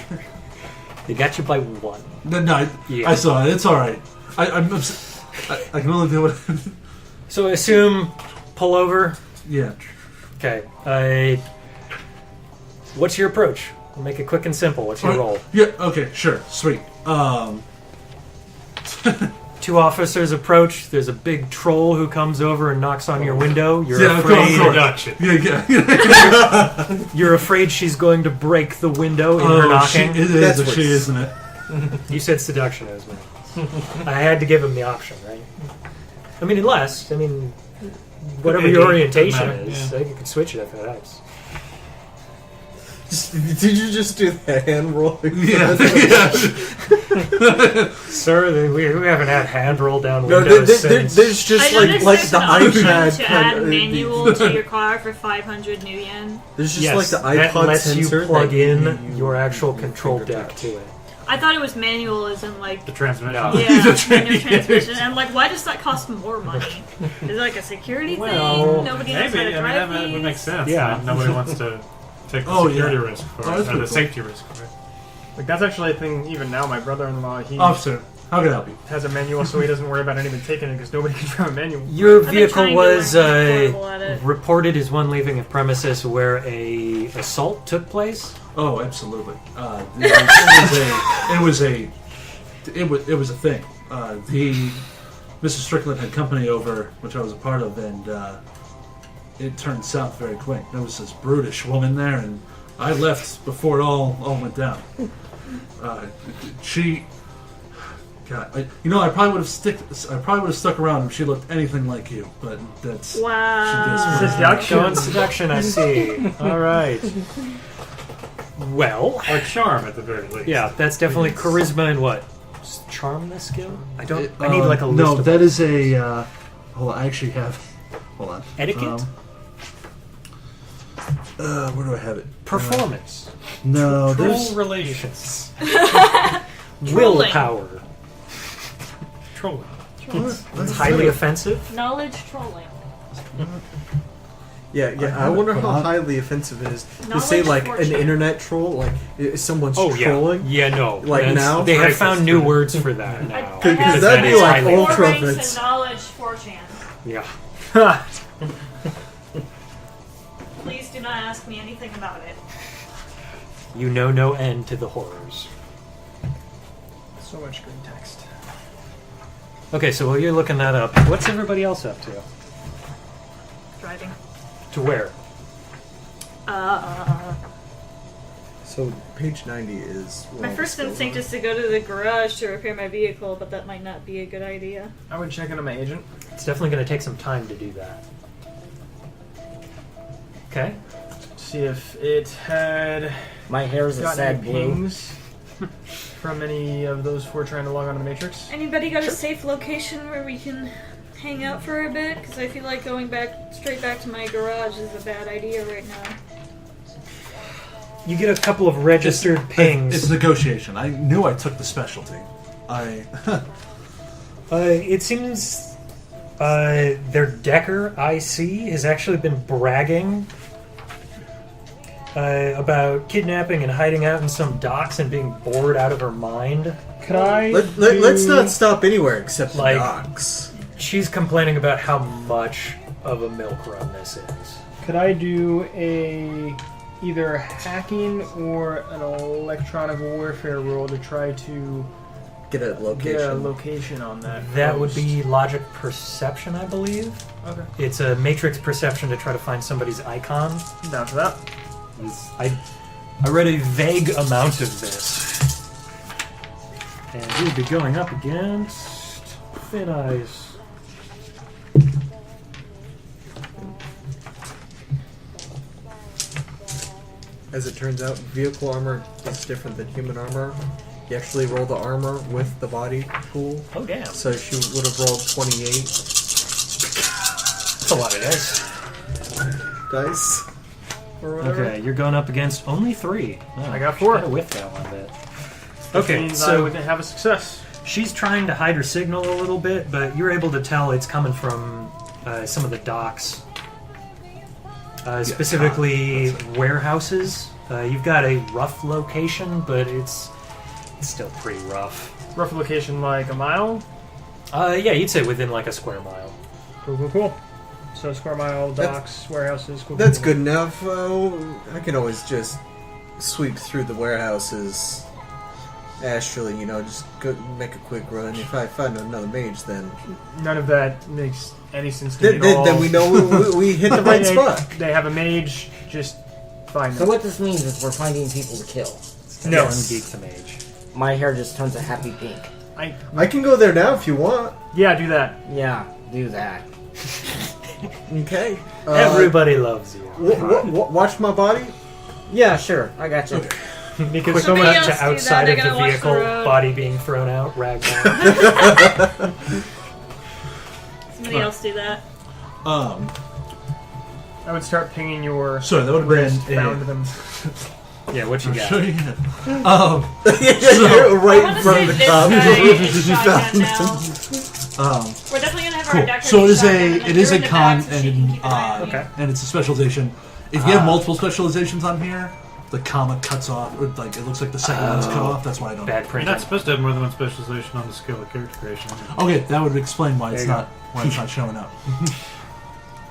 They got you by 1. No, Yeah. I saw it. It's all right. I can only do what. So I assume pull over. Yeah. Okay. What's your approach? We'll make it quick and simple. What's your roll? Yeah. Okay. Sure. Sweet. 2 officers approach. There's a big troll who comes over and knocks on your window. You're Yeah, of course. afraid. Introduction. Yeah. You're afraid she's going to break the window in her knocking. It is That's a what's- she, isn't it? You said seduction, it was me. I had to give him the option, right? I mean, whatever Maybe. your orientation Doesn't matter, is, yeah. you can switch it if it helps. Did you just do the hand roll? Yeah. Sir, we haven't had hand roll down No, windows since. there's just I noticed like there's the an option iPad to kind add of- manual to your car for 500 new yen. There's just Yes, like the that iPod lets sensor you plug that in you your actual your control finger deck touch. to it. I thought it was manual as in like... The transmission. No. Yeah, manual transmission. And like, why does that cost more money? Is it like a security Well, thing? Nobody knows Maybe. how to I mean, drive that would make these? sense. Yeah. I mean, nobody wants to take the Oh, security yeah. risk for Oh, it, that's or the pretty cool. safety risk for it. Like that's actually a thing. Even now, my brother-in-law he Officer, how can I help you? has a manual, so he doesn't worry about anything taking it because nobody can drive a manual. Your I've been vehicle trying to was learn affordable at it. reported as one leaving a premises where a assault took place. Oh, absolutely. It was a thing. Mrs. Strickland had company over, which I was a part of, and it turned south very quick. There was this brutish woman there, and I left before it all went down. God, I probably would have stuck around if she looked anything like you, but that's Wow. Seduction. Going seduction, I see. All right. Well, Or charm, at the very least. yeah, that's definitely charisma and what? Charm the skill? I need like a list no. of That is a. Hold on, I actually have. Hold on. etiquette, Where do I have it? performance, No, Troll there's. relations. willpower. Trolling. It's highly offensive. Knowledge trolling. Yeah. I I have wonder it, how but highly offensive it is to Knowledge say like an fortune. internet troll, like someone's Oh yeah, trolling. yeah, no. Like That's- now? they have Racist, found new right? words for that now. Because have that'd be like highly- ultra 4 ranks offense. in knowledge 4chan. Yeah. Please do not ask me anything about it. You know no end to the horrors. So much good text. Okay, so while you're looking that up, what's everybody else up to? Driving. To where? So page 90 is. where My all the first skills instinct are. is to go to the garage to repair my vehicle, but that might not be a good idea. I would check into my agent. It's definitely going to take some time to do that. Okay. See if it had My hair is a gotten sad any blue. pings from any of those 4 trying to log on to the Matrix. Anybody got a safe location where we can hang out for a bit? Because I feel like going straight back to my garage is a bad idea right now. You get a couple of registered pings. It's negotiation. I knew I took the specialty. It seems their Decker IC has actually been bragging about kidnapping and hiding out in some docks and being bored out of her mind. Could I? Let's not stop anywhere except the Like- docks. she's complaining about how much of a milk run this is. Could I do either hacking or an electronic warfare roll to try to Get a location. get a location on that? That would post? be logic perception, I believe. Okay. It's a matrix perception to try to find somebody's icon. Down for that. I read a vague amount of this. And he would be going up against Thin Eyes. As it turns out, vehicle armor is different than human armor. You actually roll the armor with the body pool. Oh, damn. So she would have rolled 28 That's a lot of dice. dice. Or whatever. Okay, you're going up against only 3. Oh, I got 4. Kind of whiffed that one bit. Which Okay, means I so would have a success. she's trying to hide her signal a little bit, but you're able to tell it's coming from some of the docks. Specifically warehouses. You've got a rough location, but it's still pretty rough. Rough location like a mile. Yeah, you'd say within like a square mile. Cool. So square mile, docks, warehouses. Cool. That's good enough. I can always just sweep through the warehouses astrally, just go make a quick run. If I find another mage, then None of that makes any sense to me at all. then we know we hit the right spot. They have a mage. Just find So them. what this means is we're finding people to kill. No. One geek the mage. My hair just turns a happy pink. I can go there now if you want. Yeah, do that. Yeah, do that. Okay. Everybody loves you. Watch my body. Yeah, sure. I got you. Because so Somebody much else do outside that, of they're the gonna watch the vehicle, road. body being thrown out, ragdown. Somebody else do that. I would start pinging your Sorry, that would have wrist been bound to them. Yeah, what you got? Sure, yeah. You're right I in want to front say of the this cop. guy is shotgun now. We're definitely gonna have our Cool. deck So ready it is shotgun, a and it then is you're a in the con back so she can and keep an eye on you. Okay. and it's a specialization. If you have multiple specializations on here, the comma cuts off, or like it looks like the second one's cut off. That's why I don't. Bad You're printing. not supposed to have more than one specialization on the skill of character creation. Okay, that would explain why it's There you not showing up.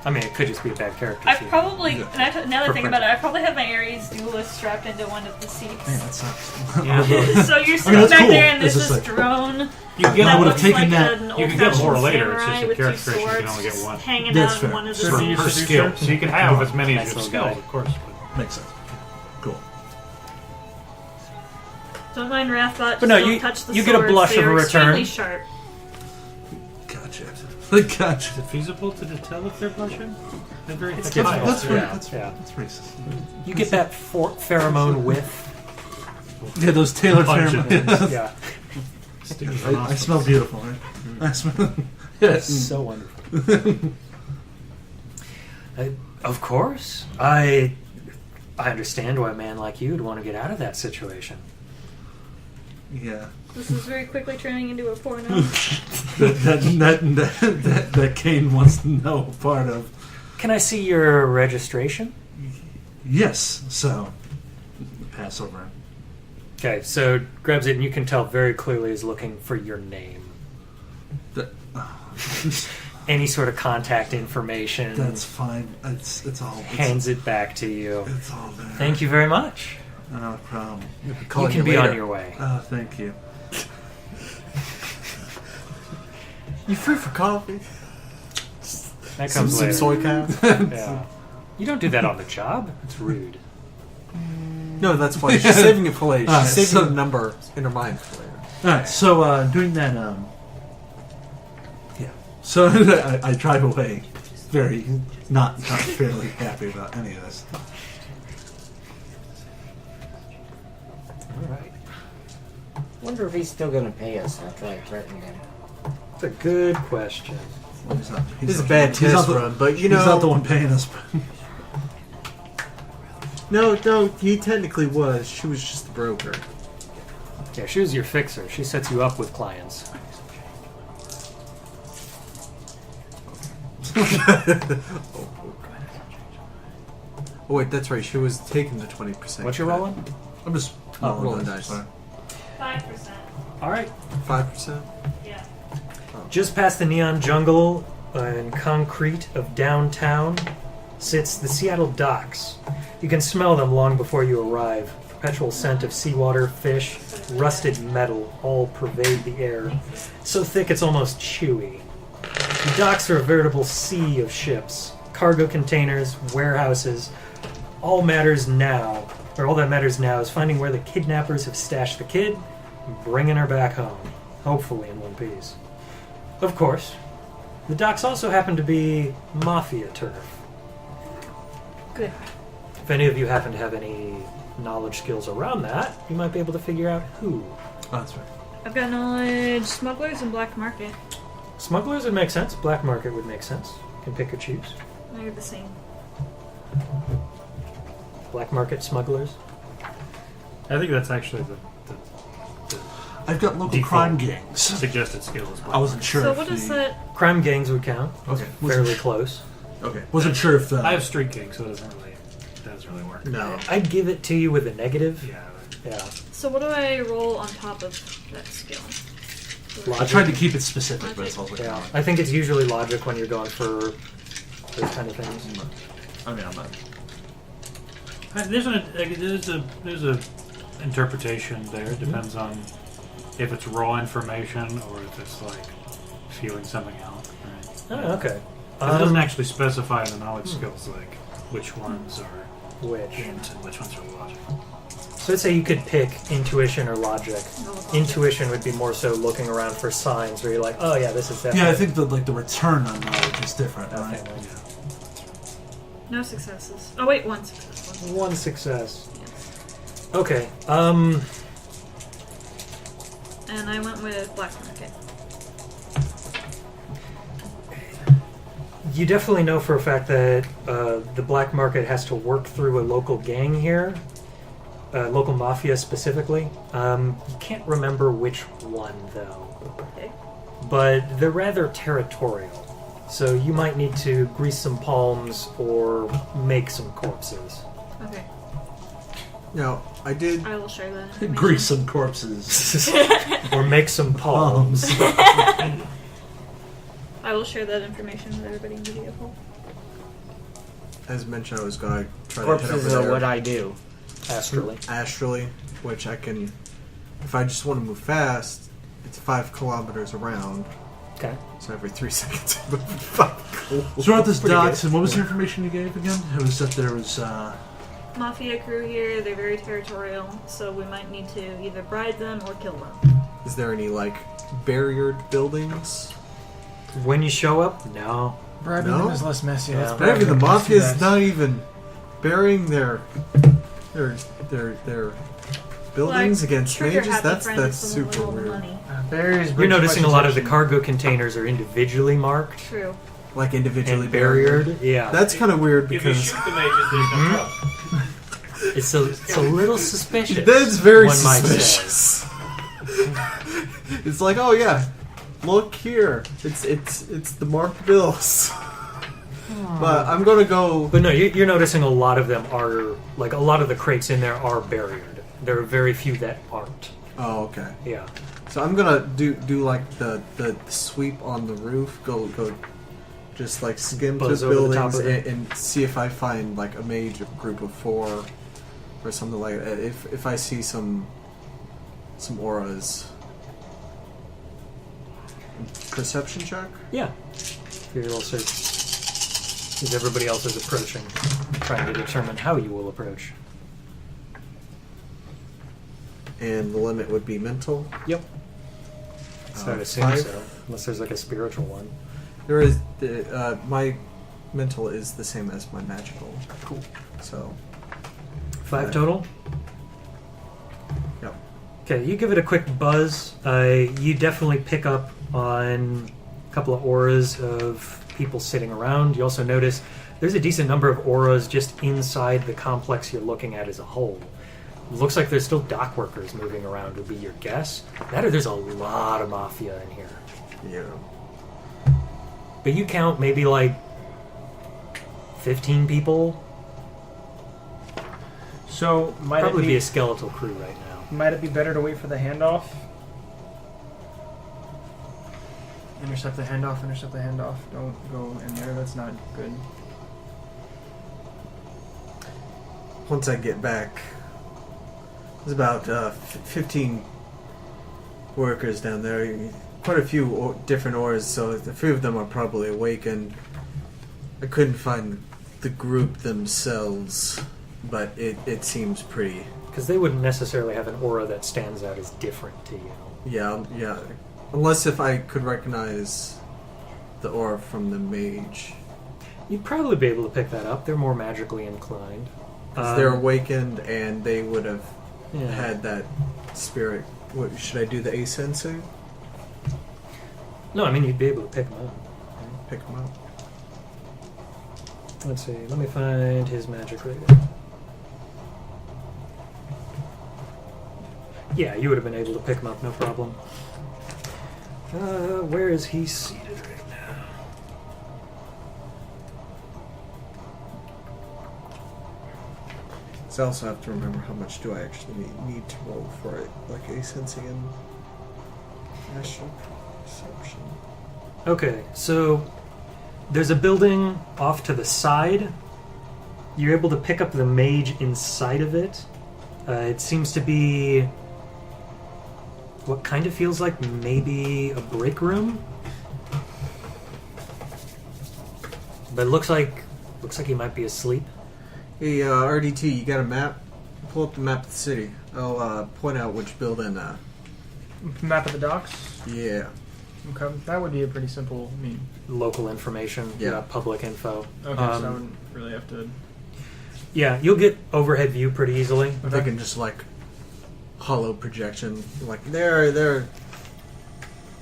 I mean, it could just be a bad character. I sheet. probably, Yeah. and now that I For think about it, I probably have my Ares duelist strapped into one of the Man, seats. that sucks. Yeah. So you're sitting that's back cool. there and there's It's this just like- drone You can get I that would've looks taken like that- an you can get more old-fashioned later, it's just samurai a with two character creation, you can swords only get one. hanging That's out fair. in one of the So do you seats. Per seduce skill. her? So you can have as many as Nice your little skills, guy. of course. But Makes sense. Cool. Don't mind Wrathbot, But no, just don't you- touch the you get a swords. blush They of a are return. extremely sharp. Gotcha. is Gotcha. it feasible to tell if they're blushing? They're very It's tactile. difficult. That's Yeah, that's yeah. racist. You get that pheromone whiff. Yeah, those tailored Pungent. pheromones. Yeah, Stinging I nostrils. smell beautiful, right? I smell. Yes. so wonderful. Of course, I understand why a man like you would want to get out of that situation. Yeah. This is very quickly turning into a porno. that Kane wants to know part of. Can I see your registration? Yes. So, pass over. Okay, so grabs it and you can tell very clearly is looking for your name. Any sort of contact information. That's fine. It's all. Hands it back to you. It's all there. Thank you very much. No problem. You can be on your way. Oh, thank you. You free for coffee? That Some comes later. soy calf? Yeah. You don't do that on the job. It's rude. No, that's why she's saving it for later. Ah, She's saving so- the number in her mind for later. All right. So doing that. Yeah. So I drive away, very not fairly happy about any of this. All right. Wonder if he's still gonna pay us after I threatened him. That's a good question. Well, he's not, This is a bad he's not test the- run, but He's not the one paying us. No, he technically was. She was just the broker. Yeah, she was your fixer. She sets you up with clients. Oh wait, that's right. She was taking the 20%. What you rolling? I'm just rolling dice. Sorry. 5%. All right. 5%. Yeah. Oh. Just past the neon jungle and concrete of downtown sits the Seattle docks. You can smell them long before you arrive. Perpetual scent of seawater, fish, rusted metal all pervade the air. So thick it's almost chewy. The docks are a veritable sea of ships. Cargo containers, warehouses. All that matters now is finding where the kidnappers have stashed the kid and bringing her back home. Hopefully in one piece. Of course, the docks also happen to be mafia turf. Good. If any of you happen to have any knowledge skills around that, you might be able to figure out who. Oh, that's right. I've got knowledge, smugglers, and black market. Smugglers would make sense. Black market would make sense. You can pick or choose. They're the same. Black market smugglers. I think that's actually the I've got local Default. crime gangs. suggested skill as well. I wasn't sure. So if what is the- that? Crime gangs would count. Okay. Fairly close. Okay. Wasn't sure if I have street king, so it doesn't really work. No. I'd give it to you with a negative. Yeah. Yeah. So what do I roll on top of that skill? I tried to keep it specific, but it's also Yeah. I think it's usually logic when you're going for those kind of things. I mean, I'm not. There's a interpretation there. It depends on if it's raw information or if it's like feeling something out. Right? Oh, okay. It doesn't actually specify the knowledge skills, like which ones are Which? int and which ones are logical. So let's say you could pick intuition or logic. No, Intuition would be more so looking around for signs where you're like, oh yeah, this is definitely. Yeah, I think the return on knowledge is different, right? definitely. No successes. Oh wait, one success. One success. Yes. Okay. And I went with black market. You definitely know for a fact that the black market has to work through a local gang here, local mafia specifically. You can't remember which one though, Okay. but they're rather territorial. So you might need to grease some palms or make some corpses. Okay. Now, I did. I will share that information. Grease some corpses. Or make some palms. I will share that information with everybody in the video call. As mentioned, I was going to try to head Corpses over are there what I do. Astrally. astrally, which I can. If I just want to move fast, it's 5 kilometers around. Okay. So every 3 seconds, I move 5 kilometers. So we're at this Pretty docks, good. and what was the information you gave again? It was that there was. Mafia crew here, they're very territorial, so we might need to either bribe them or kill them. Is there any like barriered buildings? When you show up, no. Bribing No? them is less messy. Yeah. Let's Maybe bribe the them. Let's do mafia's that. not even burying their buildings against Trigger mages. happy That's friends super with all the weird. money. Barriers You're breach noticing a lot of the legislation. cargo containers are individually marked True. Like individually and barriered. Yeah. That's kind of weird If you because shoot the mages, there's no trouble. It's a little suspicious. that's very one might say. suspicious. It's like, oh yeah, look here. It's the marked bills. But I'm gonna go. But no, you're noticing a lot of them are like a lot of the crates in there are barriered. There are very few that aren't. Oh, okay. Yeah. So I'm gonna do like the sweep on the roof. Go just like skim through Buzz the over the top buildings of it. and see if I find like a mage, a group of 4, or something like that. If I see some auras. Perception check. Yeah. Your little search. As everybody else is approaching, trying to determine how you will approach. And the limit would be mental. Yep. So I'd assume 5. so, unless there's like a spiritual one. There is my mental is the same as my magical. Cool. So 5 total. Yep. Okay, you give it a quick buzz. You definitely pick up on a couple of auras of people sitting around. You also notice there's a decent number of auras just inside the complex you're looking at as a whole. Looks like there's still dock workers moving around, would be your guess. That or there's a lot of mafia in here. Yeah. But you count maybe like 15 people. So might Probably it be be a skeletal crew right now. might it be better to wait for the handoff? And Intercept the handoff, intercept the handoff. Don't go in there, that's not good. Once I get back, there's about 15 workers down there. Quite a few different ores, so a few of them are probably awakened. I couldn't find the group themselves, but it seems pretty... Because they wouldn't necessarily have an aura that stands out as different to you. Yeah. Unless if I could recognize the aura from the mage. You'd probably be able to pick that up. They're more magically inclined. Because they're awakened and they would have Yeah. had that spirit. What, should I do the ascensing? No, I mean, you'd be able to pick them up. Pick them up. Let's see. Let me find his magic rating. Yeah, you would have been able to pick him up, no problem. Where is he seated right now? So I also have to remember how much do I actually need to roll for it, like ascensing and astral perception. Okay, so there's a building off to the side. You're able to pick up the mage inside of it. It seems to be what kind of feels like maybe a break room, but it looks like he might be asleep. Hey, RDT, you got a map? Pull up the map of the city. I'll point out which building. Map of the docks? Yeah. Okay, that would be a pretty simple, I mean... Local information, Yeah. public info. Okay, so I wouldn't really have to... Yeah, you'll get overhead view pretty easily. If I can just like hollow projection, like there.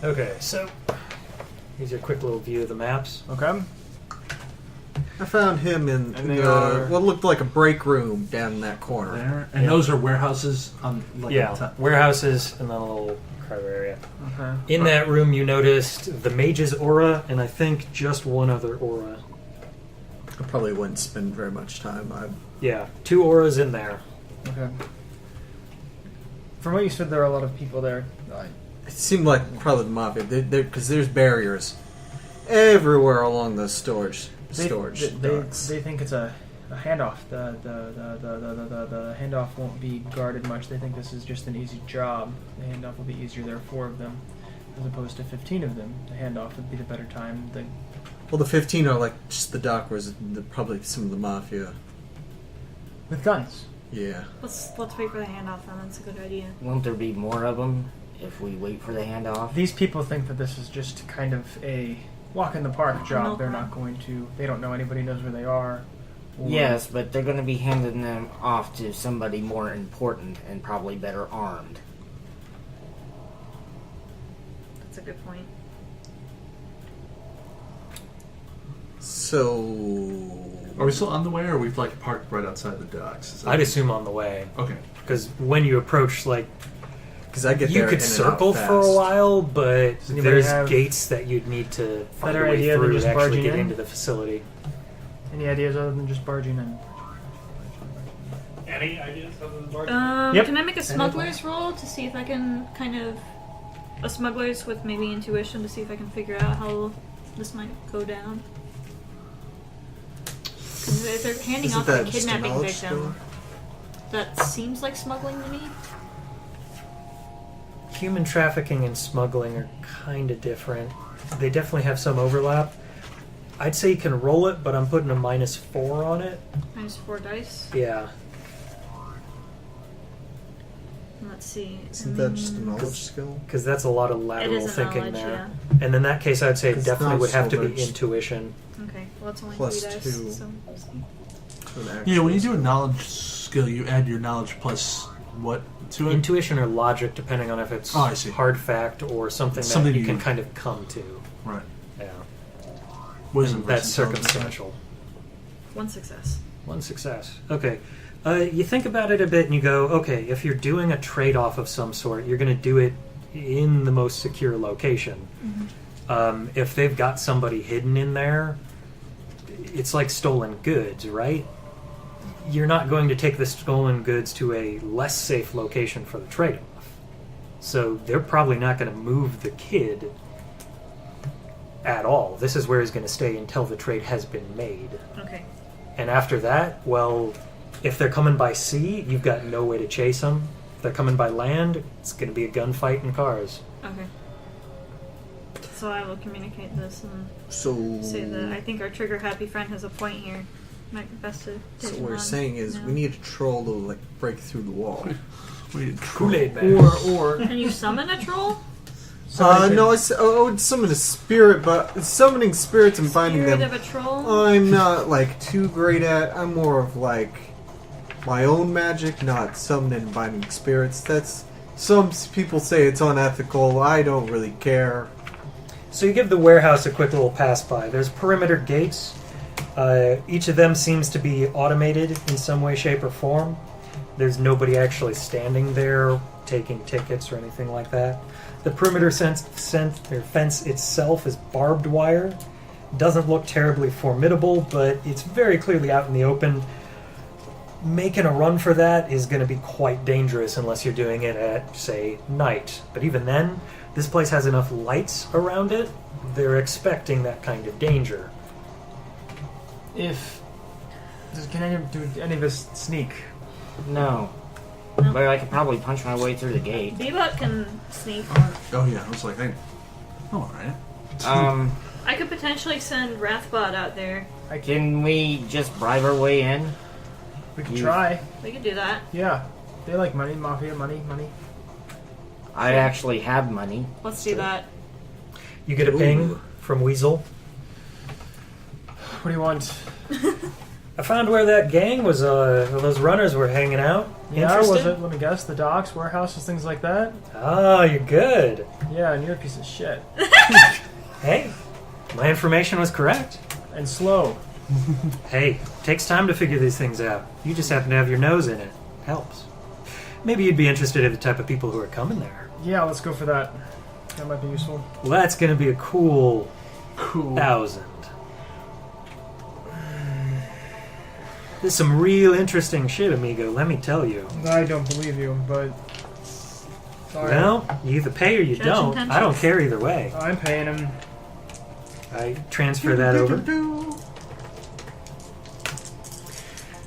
Okay, so here's your quick little view of the maps. Okay. I found him in And they are- what looked like a break room down in that corner. There. And Yeah. those are warehouses on like Yeah, on top. warehouses and then a little crowd area. Okay. In that room, you noticed the mage's aura, and I think just one other aura. I probably wouldn't spend very much time. Yeah, 2 auras in there. Okay. From what you said, there are a lot of people there. It seemed like probably the mafia, because there's barriers everywhere along the storage docks. They think it's a handoff. The handoff won't be guarded much. They think this is just an easy job. The handoff will be easier. There are 4 of them, as opposed to 15 of them. The handoff would be the better time. Well, the 15 are like just the dock, whereas probably some of the mafia. With guns. Yeah. Let's wait for the handoff then. That's a good idea. Won't there be more of them if we wait for the handoff? These people think that this is just kind of a walk in the park job. Milk They're run. not going to. They don't know anybody knows where they are. Or- Yes, but they're going to be handing them off to somebody more important and probably better armed. That's a good point. So. Are we still on the way, or we've like parked right outside the docks? Is that- I'd assume on the way, Okay. because when you approach, like, Because I get you there could in and circle out for a fast. while, but Does anybody there's have gates that you'd need to find better a way idea than through just to actually barging get in? into the facility. Any ideas other than just barging in? Any ideas other than bargaining? Yep. Can I make a smuggler's roll to see if I can kind of... A smuggler's with maybe intuition to see if I can figure out how this might go down? Because if they're handing Isn't off a that just a kidnapping knowledge victim, that seems like smuggling to me. Human trafficking and smuggling are kind of different. They definitely have some overlap. I'd say you can roll it, but I'm putting a -4 on it. -4 dice. Yeah. Let's see. Isn't that just a knowledge skill? Because that's a lot of It lateral is a thinking knowledge, there. yeah. And in that case, I'd say it 'Cause definitely would have to be knowledge- intuition. Okay, well it's only Plus 3 dice. 2. So To an Yeah, when you actual do a knowledge skill, you add your knowledge plus what to it? Intuition or logic, depending on if it's Oh, I see. hard fact or something Something that you can you- kind of come to. Right. Yeah. Wisdom And that's versus intelligence. circumstantial. 1 success. 1 success. Okay. You think about it a bit and you go, okay, if you're doing a trade-off of some sort, you're going to do it in the most secure location. If they've got somebody hidden in there, it's like stolen goods, right? You're not going to take the stolen goods to a less safe location for the trade-off. So they're probably not going to move the kid at all. This is where he's going to stay until the trade has been made. Okay. And after that, well, if they're coming by sea, you've got no way to chase them. If they're coming by land, it's going to be a gunfight in cars. Okay. So I will communicate this and So, say that I think our trigger happy friend has a point here. Might be best to take so him what we're on saying is now. we need a troll to like break through the wall. Kool-Aid man. Or Can you summon a troll? No, I would summon a spirit, but summoning spirits and finding Spirit them, of a troll? I'm not like too great at. I'm more of like my own magic, not summoning and binding spirits. That's some people say it's unethical. I don't really care. So you give the warehouse a quick little pass by. There's perimeter gates. Each of them seems to be automated in some way, shape, or form. There's nobody actually standing there taking tickets or anything like that. The perimeter fence itself is barbed wire. Doesn't look terribly formidable, but it's very clearly out in the open. Making a run for that is going to be quite dangerous unless you're doing it at, say, night. But even then, this place has enough lights around it. They're expecting that kind of danger. Can any of us sneak? No. No. But I could probably punch my way through the gate. Bebop can sneak. Oh yeah, I was like, hey, I'm alright. I could potentially send Wrathbot out there. Can we just bribe our way in? We can try. We could do that. Yeah. They like money, mafia, money. I actually have money. Let's do that. You get a ping Ooh. from Weasel. What do you want? I found where that gang was, those runners were hanging out. Yeah, Interested? was it? Let me guess. The docks, warehouses, things like that? Ah, you're good. Yeah, and you're a piece of shit. Hey, my information was correct. And slow. Hey, takes time to figure these things out. You just happen to have your nose in it. Helps. Maybe you'd be interested in the type of people who are coming there. Yeah, let's go for that. That might be useful. Well, that's going to be a cool 1,000. There's some real interesting shit, amigo, let me tell you. I don't believe you, but... Sorry. Well, you either pay or you Judge don't. intentions. I don't care either way. I'm paying him. I transfer that over.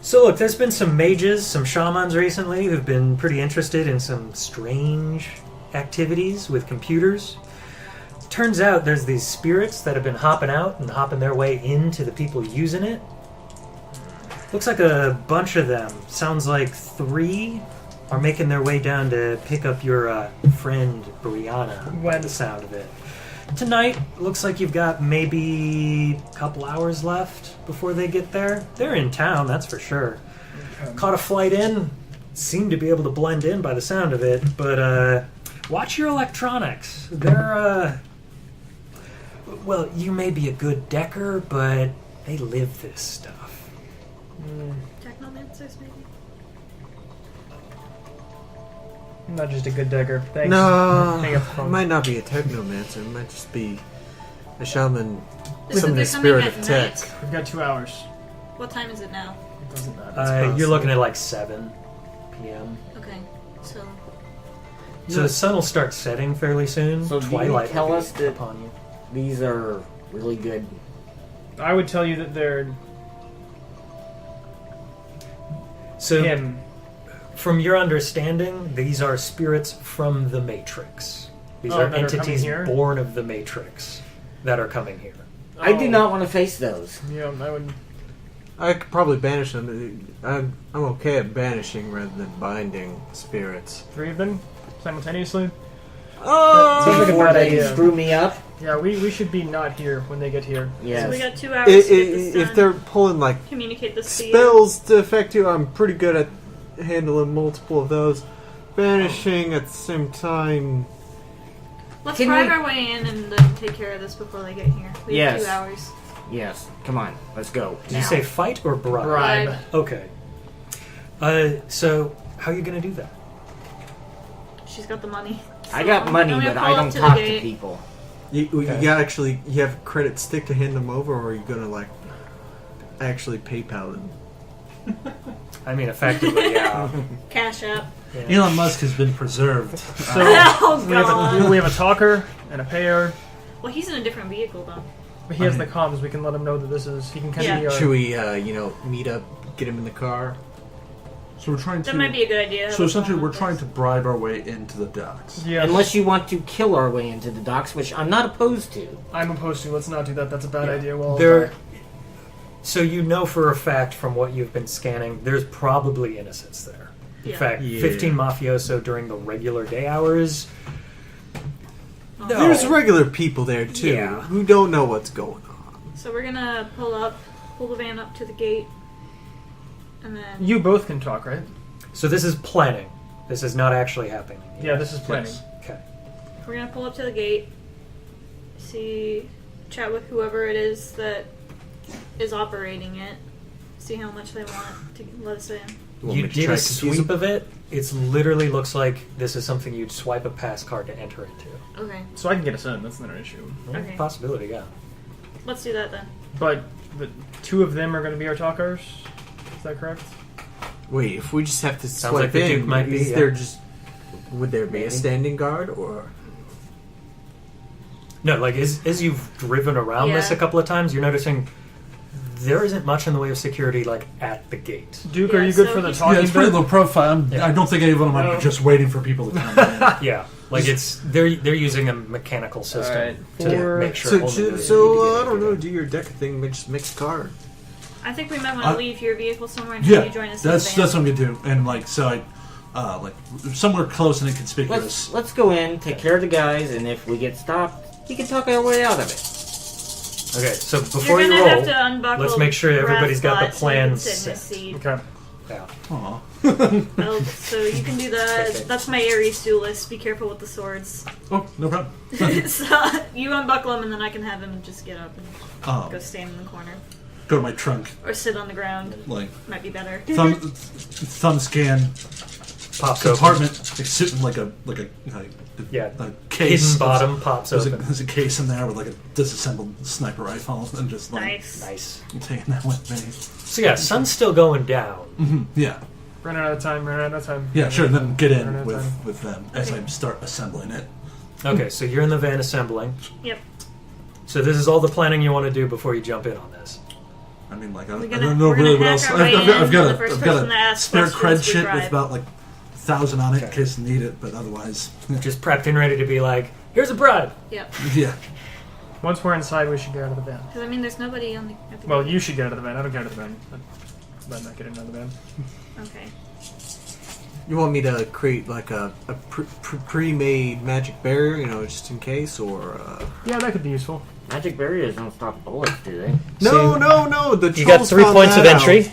So look, there's been some mages, some shamans recently who've been pretty interested in some strange activities with computers. Turns out there's these spirits that have been hopping out and hopping their way into the people using it. Looks like a bunch of them. Sounds like 3 are making their way down to pick up your friend Brianna by the sound of it. Tonight, looks like you've got maybe a couple hours left before they get there. They're in town, that's for sure. Caught a flight in, seem to be able to blend in by the sound of it, but watch your electronics. They're, well, you may be a good decker, but they live this stuff. Technomancers, maybe? I'm not just a good decker. Thanks. No, Hang up the it phone. might not be a technomancer. It might just be a shaman. They said Some of they're the coming spirit at of tech. night. We've got 2 hours. What time is it now? It doesn't matter. You're looking at like 7 p.m. Okay, so So the sun will start setting fairly soon. So do you Twilight tell will be us that- upon you. These are really good. I would tell you that they're So, him. from your understanding, these are spirits from the Matrix. These Oh, are that are coming entities here? born of the Matrix that are coming here. I do Oh. not want to face those. Yeah, I would. I could probably banish them. I'm okay at banishing rather than binding spirits. 3 of them simultaneously. Oh! Seems like a Before bad they idea. screw me up. Yeah, we should be not here when they get here. Yes. so we got 2 hours to get this If done. they're pulling like Communicate this to you. spells to affect you, I'm pretty good at handling multiple of those. Banishing at the same time. Let's Can bribe we- our way in and then take care of this before they get here. We have Yes. 2 hours. Yes. Come on. Let's go. Did you say fight or bribe? Bribe. Okay. So, how are you going to do that? She's got the money. I got So, money, I'm gonna but pull I up don't the talk to gate. people. You Okay. got actually you have a credit stick to hand them over, or are you gonna like actually PayPal them? I mean, effectively, yeah. Cash up. Yeah. Elon Musk has been preserved. So Oh we have god. we have a talker and a payer. Well, he's in a different vehicle, though. But he has the comms. We can let him know that this is. He can kind of be our. Should we, meet up, get him in the car? So we're trying to. That might be a good idea. So essentially, we're trying to bribe our way into the docks. Yeah. Unless you want to kill our way into the docks, which I'm not opposed to. I'm opposed to. Let's not do that. That's a bad idea. Well, So you know for a fact from what you've been scanning, there's probably innocents there. In Yeah. fact, Yeah. 15 mafioso during the regular day hours. Oh. No. There's regular people there, too, Yeah. who don't know what's going on. So we're gonna pull the van up to the gate, and then you both can talk, right? So this is planning. This is not actually happening. Yeah, this is planning. Yes. Okay. we're gonna pull up to the gate, chat with whoever it is that is operating it, see how much they want to let us in. Want You me to did try a to confuse sweep him? of it. It literally looks like this is something you'd swipe a pass card to enter into. Okay, So I can get us in. That's not an issue. Okay. Possibility, yeah. let's do that then. But the two of them are going to be our talkers. Is that correct? Wait, if we just have to Sounds swipe like the in, Duke might be, is yeah. there just... Would there be Maybe. a standing guard, or... No, like as you've driven around this Yeah. a couple of times, you're noticing there isn't much in the way of security like at the gate. Duke, Yeah, are you good so for the he's- talking? Yeah, it's pretty bit? low profile. Yeah. I don't think any of them are No. just waiting for people to come in. Yeah, like they're using a mechanical system Alright, to for- make sure. So, only so, those so, need to get I don't know, in. do your deck thing, just mix card. I think we might want to leave your vehicle somewhere and Yeah, have you join us. in that's the van. what I'm gonna do. And like, so like somewhere close and inconspicuous. Let's go in, take care of the guys, and if we get stopped, we can talk our way out of it. Okay, so before You're you gonna roll, have to unbuckle let's make sure everybody's got the Brad's spot so you can plans sit in his set. seat. Okay. yeah. Aw. So you can do that. That's my Ares duelist. Be careful with the swords. Oh, no problem. So you unbuckle him, and then I can have him just get up and go Um, stand in the corner go to my trunk, or sit on the ground. like Might be better. thumb scan Pops open. compartment, like sitting like a Yeah. a case. Hidden bottom pops There's open. there's a case in there with like a disassembled sniper rifle, and just like Nice. Nice. taking that with me. So yeah, sun's still going down. Yeah, Running out of time. Running out of time. yeah, sure. And then get Running out in of with time. them as Okay. I start assembling it. Okay, so you're in the van assembling. Yep. So this is all the planning you want to do before you jump in on this. I mean, like, We're I gonna- don't know we're gonna really what hack else. our way I've in, got and the a, first I've got person to a ask spare questions, cred we shit drive. with about like 1,000 on it in Okay. case I need it, but otherwise, Just prepped and ready to be like, here's a bribe. Yep. yeah. Once we're inside, we should get out of the van. Because I mean, there's nobody on the. At the Well, gate. you should get out of the van. I don't get out of the van. I'm not getting out of the van. Okay. You want me to create like a pre-made magic barrier, just in case, or... Yeah, that could be useful. Magic barriers don't stop bullets, do they? No, So no, the You got trolls 3 found points of that out. entry.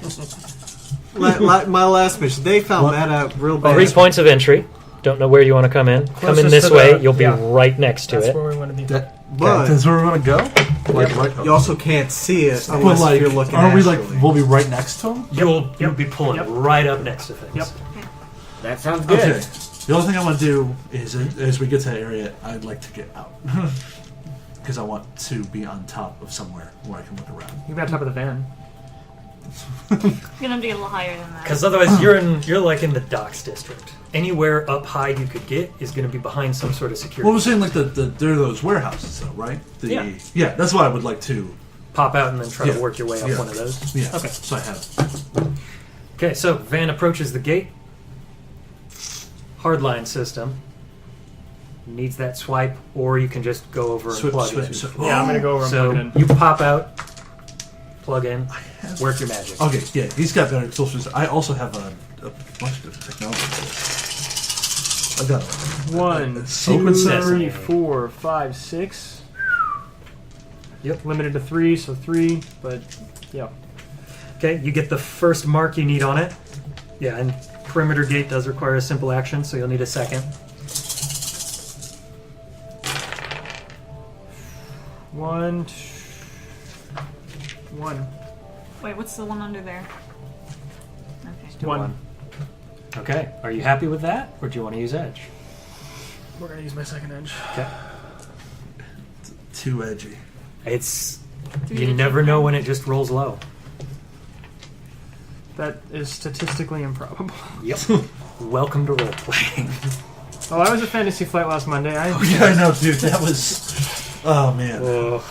My last mission, they found that out real bad. 3 points of entry. Don't know where you want to come in. Come in Closest this to way. the- You'll be yeah. right next to That's it. where we want to be. But That's where we want to go. Like, right. you also can't see it But unless like, you're looking aren't we like? astrally. We'll be right next to him. You'll be pulling Yep. right up next to things. Yep. That sounds good. Okay. The only thing I want to do is, as we get to that area, I'd like to get out because I want to be on top of somewhere where I can look around. You got top of the van. You're gonna have to get a little higher than that. Because otherwise, you're like in the docks district. Anywhere up high you could get is going to be behind some sort of security. Well, we're saying like there are those warehouses though, right? Yeah. That's why I would like to. Pop out and then try Yeah. to work your way up Yeah. one of those. Yeah. Okay. So I have it. Okay, so van approaches the gate. Hardline system. Needs that swipe, or you can just go over and Swip, plug swip, in. swip. Yeah, I'm gonna go over and plug it So in. you pop out, plug in, work your magic. Okay, yeah, he's got better tools. I also have a bunch of technology. I've got 1, It's 2, open 3, sesame. 4, 5, 6. Yep. Limited to 3, so 3. But yeah. Okay, you get the first mark you need on it. Yeah, and perimeter gate does require a simple action, so you'll need a second. 1. Wait, what's the one under there? Okay. 1. Okay, are you happy with that, or do you want to use edge? We're gonna use my second edge. Okay. too edgy. It's you never know when it just rolls low. That is statistically improbable. Yep. Welcome to role playing. Oh, I was at Fantasy Flight last Monday. Yeah, I know, dude. That was Oh man. Whoa.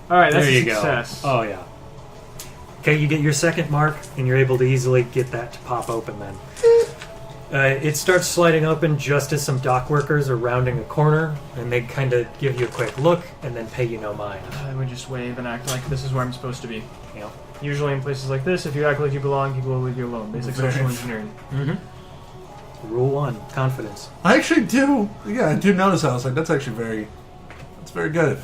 All right, that's There a you go. success. Oh yeah. Okay, you get your second mark, and you're able to easily get that to pop open. Then it starts sliding open just as some dock workers are rounding a corner, and they kind of give you a quick look and then pay you no mind. I would just wave and act like this is where I'm supposed to be. You know. Usually in places like this, if you act like you belong, people will leave you alone. Basic social engineering. Mm-hmm. Rule 1: confidence. I actually do. Yeah, I do notice that. I was like, that's very good.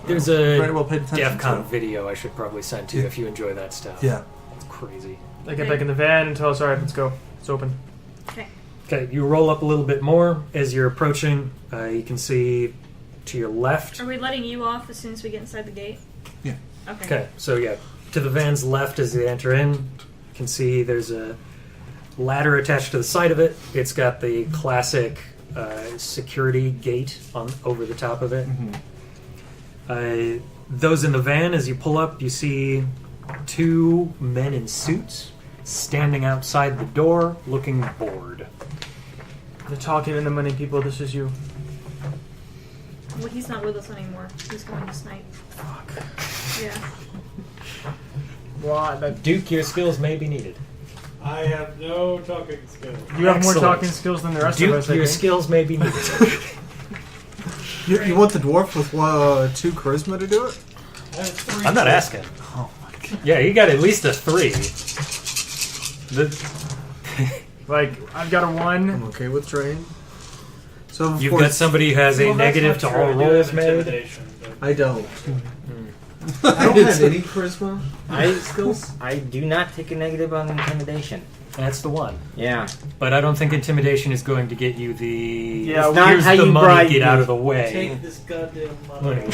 There's Very a well paid attention DEF CON to. video I should probably send to you Yeah. if you enjoy that stuff. Yeah. It's crazy. They get back in the van and tell us, all right, let's go. It's open. Okay. Okay, you roll up a little bit more as you're approaching. You can see to your left. Are we letting you off as soon as we get inside the gate? Yeah. Okay. Okay, so yeah, to the van's left as you enter in, you can see there's a ladder attached to the side of it. It's got the classic security gate on over the top of it. Those in the van, as you pull up, you see 2 men in suits standing outside the door, looking bored. The talking and the money people, this is you. Well, he's not with us anymore. He's going to snipe. Fuck. Yeah. What? Duke, your skills may be needed. I have no talking skills. You have more Excellent. talking skills than the rest of Duke, us, I your think. skills may be needed. You want the dwarf with 2 charisma to do it? I have 3 I'm not asking. Oh my god. Yeah, you got at least a 3. Like, I've got a I'm 1. okay with train. So of You've course, got somebody who has a Well, that's negative not to true. all I do rolls have made. intimidation, but- I don't. I don't have any charisma I skills. I do not take a negative on intimidation. That's the one. Yeah. But I don't think intimidation is going to get you the. Yeah, It's not here's how the you money, bribe get me. out of the way. Take this goddamn money.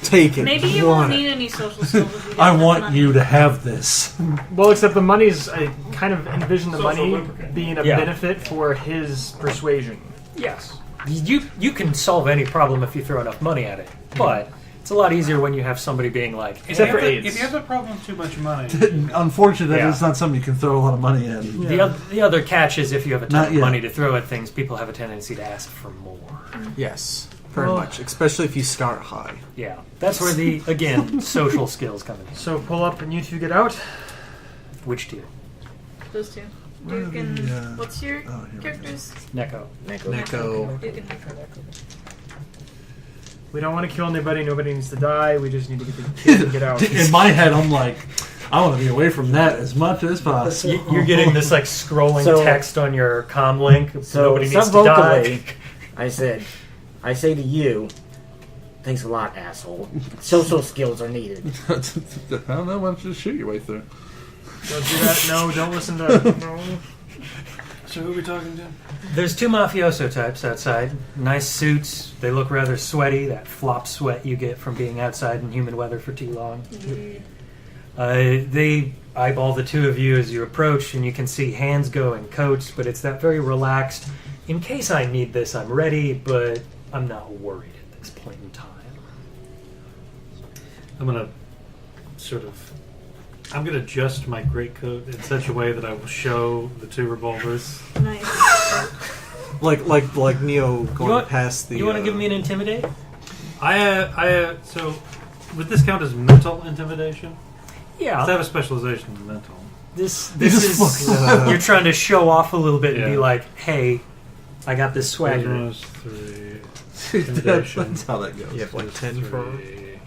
Take it. Maybe you Want won't it. need any social skills. If you don't I have want money. you to have this. Well, except the money's, I kind of envision the Social money lubricant. being a Yeah. benefit for his persuasion. Yes. You can solve any problem if you throw enough money at it. But it's a lot easier when you have somebody being like, Except for if AIDS. you have a problem with too much money, Unfortunately, Yeah. it's not something you can throw a lot of money at. The other catch is if you have a ton Not of yet. money to throw at things, people have a tendency to ask for more. Yes, very Well- much. Especially if you start high. Yeah. That's where the, again, social skills come in. So pull up and you 2 get out. Which tier? Those 2. Where are Duke and the, what's your oh, here we go. characters? Neko. Neko. Duke and Neko. We don't want to kill anybody. Nobody needs to die. We just need to get the kid and get out. In my head, I'm like, I want to be away from that as much as possible. You're getting this like scrolling So- text on your comm link. So Nobody needs to die. subvocally, I say to you, thanks a lot, asshole. Social skills are needed. I don't know. Why don't you just shoot your way through? Don't do that. No, don't listen to. No. so who are we talking to? There's 2 mafioso types outside. Nice suits. They look rather sweaty. That flop sweat you get from being outside in humid weather for too long. They eyeball the 2 of you as you approach, and you can see hands go in coats, but it's that very relaxed. In case I need this, I'm ready, but I'm not worried at this point in time. I'm gonna I'm gonna adjust my greatcoat in such a way that I will show the 2 revolvers. Nice. Like Neo going want- past the. You want to give me an intimidate? So would this count as mental intimidation? Yeah. 'Cause I have a specialization in mental. This just is fucking- you're trying to show off a little bit and be Yeah. like, "Hey, I got this swagger." Charisma's 3. That's how that goes. You have like 10 for. 3.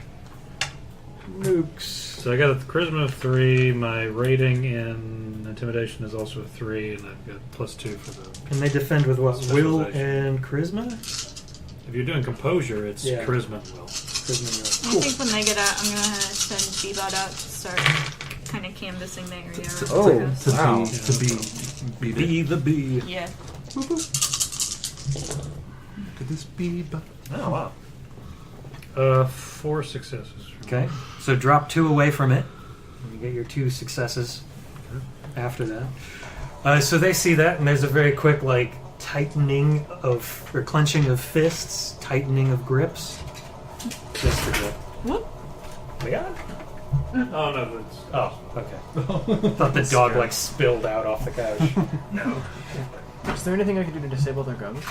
Nukes. So I got a charisma of 3. My rating in intimidation is also a 3, and I've got +2 for the. And they defend with what? Will Specialization. and charisma? If you're doing composure, it's Yeah. charisma and will. Charisma. I think when they get out, I'm gonna send Bebot out to start kind of canvassing the area. Oh, around the wow. house. To be Be the bee. Yeah. Could this be? Oh wow. 4 successes. Okay. So drop 2 away from it. And you get your 2 successes after that. So they see that, and there's a very quick like tightening of or clenching of fists, tightening of grips. Just the grip. Whoop. We got it? Oh no, that's Oh, okay. Thought the dog like spilled out off the couch. Is there anything I can do to disable their guns?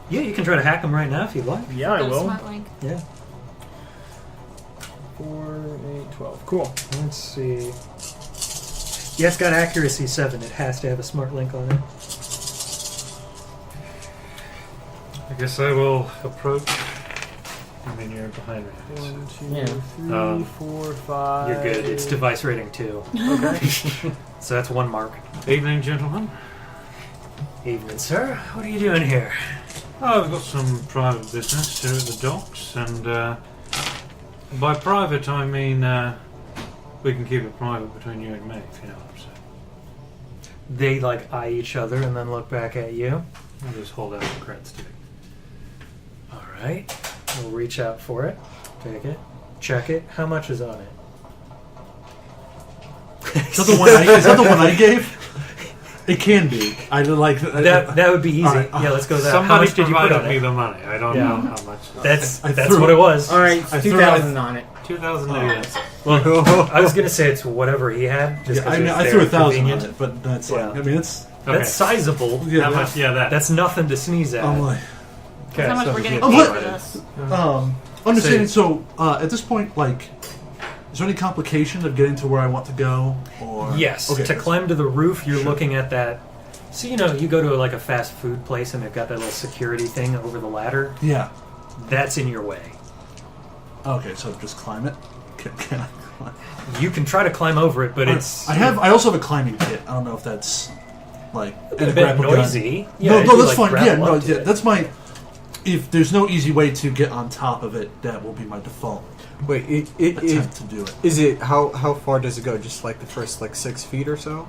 Yeah, you can try to hack him right now if you'd like. Yeah, I Got a will. smart link. Yeah. 4, 8, 12. Cool. Let's see. Yeah, it's got accuracy 7. It has to have a smart link on it. I guess I will approach. I mean, you're behind me. 1, 2, Yeah. 3, 4, 5. You're good. It's device rating 2. Okay. So that's 1 mark. Evening, gentlemen. Evening, sir. What are you doing here? Oh, we've got some private business here at the docks, and by private I mean we can keep it private between you and me, if you know what I'm saying. They like eye each other and then look back at you. I'll just hold out the cred stick. All right. We'll reach out for it. Take it. Check it. How much is on it? Is that the one I gave? It can be. I like That would be easy. All right. Yeah, let's go with that. Somebody How much did you put provided on me it? the money. I don't Yeah. know how much. That's I that's threw what it. it was. All right, I threw 2,000 on it. 2,000 Well, I was gonna say it's whatever he had. Just Yeah, 'cause I mean, it's I there threw and 1,000 on convenient. it, but that's like, Yeah. I mean, it's. Okay. That's sizable. Yeah, How much? Yeah, that. That's nothing to sneeze at. I'm like, Okay. How much so we're getting Oh, paid what? for this? understanding. So, at this point, like, is there any complication of getting to where I want to go? Or Yes. okay. To climb to the roof, you're Sure. looking at that. So you go to like a fast food place and they've got that little security thing over the ladder. Yeah. That's in your way. Okay, so just climb it. Can I climb? You can try to climb over it, but it's I also have a climbing kit. I don't know if that's like a bit noisy. Yeah, no, if no, you, that's like, fine. Yeah, grapple no, up to yeah, it. that's my. If there's no easy way to get on top of it, that will be my default Wait, attempt to do it. is it how far does it go? Just like the first 6 feet or so?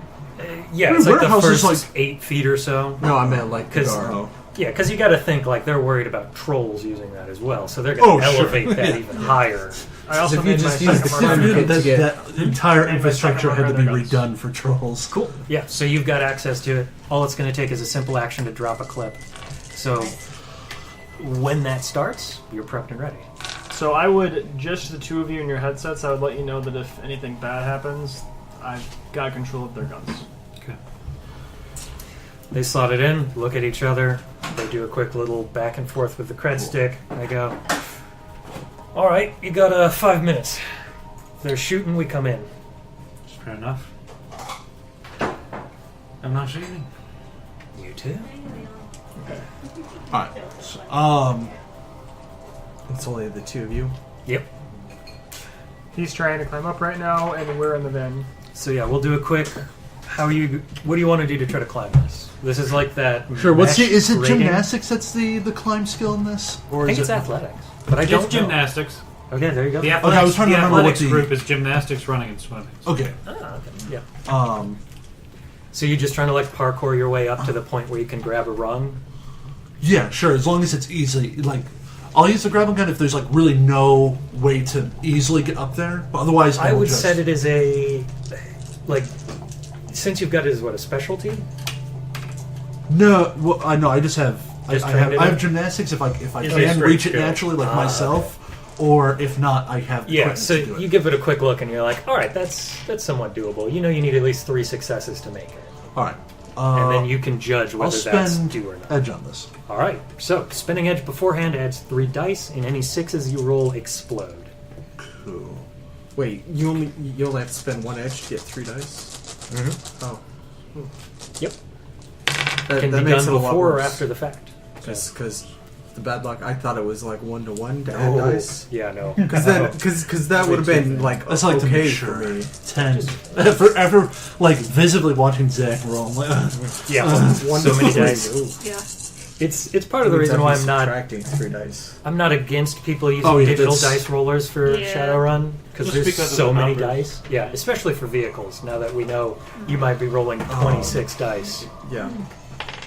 Yeah, it's like the Warehouse is first like- 8 feet or so. No, I meant like the 'Cause- guard. Oh. Yeah, because you got to think like they're worried about trolls using that as well, so they're going to Oh, sure. elevate that even higher. I also if you made my just use second the marker. climb kit to get That entire And my infrastructure second had to be marker redone for trolls. Cool. Yeah, so you've got access to it. All it's going to take is a simple action to drop a clip. So when that starts, you're prepped and ready. So I would, just the two of you in your headsets, I would let you know that if anything bad happens, I've got control of their guns. Okay. They slot it in, look at each other. They do a quick little back and forth with the cred stick. They go, all right, you got 5 minutes. If they're shooting, we come in. Fair enough. Have a nice evening. You too? Alright. So, it's only the two of you. Yep. He's trying to climb up right now, and we're in the van. So yeah, we'll do a quick. What do you want to do to try to climb this? This is like that. sure. Is it grating. gymnastics that's the climb skill in this, or I think is it's it athletics, but I It's don't know. gymnastics. Okay, there you go. The Okay, I was trying to remember what athletics the- group is gymnastics, running, and swimming. Okay. Okay. Yeah. So So you're just trying to like parkour your way up to the point where you can grab a rung. yeah, sure. As long as it's easily like, I'll use the grappling gun if there's like really no way to easily get up there. But otherwise, I will would just, set it as a like since you've got it as what a specialty. No, well, I know. I just have. Just I trained in have it? gymnastics if I Is it can straight reach it skill? naturally like Ah, myself, or if not, I have. Yeah. equipment So to do it. you give it a quick look and you're like, all right, that's somewhat doable. You know, you need at least 3 successes to make it, All right. and then you can judge I'll whether that's spend due or not. edge on this. All right. So spinning edge beforehand adds 3 dice, and any 6s you roll explode. Cool. Wait, you only have to spend 1 edge to get 3 dice. Mm-hmm. Oh, Yep. that, Can that be makes done it a lot before or worse. after the fact. Because the bad luck, I thought it was like 1-to-1 to Oh, add dice. yeah, no. Because that would have been like That's like to okay make for sure. me. 10. After like visibly watching Zach roll, I'm like, Yeah, One so to many three. dice. Yeah. It's part of the reason why I'm not subtracting 3 dice. I'm not against people using Oh, yeah, digital that's- dice rollers for Yeah. Shadowrun because Just there's because of so the many numbers. dice. Yeah, especially for vehicles. Now that we know you might be rolling 26 dice Yeah,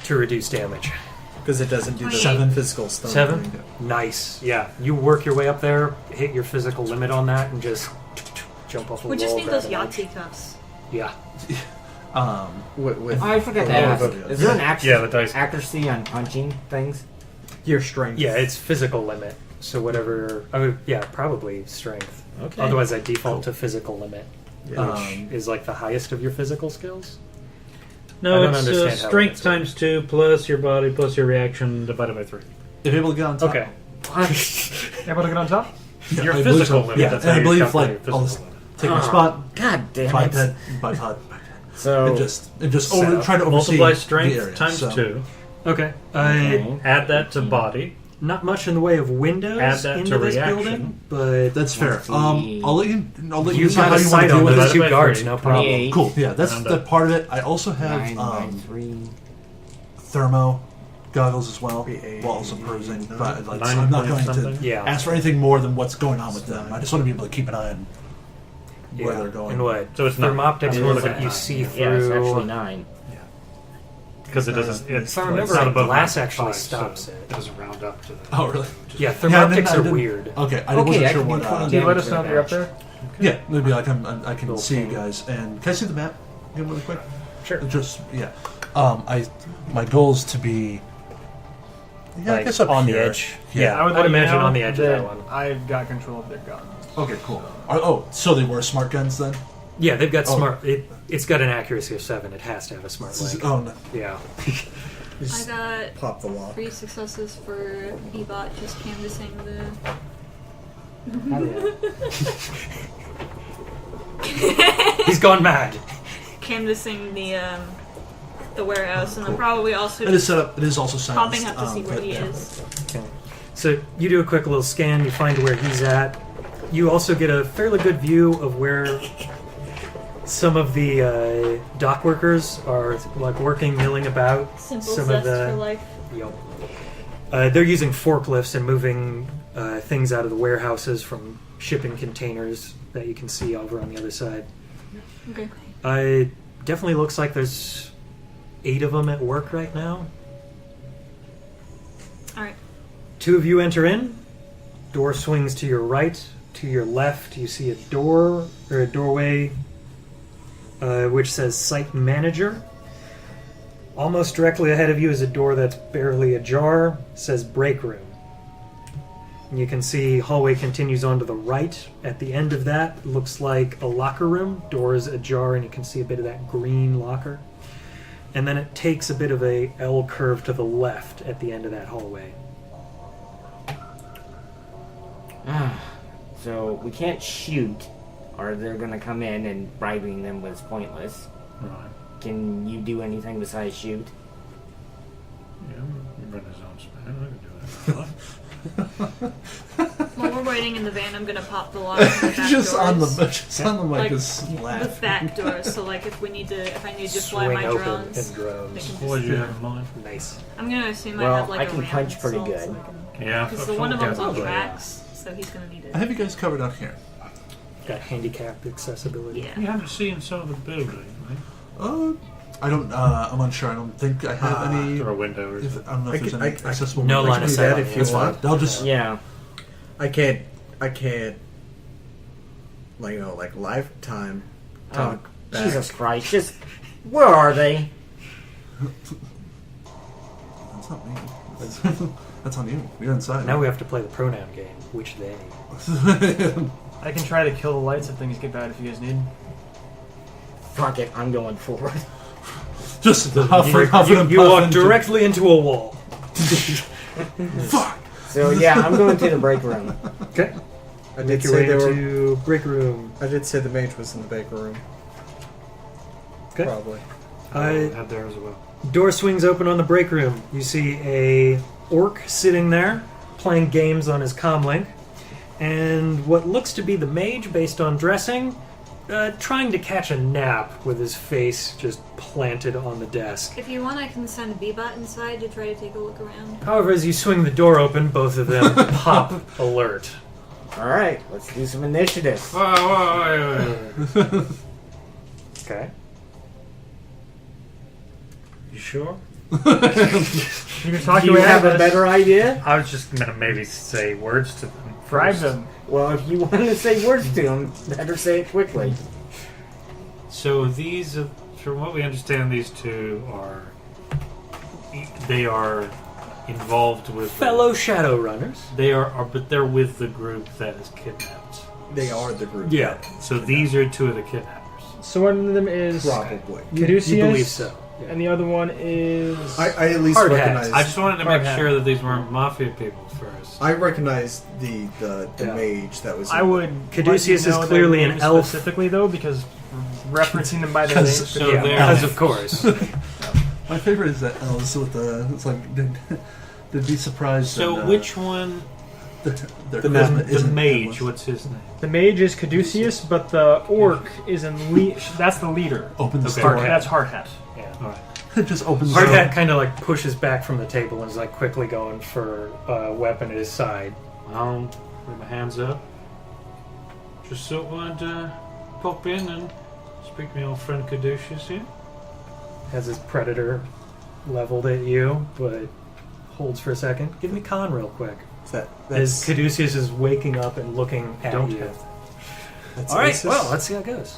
to reduce damage. because it doesn't do the 7 physical stuff. 7? Nice. Yeah, you work your way up there, hit your physical limit on that, and just jump off a We just wall, need grab those an edge. Yahtzee cups. Yeah. With I forgot to the ask. level. Is there an Yeah, the dice. accuracy on punching things? your strength. Yeah, it's physical limit. So whatever. Probably strength. Okay. Otherwise, I default to physical limit, Yeah. which is like the highest of your physical skills. I No, don't it's understand how strength it's- times 2 plus your body plus your reaction divided by 3. If able to get on top. Okay. Able to get on top? Yeah, Your I believe physical so. limit. Yeah, That's and how I you believe calculate like your I'll physical just limit. take my spot, God damn biped, it. bipod, So and just So, try to oversee Multiply the strength area. times so. 2. Okay. Okay. Add that to body. Not much in the way of windows Add that into to this reaction. building, but That's fair. Let's see. I'll let you. you decide got how a you want sight to on deal with those it. two By guards, 3. no problem. 28. Cool. Yeah, that's Round the up. part of it. I also have 9 by 3. thermo goggles as well, Eight, while also perusing. But like, 9 I'm not point going something? to Yeah. ask for anything more than what's going on with them. I just want to be able to keep an eye on where they're going. And what? So it's not- Thermoptics I'm will looking let at you 9, see yeah. through. Yeah, it's actually 9. Because it doesn't. It's, If I remember it's not right, above glass 9.5, actually so stops it. It doesn't round up to the. Oh, really? Yeah, I thermoptics didn't- are weird. Okay, I Okay, wasn't I sure can what. do 20 Can you let us damage know with if you're up that. there? Yeah, maybe like I can Little see you pain. guys. And can I see the map again really quick? Sure. Just yeah. My goal is to be. Yeah, I Like, guess up on the here. edge. Yeah. I would I'd let you imagine know on the edge of that that one. I've got control of their guns. Okay, cool. So they were smart guns then? Yeah, they've got Oh. smart. It's got an accuracy of 7. It has to have a smart link. Oh no. Yeah. I Just got pop the lock. 3 successes for Bebot just canvassing He's gone mad. the warehouse, and Cool. then probably also It is just set up. It is also silenced. popping up to see where but, he yeah. is. Okay. So you do a quick little scan. You find where he's at. You also get a fairly good view of where some of the dock workers are like working, milling about. Simple Some zest of the for life. Yep. They're using forklifts and moving things out of the warehouses from shipping containers that you can see over on the other side. Okay. It definitely looks like there's 8 of them at work right now. All right. 2 of you enter in. Door swings to your right. To your left, you see a door or a doorway which says Site Manager. Almost directly ahead of you is a door that's barely ajar. Says Break Room. And you can see hallway continues on to the right. At the end of that, looks like a locker room. Door is ajar, and you can see a bit of that green locker. And then it takes a bit of a L curve to the left at the end of that hallway. So we can't shoot, or they're going to come in and bribing them was pointless. Right. Can you do anything besides shoot? Yeah, Renaissance man. I can do that. While we're waiting in the van, I'm gonna pop the lock on the back just on the doors. mic Like, is the laugh. back doors. So like, if I need to fly Swing my open drones, and they drones. can What did you just. have in mind? Nice. I'm gonna assume Well, I have like I a can ramp punch pretty installed, good. so I can- Yeah. Because the one of them's on probably, tracks, so he's gonna need I it. have you guys covered out here. Got handicap accessibility. You Yeah. have to see inside the building, right? I don't. I'm unsure. I don't think I have any. Through a window or If, something. I don't know I if there's can- any I- accessible. No I line can of do sight. that on if the you That's fine. want. They'll just. Yeah. I can't, like lifetime talk back. Jesus Christ! Just where are they? That's not me. That's on you. You're inside. Now we have to play the pronoun game. Which they? I can try to kill the lights if things get bad if you guys need. Fuck it, I'm going forward. just You, huffing you walk directly into a wall. Fuck. So yeah, I'm going to the break room. Okay. I Make did your say way they were. into break room. I did say the mage was in the baker room. Okay. Probably. Had there as well. Door swings open on the break room. You see a orc sitting there playing games on his comlink, and what looks to be the mage based on dressing, trying to catch a nap with his face just planted on the desk. If you want, I can send Bebot inside to try to take a look around. However, as you swing the door open, both of them pop alert. All right, let's do some initiative. Okay. You sure? You can talk Do you your way out have of a this. better idea? I was just gonna maybe say words to them. Bribe first. them. Well, if you want to say words to them, better say it quickly. So these, from what we understand, these two are. They are involved with Fellow Shadowrunners. They are, but they're with the group that is kidnapped. They are the group. Yeah. So these are 2 of the kidnappers. So one of them is Probably. You Caduceus. believe so. and the other one is. I at least Hard recognize. hats. I just wanted to Hard make hat. sure that these weren't mafia people first. I recognize the Yeah. mage that was. I would. Caduceus let you know is clearly their an names elf. Specifically, though, because referencing them by their names. So yeah, they're- because of course. My favorite is that elves with the. It's like they'd be surprised. So that, which one? their the charisma The isn't mage. endless. What's his name? The mage is Caduceus, but the orc is in. That's the leader. Opens the Okay. door. That's Hardhat. Yeah. All right. It just opens. Hard the door. hat kind of like pushes back from the table and is like quickly going for a weapon at his side. I'll put my hands up. Just thought I'd pop in and speak to my old friend Caduceus here. Has his predator leveled at you, but holds for a second. Give me con real quick. As That's Caduceus is waking up and looking at Don't you. have that's All right, Asus. well, let's see how it goes.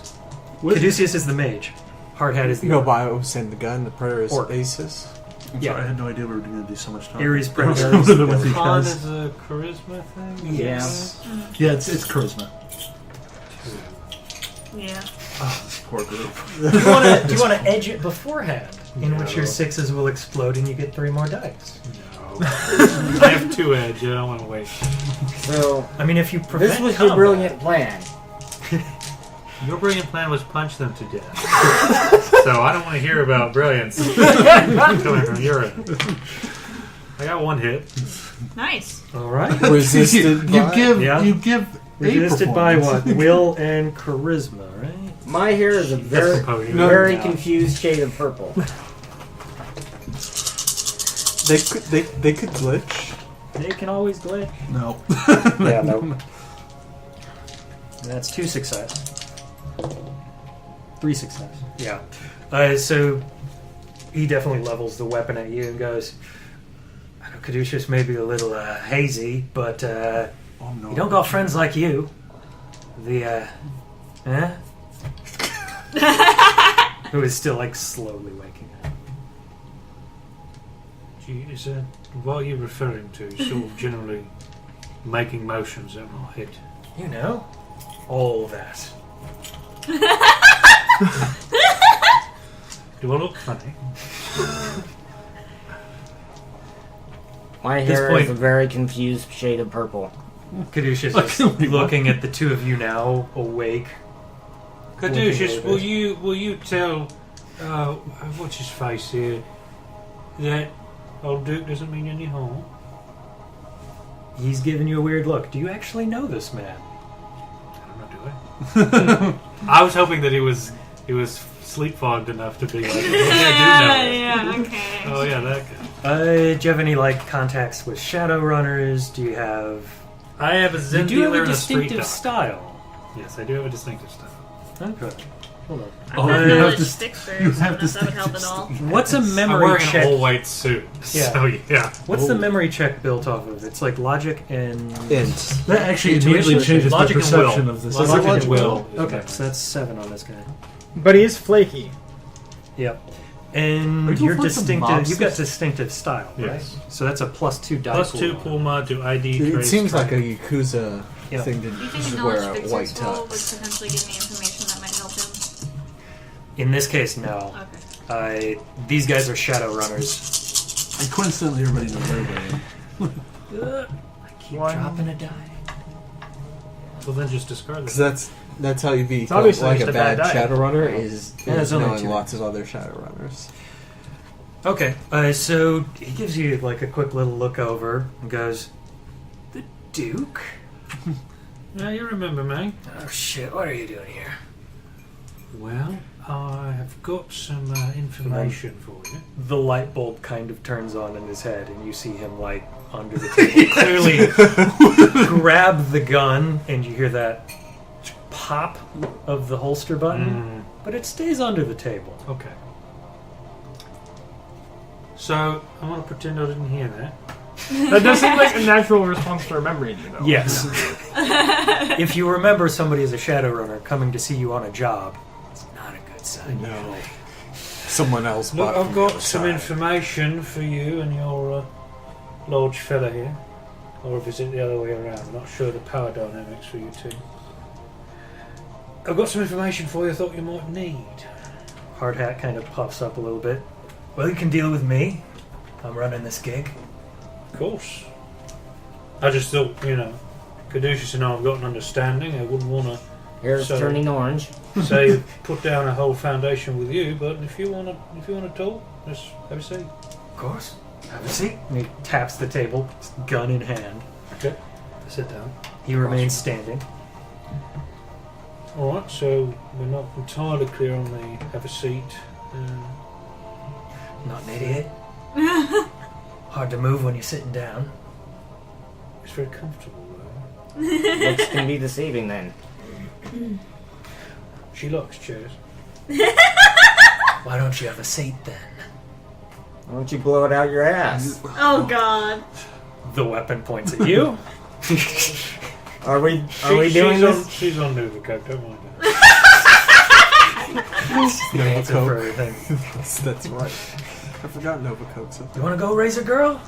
What- Caduceus is the mage. Hard hat is the No, orc. but I was saying the gun. The predator is Orc. Asus. I'm Yeah. sorry, I had no idea we were going to do so much time. Ares predator. I don't know what he Con has. is a charisma thing? Yes. Yeah, it's charisma. Yeah. Oh, this poor group. Do you want to edge it beforehand? In which your No. sixes will explode and you get 3 more dice. No. I have 2 edge. I don't want to wait. So I mean, if you prevent this was your combat- brilliant plan. Your brilliant plan was punch them to death. So I don't want to hear about brilliance coming from your end. I got 1 hit. Nice. All right. Resisted you by- give Yeah. you give a Resisted by what? performance. Will and charisma, right? My hair is a That's very, the podium. very No. confused shade of purple. They could glitch. They can always glitch. No. Yeah, no. That's 2 success. 3 success. Yeah. So he definitely levels the weapon at you and goes, I know Caduceus may be a little hazy, but Oh no. you don't got friends like you. The, Who is still, like, slowly waking up. Gee, is that what are you referring to? Sort of generally making motions at my head. You know, all that. Do I look funny? My At this hair point- is a very confused shade of purple. Caduceus I is can only looking at the 2 of you now, awake. Caduceus, Looking over will you tell what's his face here that old Duke doesn't mean any harm? He's giving you a weird look. Do you actually know this man? I don't know, do I? I was hoping that he was sleep fogged enough to be like, yeah, I do know. Yeah, okay. Oh yeah, that guy. Do you have any like contacts with Shadowrunners? Do you have? I have a You Zen do have dealer a and a street distinctive dog. style. Yes, I do have a distinctive style. Okay. Hold on. I've Oh, got you have knowledge to- sticks you first. have to That would help at all. What's a I'm memory wearing check? an all white suit. Yeah. So yeah. What's the memory check built off of? It's like logic and. Int. That actually Intuition? immediately changes the Logic and perception will. of this. Logic and logic will. is Okay, memory. so that's 7 on this guy. But he is flaky. Yep. Are And you you're looking for some distinctive. You've got mobsters? distinctive style, right? Yes. So that's a +2 die. Plus pool 2 on it. pull mod to ID. It trace seems like a track. Yakuza Yeah. thing to Do you think just a wear knowledge a fixer's white roll would tux. potentially give me information that might help him? In this case, no. Okay. These guys are Shadowrunners. And coincidentally, everybody knows everybody. I keep One. dropping a die. Well, then just discard Because it. that's how you become obviously like just a a bad bad die. Shadowrunner is Yeah, there's only knowing 2. lots of other Shadowrunners. Okay, so he gives you like a quick little look over and goes, "The Duke? Now you remember me. Oh shit! What are you doing here?" Well, I have got some information for you. The light bulb kind of turns on in his head, and you see him like under the table, clearly grab the gun, and you hear that pop of the holster button, but it stays under the table. Okay. So I'm gonna pretend I didn't hear that. That does seem like a natural response to remembering you, though. Yes. If you remember somebody as a Shadowrunner coming to see you on a job, it's not a good sign. No. Someone else Look, bought I've from got the some side. information for you and your large fella here. Or if it's the other way around, I'm not sure the power dynamics for you two. I've got some information for you I thought you might need. hard hat kind of puffs up a little bit. Well, you can deal with me. I'm running this gig. Of course. I just thought, Caduceus and I have got an understanding. I wouldn't want Hair's So- turning orange. to say put down a whole foundation with you, but if you want to talk, just have a seat. Of course. Have a seat. And he taps the table, gun in hand. Okay. Sit down. He remains standing. All right. So we're not entirely clear on the have a seat. Not an idiot. Hard to move when you're sitting down. It's very comfortable though. Looks can be deceiving then. She likes chairs. Why don't you have a seat then? Why don't you blow it out your ass? Oh god. The weapon points at you. Are we doing this? She's on Nuvacoke, don't mind her. No answer for everything. That's right. I forgot Nova Coke's up You there. want to go, Razor Girl?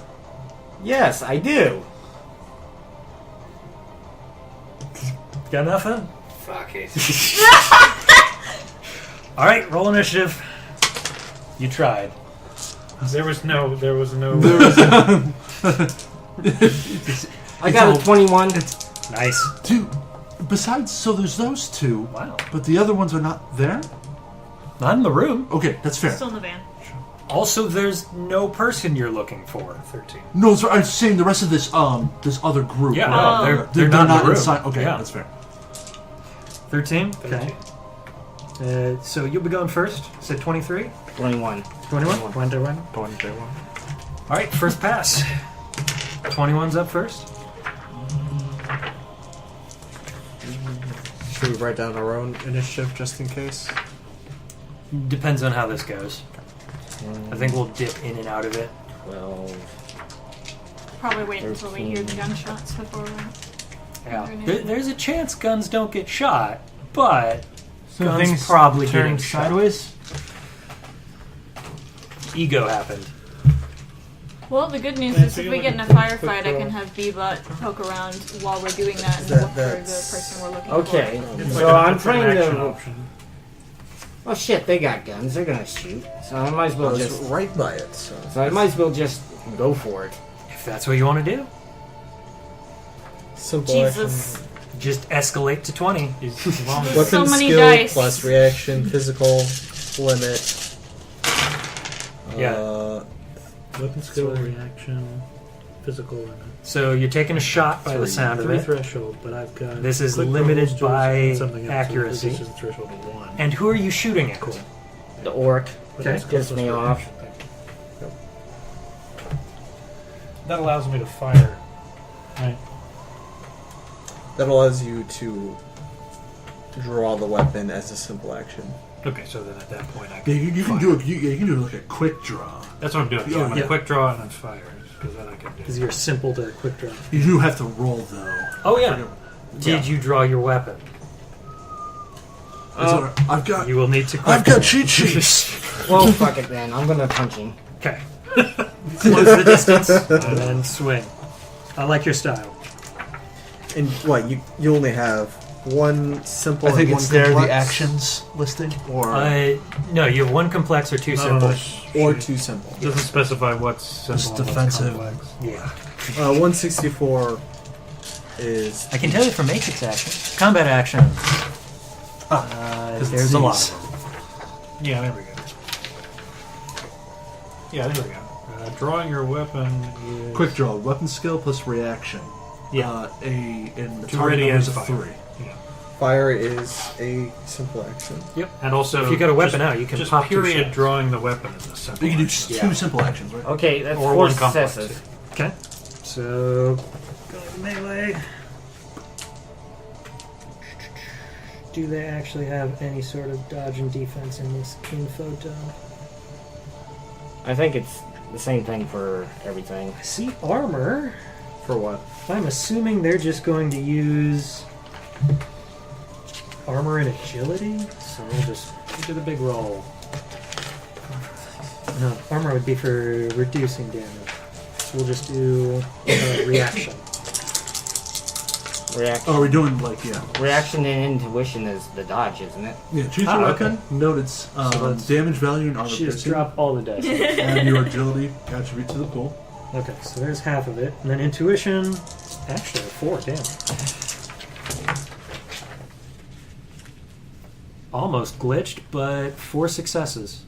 Yes, I do. Got nothing? Fuck it. All right, roll initiative. You tried. There was no. I got a 21. Nice. Dude, besides, so there's those two, Wow. but the other ones are not there? Not in the room. Okay, that's fair. Still in the van. Also, there's no person you're looking for. 13. No, so I'm saying the rest of this this other group. Yeah, right? no, Oh. they're not in the room. inside. Okay, Yeah. that's fair. 13? 13. Okay. So you'll be going first. Say 23? 21. 21? 21. All right, first pass. 21's up first. Should we write down our own initiative just in case? Depends on how this goes. I think we'll dip in and out of it. 12. Probably wait until we hear the gunshots before we... Yeah. There's a chance guns don't get shot, but So guns things probably turn getting shot. sideways. Ego happened. Well, the good news Yeah, is so if you're we get in a looking firefight, quick I roll. can have Bebot poke around while we're doing that and That- look for the that's- person we're looking Okay, It's so like I'm an trying action to. option. Well, shit, they got guns. They're gonna shoot. So I might as I well was just. right by it, so. So I might as well just go for it. If that's what you want to do, Simple Jesus. just escalate to 20. As long as action. Weapon So many skill dice. plus reaction, physical limit. Yeah. weapon skill, reaction, physical limit. So you're taking a shot by the sound of Three it. threshold, but I've got. This is quick limited rolls, by and something else, so accuracy. This is a threshold of 1. And who are you shooting at? Cool. The orc But Okay. that's gets close me to off. reaction. That allows me to fire. Right. That allows you to draw the weapon as a simple action. Okay, so then at that point I Yeah, can. you can fire. do it. You can do like a quick draw. That's what I'm doing. Yeah, Yeah, I'm yeah. quick draw and then fire. Because then I can do. Because you're simple to quick draw. You do have to roll though. Oh yeah. Did you draw your weapon? It's all right. I've got. You will need to. I've quick roll. got cheat sheets. Well, fuck it then. I'm gonna punch him. Okay. Close the distance and then swing. I like your style. And what, you only have one simple I think and one it's there. complex? The actions listed, or No, you have one complex or two simple. Or two simple. Doesn't specify what's simple Just and what's defensive. complex. Yeah. 164 is. I can tell you from Matrix action. Combat action. 'cause There's it's a lot these. of them. Yeah, there we go. Yeah, there we go. Drawing your weapon is. Quick draw, weapon skill plus reaction. Yeah. In the To target ready numbers and of fire. 3. Fire is a simple action. And also, If you got a weapon just, out, you can just pop two period shots. drawing the weapon is a simple. You can do action. two simple actions, right? Okay, that's Or 4 one complex. successes. Okay. So, going to melee. Do they actually have any sort of dodge and defense in this info dump? I think it's the same thing for everything. I see armor. For what? I'm assuming they're just going to use armor and agility. So we'll just do the big roll. No, armor would be for reducing damage. So we'll just do reaction. Reaction. Oh, we're doing Reaction and intuition is the dodge, isn't it? Yeah, choose your weapon. Note its damage value and armor She just piercing. drop all the dice. Add your agility attribute to the pool. Okay, so there's half of it. And then intuition, actually 4, damn. Almost glitched, but 4 successes.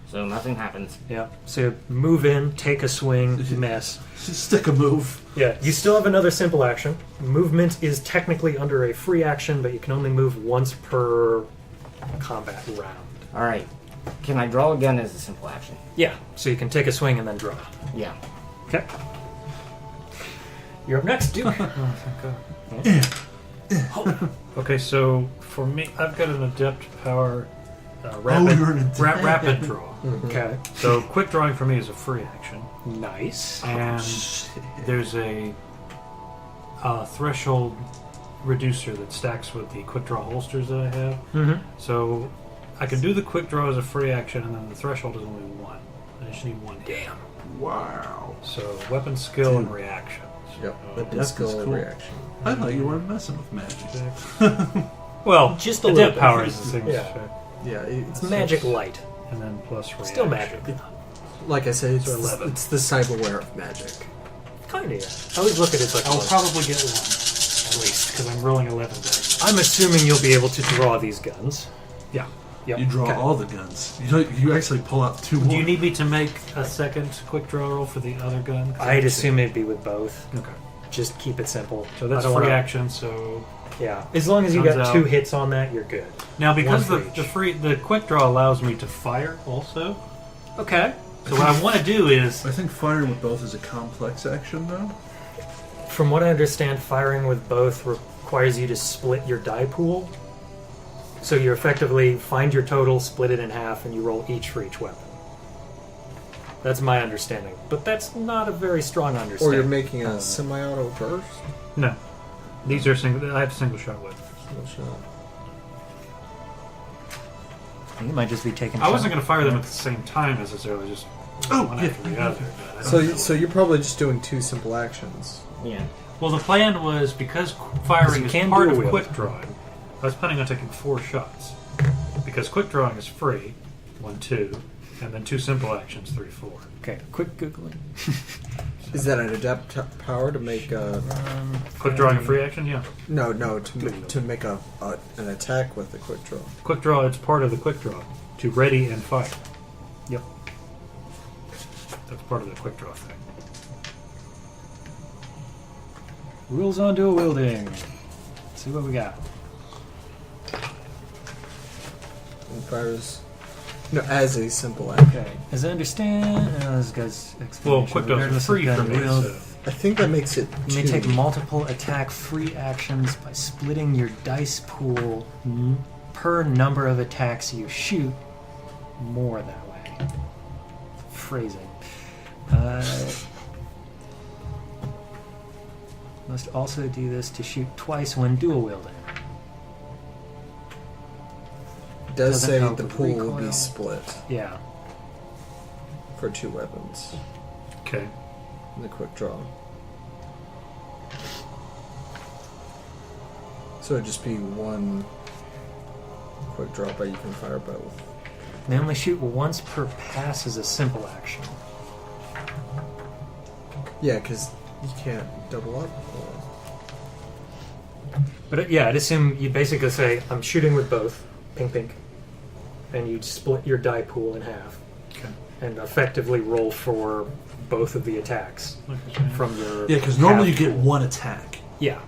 So nothing happens. Yeah. So move in, take a swing, mess. Stick a move. Yeah, you still have another simple action. Movement is technically under a free action, but you can only move once per combat round. Alright. Can I draw a gun as a simple action? Yeah, so you can take a swing and then draw. Yeah. Okay. You're up next, Duke. Oh, thank God. Okay, so for me, I've got an adept power, rapid, you're an adept. rapid draw. Okay. So quick drawing for me is a free action, Nice. and there's a threshold reducer that stacks with the quick draw holsters that I have. Mm-hmm. So I can do the quick draw as a free action, and then the threshold is only 1. I just need 1 hit. Damn. Wow. So weapon skill and reaction. Yep. So, Weapon that's skill cool. reaction. I thought you weren't messing with magic. well, Just a adept little bit. power is the thing. Yeah. Yeah, It's magic light. And then plus reaction. Still magic. like I said, it's, So 11. it's the cyberware of magic. Kinda, yeah. I always look at it as like I'll one. probably get 1, at least, because I'm rolling 11 dice. I'm assuming you'll be able to draw these guns. Yeah. Yep. You draw Okay. all the guns. You actually pull out 2 more. Do you need me to make a second quick draw roll for the other gun? I'd assume it'd be with both. Okay. Just keep it simple. So that's I don't free wanna- action, so... Yeah. As long as you Guns got out. 2 hits on that, you're good. Now, because One for each. the quick draw allows me to fire also, Okay. so what I want to do is... I think firing with both is a complex action, though. From what I understand, firing with both requires you to split your die pool. So you effectively find your total, split it in half, and you roll each for each weapon. That's my understanding. But that's not a very strong Or understanding. you're making a semi-auto burst. No. These are single... I have single shot weapons. You might just be taking. I wasn't going to fire them at the same time necessarily, just one after the other. but I don't know. So you're probably just doing 2 simple actions. Yeah. Well, the plan was, because firing You is can part dual of wield. quick drawing, I was planning on taking 4 shots. Because quick drawing is free, 1, 2, and then 2 simple actions, 3, 4. Okay, quick googling. Is that an adept power to make a... Quick drawing a free action, yeah. No, to make an attack with the quick draw. Quick draw, it's part of the quick draw, to ready and fire. Yep. That's part of the quick draw thing. Rules on dual wielding. Let's see what we got. And fires... No, as a simple action. Okay. As I understand, this guy's Well, explanation, quick draw regardless is of free gun for me, wield, so... I think that makes it You may 2. take multiple attack free actions by splitting your dice pool per number of attacks you shoot. More that way. Phrasing. Must also do this to shoot twice when dual wielding. It does Doesn't say help the with pool will recoil. be split Yeah. for 2 weapons Okay. in the quick draw. So it'd just be 1 quick draw, but you can fire both. They only shoot once per pass as a simple action. Yeah, because you can't double up. But yeah, I'd assume you basically say, I'm shooting with both, pink, pink, and you'd split your die pool in half, Okay. and effectively roll for both of the attacks from your. Yeah, because normally you half get pool. 1 attack Yeah,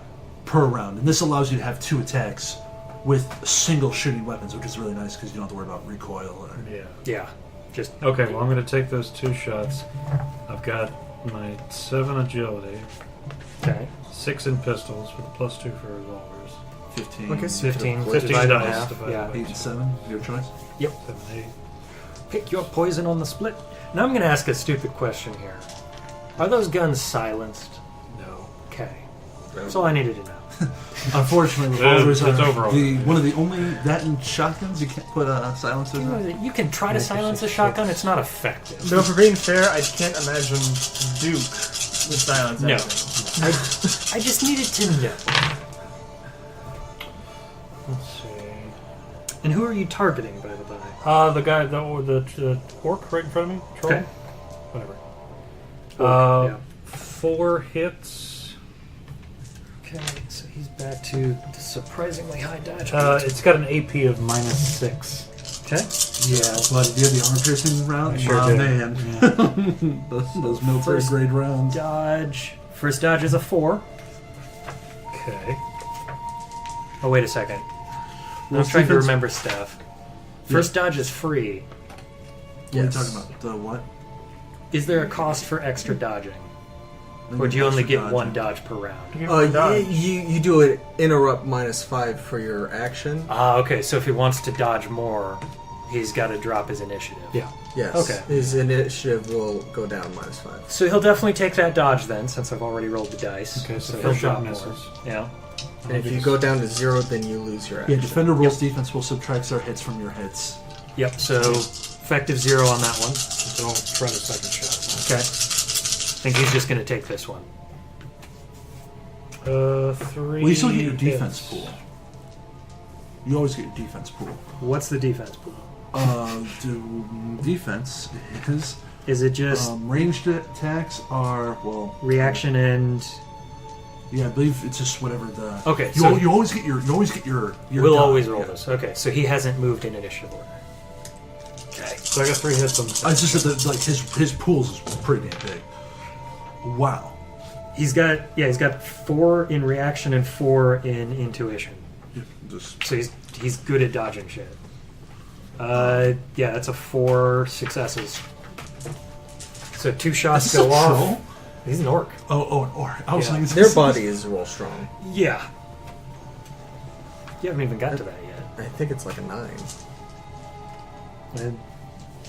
per round, and this allows you to have 2 attacks with single shooting weapons, which is really nice because you don't have to worry about recoil. Or... Yeah. yeah, just Okay, well, I'm going to take those 2 shots. I've got my 7 agility, okay. 6 in pistols with a +2 for revolvers. 15, Okay, so 15 15 divided in dice half. divided Yeah, by 8 and 7, your choice. 7, 8. pick your poison on the split. Now I'm going to ask a stupid question here. Are those guns silenced? No. Okay, that's all I needed to know. Unfortunately, Yeah, revolvers that's are overall. one of the only that and shotguns you can't put silencers on. You can try to silence a shotgun; it's not effective. So for being fair, I can't imagine Duke with silence. No. anything. I just needed to know. And who are you targeting, by the by? The guy, the orc right in front of me. Troll? Okay. Whatever. Yeah. 4 hits. Okay, so he's back to the surprisingly high dodge. It's got an AP of -6. Okay. Yeah, but do you have the armor piercing round? I sure Oh do. man, those military First grade rounds. Dodge. First dodge is a 4. Okay. Oh, wait a second. I was trying to remember stuff. First dodge is free. What are you talking about? The what? Is there a cost for extra dodging? Maybe Or do you only extra get dodging. one dodge per round? You get one dodge. You do it interrupt -5 for your action. Ah, okay, so if he wants to dodge more, he's got to drop his initiative. Yeah. Yes. Okay. His initiative will go down -5. So he'll definitely take that dodge then, since I've already rolled the dice. Okay, so he'll first drop shot more. misses. Yeah. And if you go down to 0, then you lose your Yeah, action. defender rolls defense will subtract their hits from your hits. Yep, so effective 0 on that one. So I'll try the second shot. Okay. I think he's just going to take this one. 3. Well, you still get your defense hits. pool. You always get your defense pool. What's the defense pool? Defense Is it just ranged attacks are reaction and... yeah, I believe it's just whatever the Okay, You, so you always get your we'll die, always roll yeah. this. Okay, so he hasn't moved in initiative order. Okay. So I got 3 hits on the I just said that like his pools is pretty damn big. Wow. He's got 4 in reaction and 4 in intuition. Just So he's good at dodging shit. Yeah, that's a 4 successes. So 2 shots Is this go a off. troll? He's an orc. Oh, an orc. I was Yeah. like, Their body is real strong. Yeah. You haven't even got to that yet. I think it's like a 9. And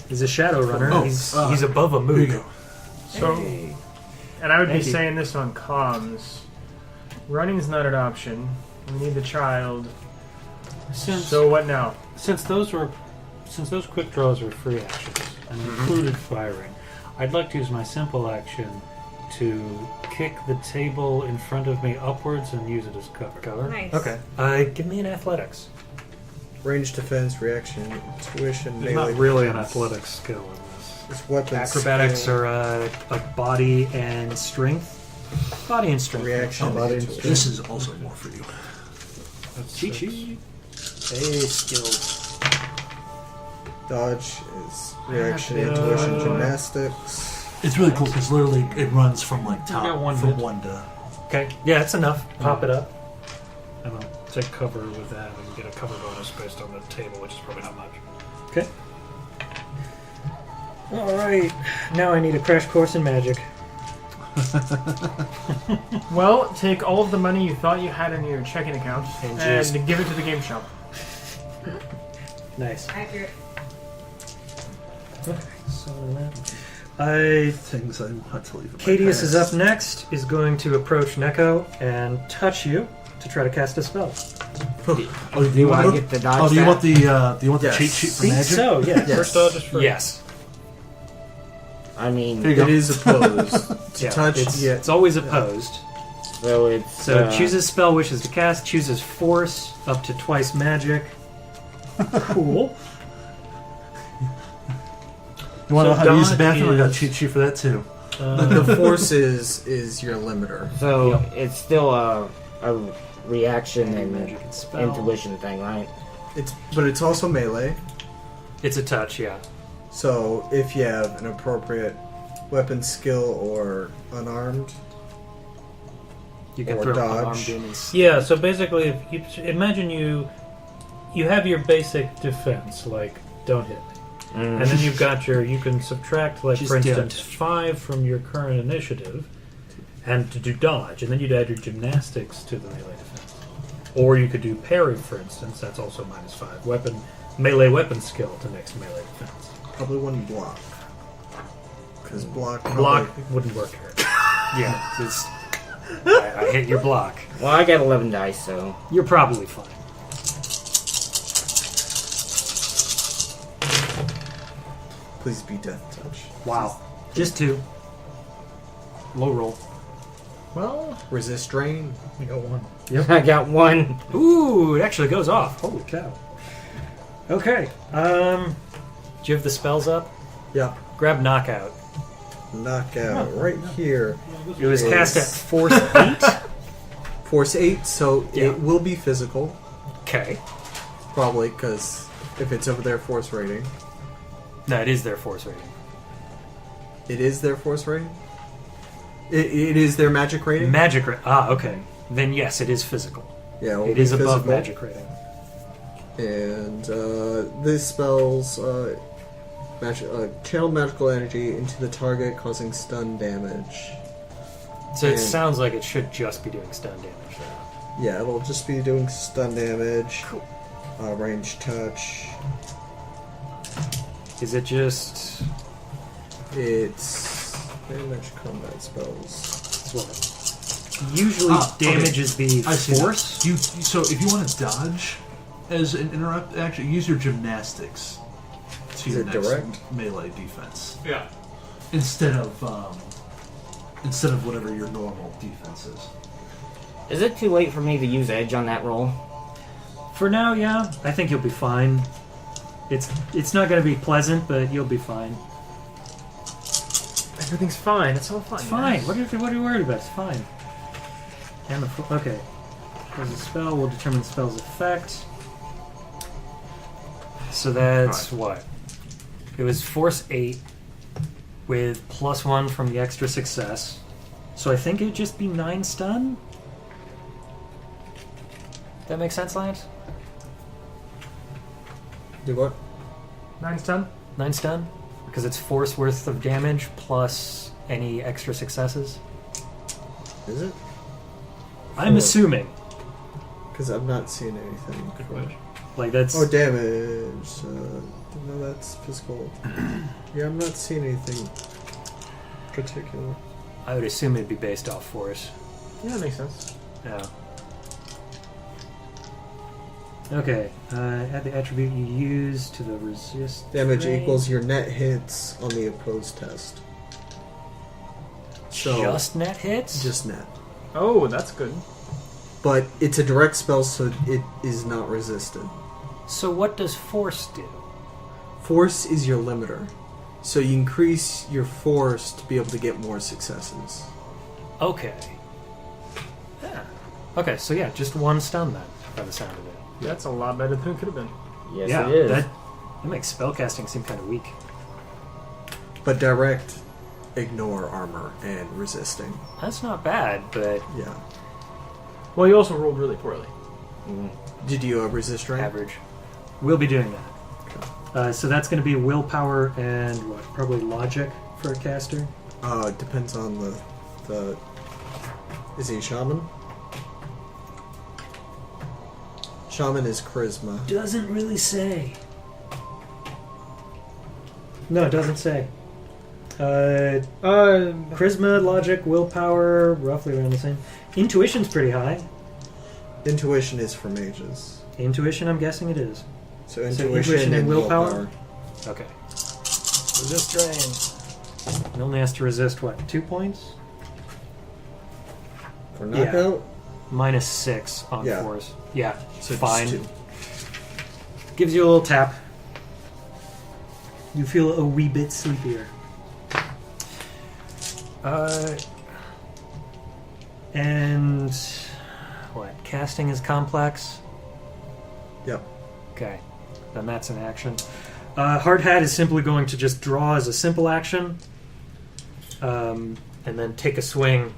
he's a shadow runner. Oh, he's above a There you moog. go. So, Hey. and I would Thank be you. saying this on comms. Running's not an option. We need the child. So what now? Since those quick draws were free actions and included firing, I'd like to use my simple action to kick the table in front of me upwards and use it as cover. Nice. Okay. Give me an athletics. Range defense, reaction, intuition, There's melee not really an defense. athletic skill in this. It's weapons. Acrobatics skill, are like body and strength. Body and strength. reaction. Oh, and intuition. this is also more for you. That's Cheat sheet. Hey, skilled. Dodge is reaction, Yeah. intuition, gymnastics. It's really cool because literally it runs from like got top one from hit. 1 to. Okay. Yeah, that's enough. Pop it up. And I'll take cover with that and get a cover bonus based on the table, which is probably not much. Okay. All right. Now I need a crash course in magic. Well, take all of the money you thought you had in your checking account And and just- give it to the game shop. Nice. Accurate. So Things I want to leave. in my Cadius is up past. next. Is going to approach Neko and touch you to try to cast a spell. Oh, Do I get the dodge? Oh, do you that? want the Yes. cheat sheet for Think magic? so? Yes. Yes. First dodge is free. Yes. I mean, There you go. It is opposed. To Yeah, touch, It's always opposed. so it's So chooses spell wishes to cast. Chooses force up to twice magic. Cool. You want to know So how to use the dodge bathroom? I got a is- cheat sheet for that too. the force is your limiter. So Yep. it's still a reaction and magic and spell. intuition thing, right? But it's also melee. It's a touch. Yeah. So if you have an appropriate weapon skill or unarmed, You can Or throw dodge. unarmed in and Yeah, so basically, if you imagine you have your basic defense, like don't hit me, and then you've got you can subtract, like Just for don't instance, touch. 5 from your current initiative, and to do dodge, and then you'd add your gymnastics to the melee defense, or you could do parry, for instance. That's also -5 melee weapon skill to next melee defense. probably wouldn't block. Because block. Block wouldn't work here. Yeah. It's, I hit your block. Well, I got 11 dice, so You're probably fine. Please be death touch. Wow. Just 2. Low roll. Well, Resist drain. I got 1. I got 1. Ooh, it actually goes off. Holy cow. Okay. Do you have the spells up? Yeah. Grab Knockout. Knockout right here. It was cast at Force 8. Force 8, so Yeah. it will be physical. Okay. Probably, because if it's over their force rating. No, it is their Force rating. It is their force rating? It is their magic rating? Magic rating. Ah, okay. Then yes, it is physical. Yeah, It is above magic rating. And this spells channel magical energy into the target, causing stun damage. So it And- sounds like it should just be doing stun damage. Though. Yeah, it'll just be doing stun damage, range touch. Is it just... It's damage combat spells. It's what? Usually okay. damages the I see. force. So if you want to dodge as an interrupt action, use your gymnastics to Is your it next direct? melee defense. Yeah. Instead of whatever your normal defense is. Is it too late for me to use edge on that roll? For now, yeah. I think you'll be fine. It's not going to be pleasant, but you'll be fine. Everything's fine. It's all fine. It's fine. guys. What are you worried about? It's fine. And okay. Because a spell will determine the spell's effect. So that's what? It was Force 8 with +1 from the extra success. So I think it'd just be 9 stun? That makes sense, Lance? Do what? 9 stun? 9 stun? Because it's force worth of damage plus any extra successes? Is it? I'm assuming. Because I've not seen anything. Like, that's... Oh, damage. No, that's physical. Yeah, I'm not seeing anything particular. I would assume it'd be based off force. Yeah, that makes sense. Yeah. Okay. Add the attribute you use to the resist. Damage range. equals your net hits on the opposed test. So, Just net hits? just net. Oh, that's good. But it's a direct spell, so it is not resisted. So what does force do? Force is your limiter. So you increase your force to be able to get more successes. Okay. Yeah. Okay, so yeah, just 1 stun then, by the sound of it. That's a lot better than it could have been. Yes, yeah, it is. That makes spellcasting seem kind of weak. But direct, ignore armor and resisting. That's not bad, but Yeah. Well, you also rolled really poorly. Did you resist rank? average. We'll be doing that. So that's going to be willpower and what? Probably logic for a caster. It depends on the. Is he a shaman? Shaman is charisma. Doesn't really say. No, it doesn't say. Charisma, logic, willpower, roughly around the same. Intuition's pretty high. Intuition is for mages. Intuition, I'm guessing it is. So intuition intuition and and willpower? willpower. Okay. Resist drain. It only has to resist, what, 2 points? For knockout? -6 on Yeah. force. Yeah, So fine. just 2. Gives you a little tap. You feel a wee bit sleepier. And what? Casting is complex? Yep. Okay. Then that's an action. Hard Hat is simply going to just draw as a simple action. And then take a swing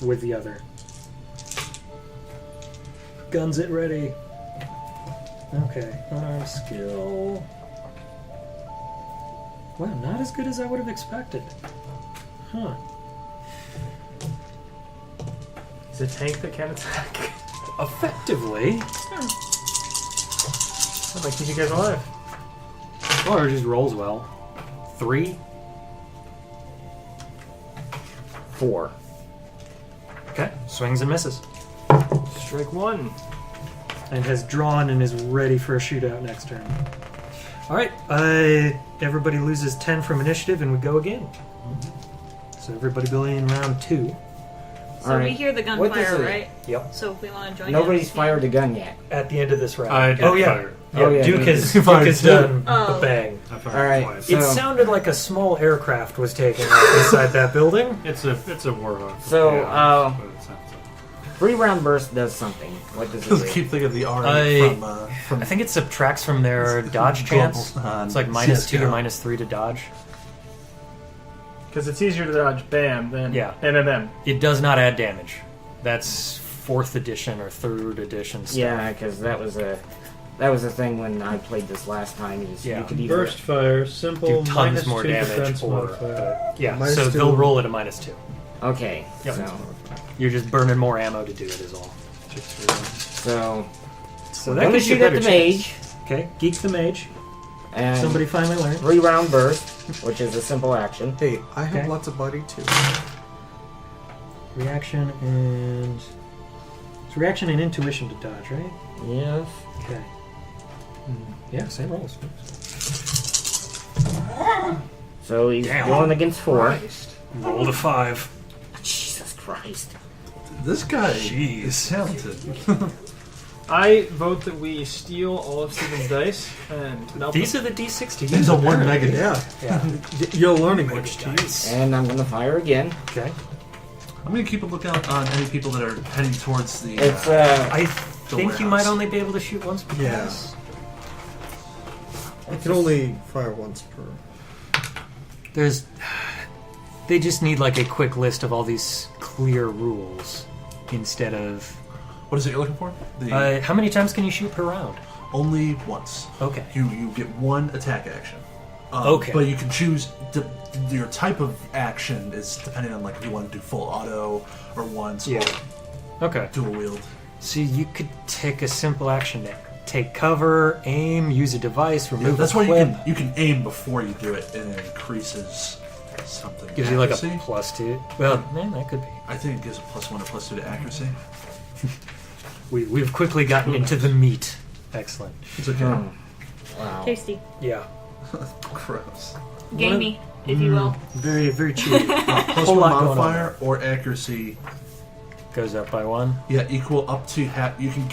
with the other. Guns it ready. Okay. Unarmed skill. Wow, not as good as I would have expected. Huh. Is it a tank that can attack? Effectively. That might keep you guys alive. Or it just rolls well. 3. 4. Okay. Swings and misses. Strike 1. And has drawn and is ready for a shootout next turn. Alright. Everybody loses 10 from initiative and we go again. So everybody going in round 2. So All we right. hear the What gunfire, is it? right? Yep. So if we want to join Nobody's in, fired a gun yet. At the end of this round. I did oh, yeah. fire. Oh, yeah, Duke you has fired done Oh. a bang. I fired All right. twice. It So- sounded like a small aircraft was taking off inside that building. It's a warlock. So, Yeah, that's what it sounds like. 3-round burst does something. What does it Just do? keep thinking of the R I from think it subtracts from their dodge chance. It's like -2 or -3 to dodge. Because it's easier to dodge bam than Yeah. bam, bam, bam. It does not add damage. That's 4th edition or 3rd edition stuff. Yeah, because that was a thing when I played this last time. Is Yeah. you could either Burst fire, simple, Do tons minus more 2 damage, defense or modifier. yeah. Minus So 2. they'll roll at a -2. okay. Yep. So You're just burning more ammo to do it, is all. so So I'm that gonna gives you a shoot at better the chance. mage Okay, geek the mage. and Somebody finally learned. 3-round burst, which is a simple action. Hey, I have Okay. lots of body too. Reaction and it's reaction and intuition to dodge, right? Yes. Okay. Yeah, same rolls. So he's Damn. going against 4. Roll to 5. Jesus Christ. this guy Jeez. is talented. I vote that we steal all of Steven's dice and melt These them. are the D60. These are 1 negative. Yeah, Yeah. you're learning Which which dice? And I'm gonna fire again. Okay. I'm gonna keep a lookout on any people that are heading towards the. It's I think you might warehouse. only be able to shoot once per Yeah. pass. You can only fire once per. There's. They just need like a quick list of all these clear rules instead of. What is it you're looking for? The How many times can you shoot per round? only once. Okay. You get 1 attack action. Okay. But you can choose your type of action is depending on like if you want to do full auto or once Yeah. or Okay. dual wield. So you could take a simple action to take cover, aim, use a device, remove. That's a why quip. you can aim before you do it, and it increases something. Gives you like a accuracy. +2. Well, man, that could be. I think it gives a +1 or +2 to accuracy. We've quickly gotten into the meat. Excellent. It's okay. wow. Tasty. Yeah. Gross. Gamey, if you will. Very, very cheap. +1 Whole lot going on modifier or accuracy. Goes up by 1. Yeah, equal up to half. You can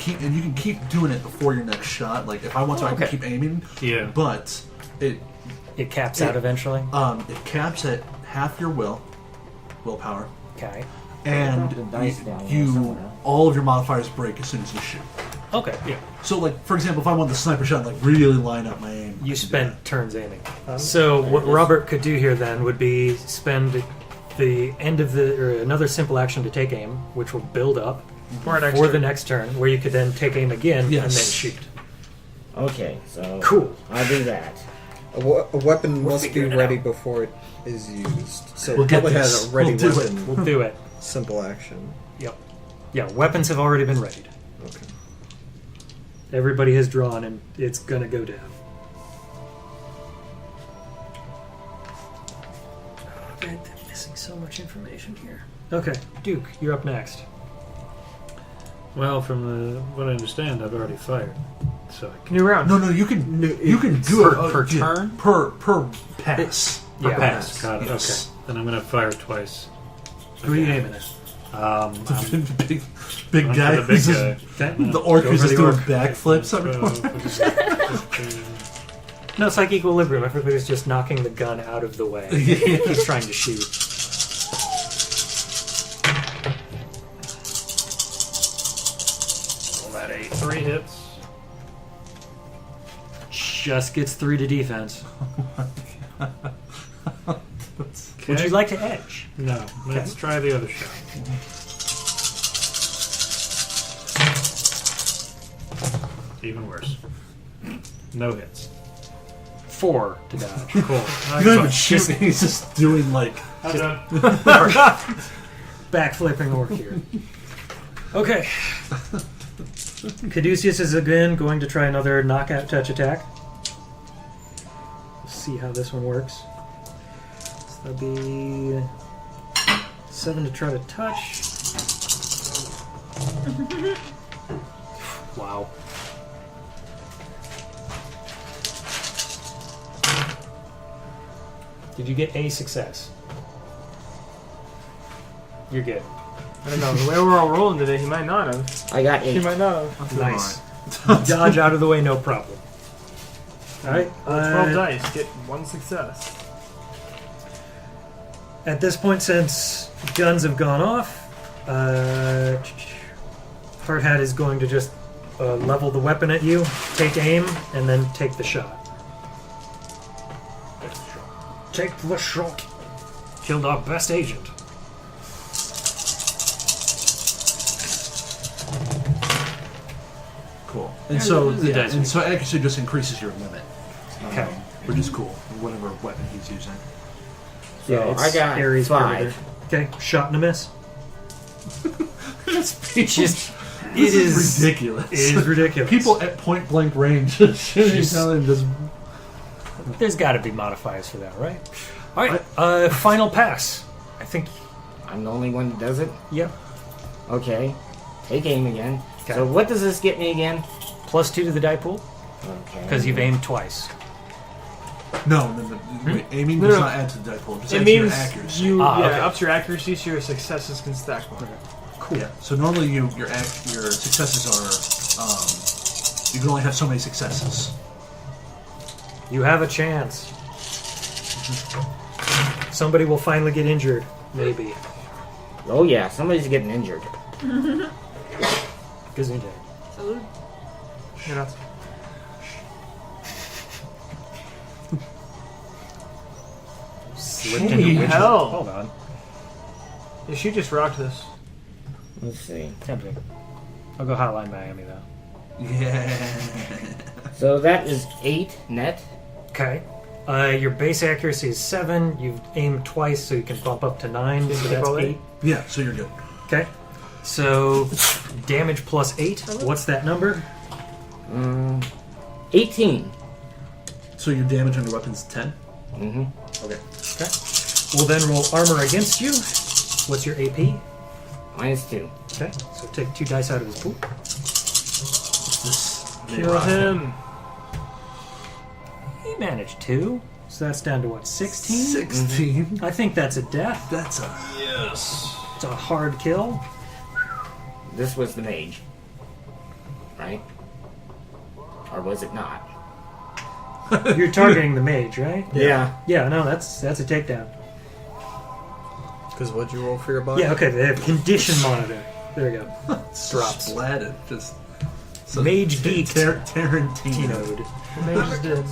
keep doing it before your next shot. Like if I want to, I Okay. can keep aiming. Yeah. But it It caps out eventually. it caps at half your willpower, Okay. and Drop the dice down there you somewhere. all of your modifiers break as soon as you shoot. Okay. Yeah. So, like for example, if I want the sniper shot, like really line up my aim, I You can do spent turns aiming. So what Robert could do here then would be spend the end of or another simple action to take aim, which will build up For an for extra. the next turn, where you could then take aim again and then Yes. shoot. Okay, so Cool. I'll do that. A weapon We'll must be figure it ready out. before it is used. So We'll it get probably this. has a ready We'll do it. weapon. We'll do it. Simple action. Yep. Yeah, weapons have already been readied. Okay. Everybody has drawn, and it's gonna go down. Oh, man, they're missing so much information here. Okay, Duke, you're up next. Well, from what I understand, I've already fired, so I can New round. No, you can you can do Per- it per yeah, turn? per pass. Yeah. pass. Got it. Yes. Okay. Then I'm going to fire twice. Who are you aiming at? big I'm guy. for the big who's guy. just- Okay. The orc Go who's for just the doing orc. backflips every time. No, it's like equilibrium. Everybody's just knocking the gun out of the way. Yeah. He's trying to shoot. Roll that 8. 3 hits. Just gets 3 to defense. Okay. Would you like to edge? No. Let's try the other shot. Even worse. No hits. 4 to dodge. Cool. He's not even shooting. He's just doing like. Backflipping orc here. Okay. Caduceus is again going to try another knockout touch attack. Let's see how this one works. So that'll be 7 to try to touch. Wow. Did you get a success? You're good. I don't know. The way we're all rolling today, he might not have. I got He 8. might not have. Nice. Dodge out of the way, no problem. All right. 12 dice, get 1 success. At this point, since guns have gone off, Hard Hat is going to just level the weapon at you, take aim, and then take the shot. Take the shot. Killed our best agent. Cool. And so Yeah, and so accuracy just increases your limit, Okay. which is cool. Whatever weapon he's using. So I got Ares 5. Okay, shot and a miss. It's just it is ridiculous. It is ridiculous. People at point blank range shooting Just- each other and just There's got to be modifiers for that, right? All right. Final pass. I think. I'm the only one that does it? Yep. Okay. Take aim again. Okay. So what does this get me again? +2 to the die pool Okay. because you've aimed twice. no. Wait, aiming does No. not add to the die pool. Just It adds to your means accuracy. you okay. ups your accuracy, so your successes can stack more. Cool. Yeah. So normally your successes are you can only have so many successes. You have a chance. Somebody will finally get injured, maybe. Oh yeah, somebody's getting injured. Gesundheit. Salute. You're not. Slipped Holy into witch. hell. Hold on. Yeah, she just rocked this. Let's see. Tempting. I'll go Hotline Miami though. Yeah. So that is 8 net. Okay. Your base accuracy is 7. You've aimed twice, so you can bump up to 9. So that's roll 8. Yeah. So you're good. Okay. So damage +8. What's that number? 18. So your damage on your weapon's 10. Mm-hmm. Okay. Okay. We'll then roll armor against you. What's your AP? -2. Okay. So take 2 dice out of his pool. Kill him. He managed 2. So that's down to what? 16? 16. I think that's a death. That's a It's a hard kill. This was the mage. Right? Or was it not? You're targeting the mage, right? Yeah. Yeah, no, that's a takedown. Because what'd you roll for your body? Yeah, okay, they have condition monitor. There we go. Drops. splatted. Just Mage geek. Tarantino. Tinoed. The mage is dead.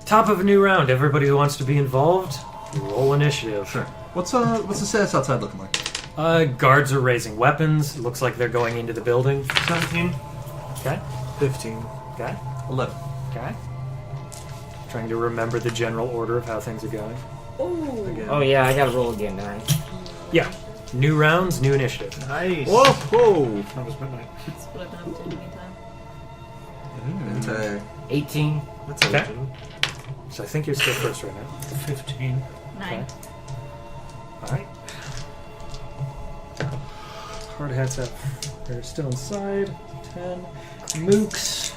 Top of a new round. Everybody who wants to be involved, roll initiative. Sure. What's the status outside looking like? Guards are raising weapons. Looks like they're going into the building. 17. Okay. 15. Okay. 11. Okay. Trying to remember the general order of how things are going. Again. Oh yeah, I gotta roll again, don't I? Yeah. New rounds, new initiative. Nice. Whoa, whoa! That was midnight. That's what I've been up to in the meantime. Okay. 18. That's a Okay. legend. So I think you're still first right now. 15. 9. Alright. Hard hats up. They're still inside. 10. Mooks.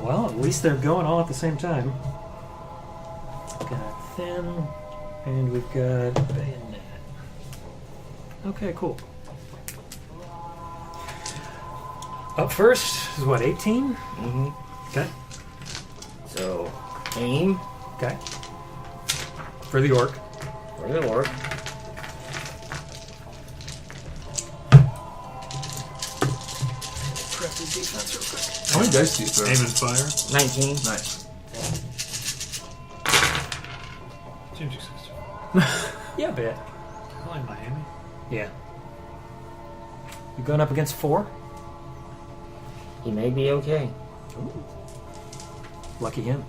Well, at least they're going all at the same time. Got Thin. And we've got Bayonet. Okay, cool. Up first is what, 18? Mm-hmm. Okay. So, aim Okay. For the orc. for the orc. How many dice do you throw? Aim and fire. 19. Nice. Seems successful. Yeah, a bit. Probably Miami. Yeah. You going up against 4? He may be okay. Lucky him.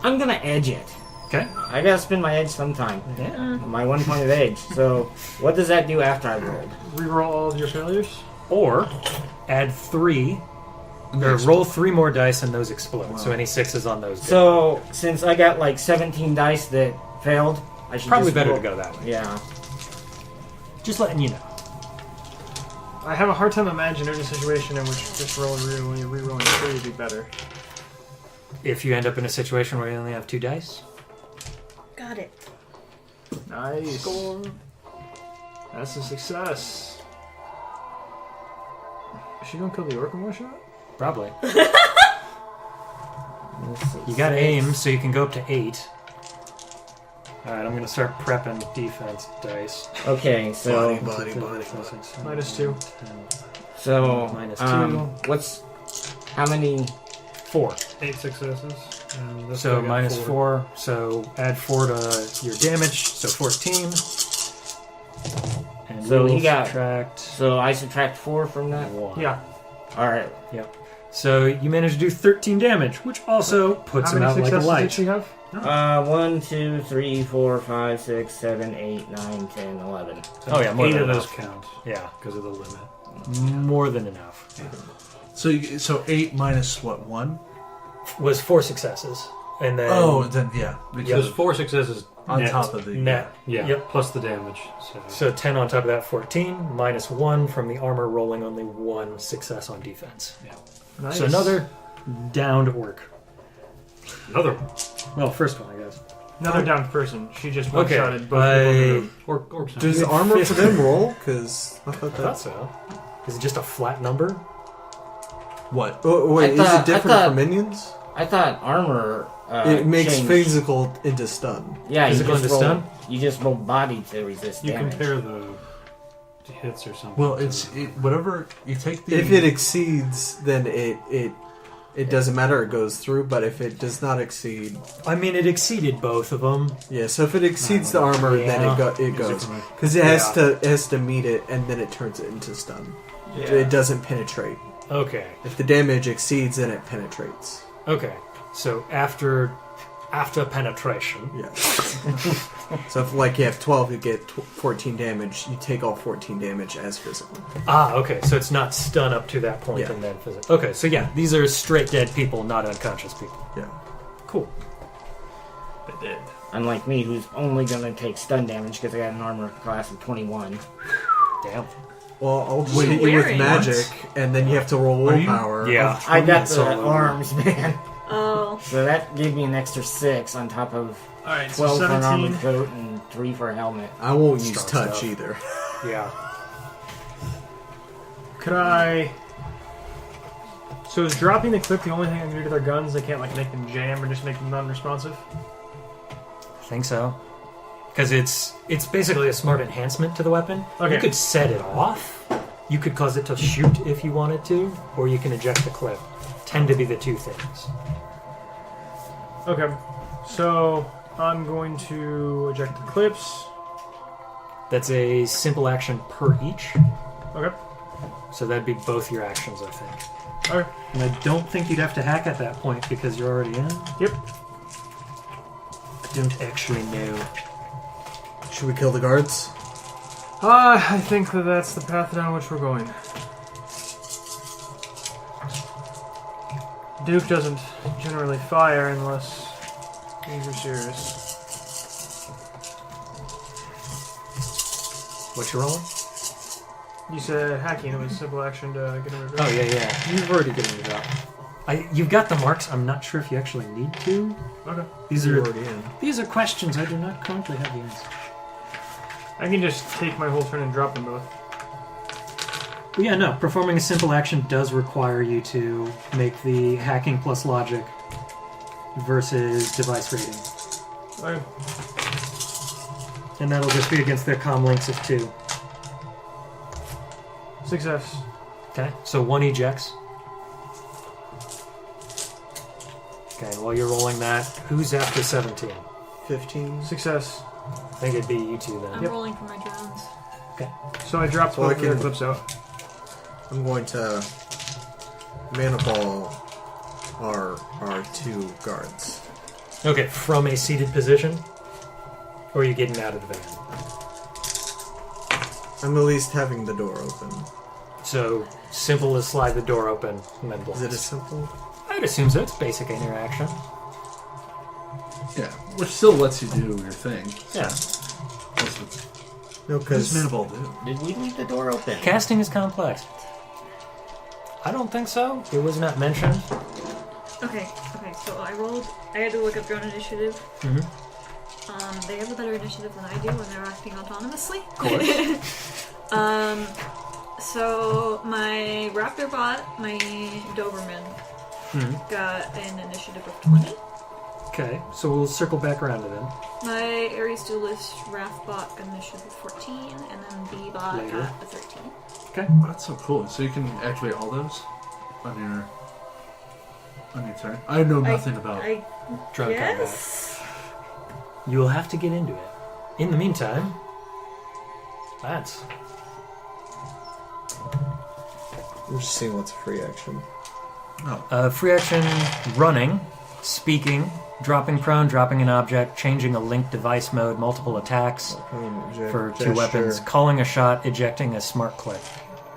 I'm gonna edge it. Okay. I gotta spin my edge sometime. Yeah. My 1 point of edge. So, what does that do after I rolled? Reroll all of your failures. Or add 3, or roll 3 more dice and those explode. So any 6s on those. So, since I got like 17 dice that failed, I should Probably just better roll. to go that way. Yeah. Just letting you know. I have a hard time imagining a situation in which just roll and reroll when you're rerolling 3 would be better. If you end up in a situation where you only have 2 dice. Got it. Nice. Score. That's a success. Is she gonna kill the orc in one shot? Probably. Let's see, You got 6. aim, so you can go up to 8. Alright, I'm gonna start prepping defense dice. Okay, so Body. -2. Minus 2. what's how many? 4. 8 successes. And this So guy got minus 4. So add 4 to your damage, so 14. And So we he will got- subtract So I subtract 4 from that. 1. Yeah. All right. So you managed to do 13 damage, which also puts How him many out like a successes did light. she have? 1, 2, 3, 4, 5, 6, 7, 8, 9, 10, 11. Oh yeah, more 8 than of those enough. count Yeah, because of the limit. more than enough. So 8 minus what, 1? Was 4 successes, and then Then yeah. Because 4 successes on net. top of the net. Yeah, Yep. plus the damage. So, So 10 on top of that, 14 minus 1 from the armor, rolling only 1 success on defense. Nice. So another downed orc. another one. Well, first one, I guess. Another downed person. She just Okay, one-shotted both people in the room. Orcs. Does armor for them roll? Because I thought I thought that. so. Is it just a flat number? What? Oh, wait, is I it different thought- for minions? I thought armor. It makes changed. physical into stun. Yeah, Physical you just into roll. stun? You just roll body to resist You damage. compare the hits or something. Well, whatever you take the. If it exceeds, then it doesn't matter. It goes through. But if it does not exceed, I mean, it exceeded both of them. yeah. So if it exceeds the armor, then Yeah. it goes because it has to meet it, and then it turns it into stun. It doesn't penetrate. Okay. If the damage exceeds, then it penetrates. Okay. So after penetration. Yeah. So if like you have 12, you get 14 damage. You take all 14 damage as physical. Ah, okay. So it's not stun up to that point Yeah. and then physical. Okay. So yeah, these are straight dead people, not unconscious people. Yeah. Cool. But dead. Unlike me, who's only gonna take stun damage because I got an armor class of 21. Damn. Well, I'll just Wait, hit you with wearing magic, and then you have to roll Are you- willpower. Yeah. I got the Solid. arms, man. Oh. So that gave me an extra 6 on top of Alright, so 12 for an 17. armored coat and 3 for a helmet. I won't use Strong touch stuff. either. Yeah. Could I... So is dropping the clip the only thing I can do to their guns? I can't like make them jam or just make them non-responsive? I think so. Because it's basically a smart enhancement to the weapon. Okay. You could set it off. You could cause it to shoot if you wanted to, or you can eject the clip. Tend to be the two things. Okay. So I'm going to eject the clips. That's a simple action per each. Okay. So that'd be both your actions, I think. Okay. And I don't think you'd have to hack at that point because you're already in. Yep. I don't actually know. Should we kill the guards? I think that that's the path down which we're going. Duke doesn't generally fire unless things are serious. What you rolling? You said hacking, it was a simple action to get him to Oh, yeah. You've already given it up. You've got the marks. I'm not sure if you actually need to. Okay. These You're are already in. these are questions I do not currently have the answer. I can just take my whole turn and drop them both. Well, yeah, no. Performing a simple action does require you to make the hacking plus logic versus device rating. Okay. And that'll just be against their comm links of 2. Success. Okay, so 1 ejects. Okay, and while you're rolling that, who's after 17? 15. Success. I think it'd be you two then. I'm rolling for my drones. So I dropped So both I of their can- clips out. I'm going to mana ball our 2 guards. Okay, from a seated position? Or are you getting out of the van? I'm at least having the door open. So, simple as slide the door open and then blast. Is it as simple? I'd assume so. It's basic interaction. Yeah, which still lets you do your thing. Yeah. No, Because because mana ball do. Did we leave the door open? Casting is complex. I don't think so. It was not mentioned. Okay, so I rolled. I had to look up drone initiative. Mm-hmm. They have a better initiative than I do when they're acting autonomously. Of course. So my Raptor bot, my Doberman, got an initiative of 20. Okay, so we'll circle back around to them. My Ares Duelist Wrath bot got an initiative of 14, and then B bot Later. got a 13. Okay. Oh, that's so cool. So you can activate all those on your turn. I know nothing about. Drug combat. Yes. You will have to get into it. In the meantime, Lance. I'm just seeing what's a free action. Free action, running, speaking, dropping prone, dropping an object, changing a linked device mode, multiple attacks for 2 weapons, calling a shot, ejecting a smart clip.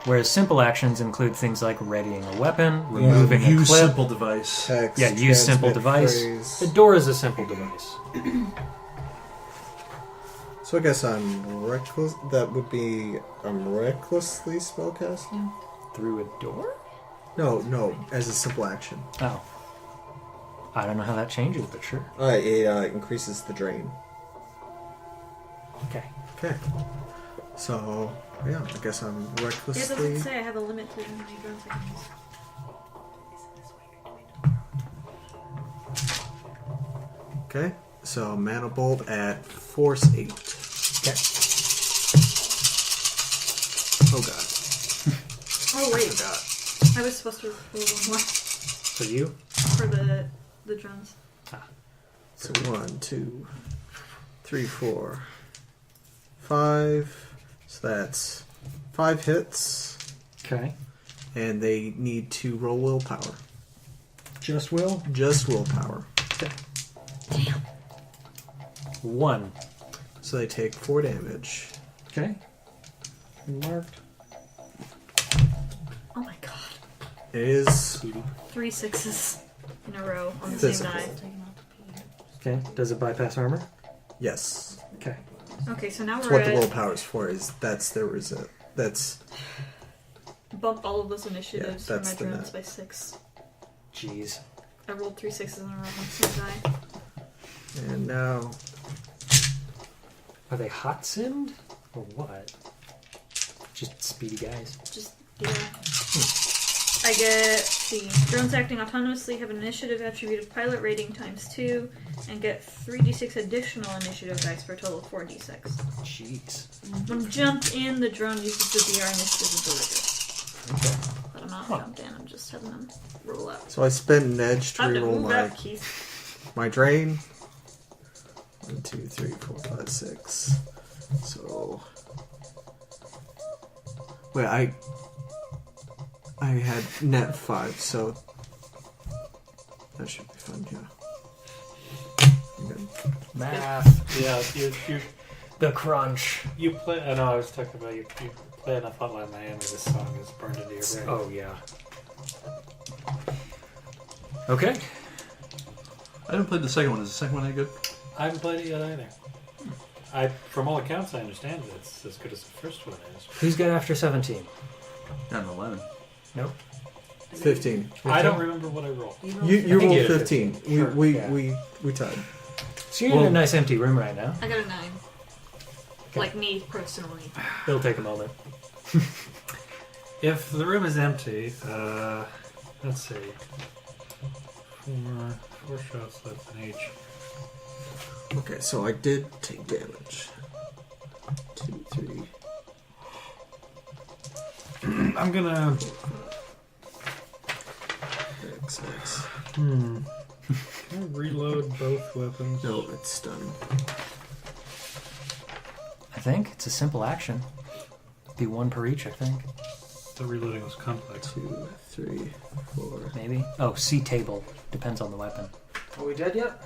Whereas simple actions include things like readying a weapon, removing a Use clip. simple device. Text, Yeah, use simple transmit device. phrase. The door is a simple device. So I guess I'm reckless. That would be I'm recklessly spellcasting. Through a door? No, as a simple action. Oh. I don't know how that changes, but sure. It increases the drain. Okay. Okay. So yeah, I guess I'm It recklessly. doesn't say I have a limit to how many drones I can use. Okay. So mana bolt at force 8. Okay. Oh god. Oh wait, Forgot. I was supposed to roll one more So you? for the drones. So 1, 2, 3, 4, 5. So that's 5 hits, Okay. and they need to roll willpower. Just will? Just willpower. 1. So they take 4 damage. Okay. Marked. Oh my god. It is 3 6s in a row on the Physical. same die. Okay. Does it bypass armor? yes. Okay. Okay, so now That's we're what the at willpower is for. That's bump all of those initiatives Yeah, for that's my the drones net. by 6. Jeez. I rolled 3 6s in a row on the same die. and now Are they hot simmed? Or what? Just speedy guys. Just, yeah. I get, see, drones acting autonomously have an initiative attribute of pilot rating ×2 and get 3d6 additional initiative dice for a total of 4d6. Jeez. When jumped in, the drone uses the DR initiative ability. Okay. But I'm not jumped in, I'm just having them roll out. so I spent an edge to Time to reroll move out, Keith. my drain. 1, 2, 3, 4, 5, 6. So wait, I had net 5, so that should be fun. Yeah. I'm good. Math. Yeah, The crunch. you play. I know I was talking about you play enough Hotline Miami. This song is burned into your brain. Oh, yeah. Okay. I haven't played the second one. Is the second one any good? I haven't played it yet either. From all accounts, I understand that it's as good as the first one is. Who's got after 17? Got an 11. Nope. 15. I don't remember what I rolled. You think rolled you did 15. 15. Sure, yeah. We tied. So you're in a nice empty room right now. I got a 9. Okay. Like me, personally. It'll take a moment. If the room is empty, let's see. 4 shots left in each. Okay, so I did take damage. 2, 3. I'm gonna. X. Can I reload both weapons? No, it's done. I think it's a simple action. Be 1 per each, I think. The reloading was complex. 2, 3, 4. Maybe. Oh, C table. Depends on the weapon. Are we dead yet?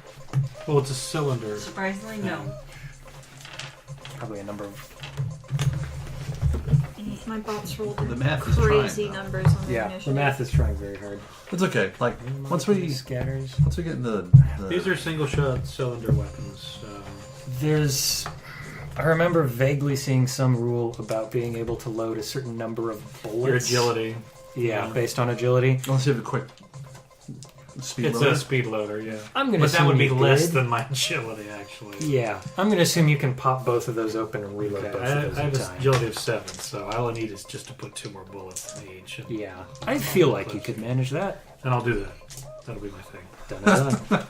Well, it's a cylinder. Surprisingly, no. Probably a number of... My bots rolled The math is trying, crazy though. numbers on their Yeah, initiative. the math is trying very hard. It's okay. Like once we Scatters. get in the These are single shot cylinder weapons. There's... I remember vaguely seeing some rule about being able to load a certain number of bullets. Your agility. Yeah, based on agility. Let's have a quick. speed It's loader. a speed loader, yeah. I'm gonna But that assume would be you less did. than my agility, actually. Yeah, I'm gonna assume you can pop both of those open and reload Okay, both of those I at have a a time. agility of 7, so all I need is just to put 2 more bullets in each. And, Yeah, I feel like you could manage that. and I'll do that. That'll be my thing. Done and done.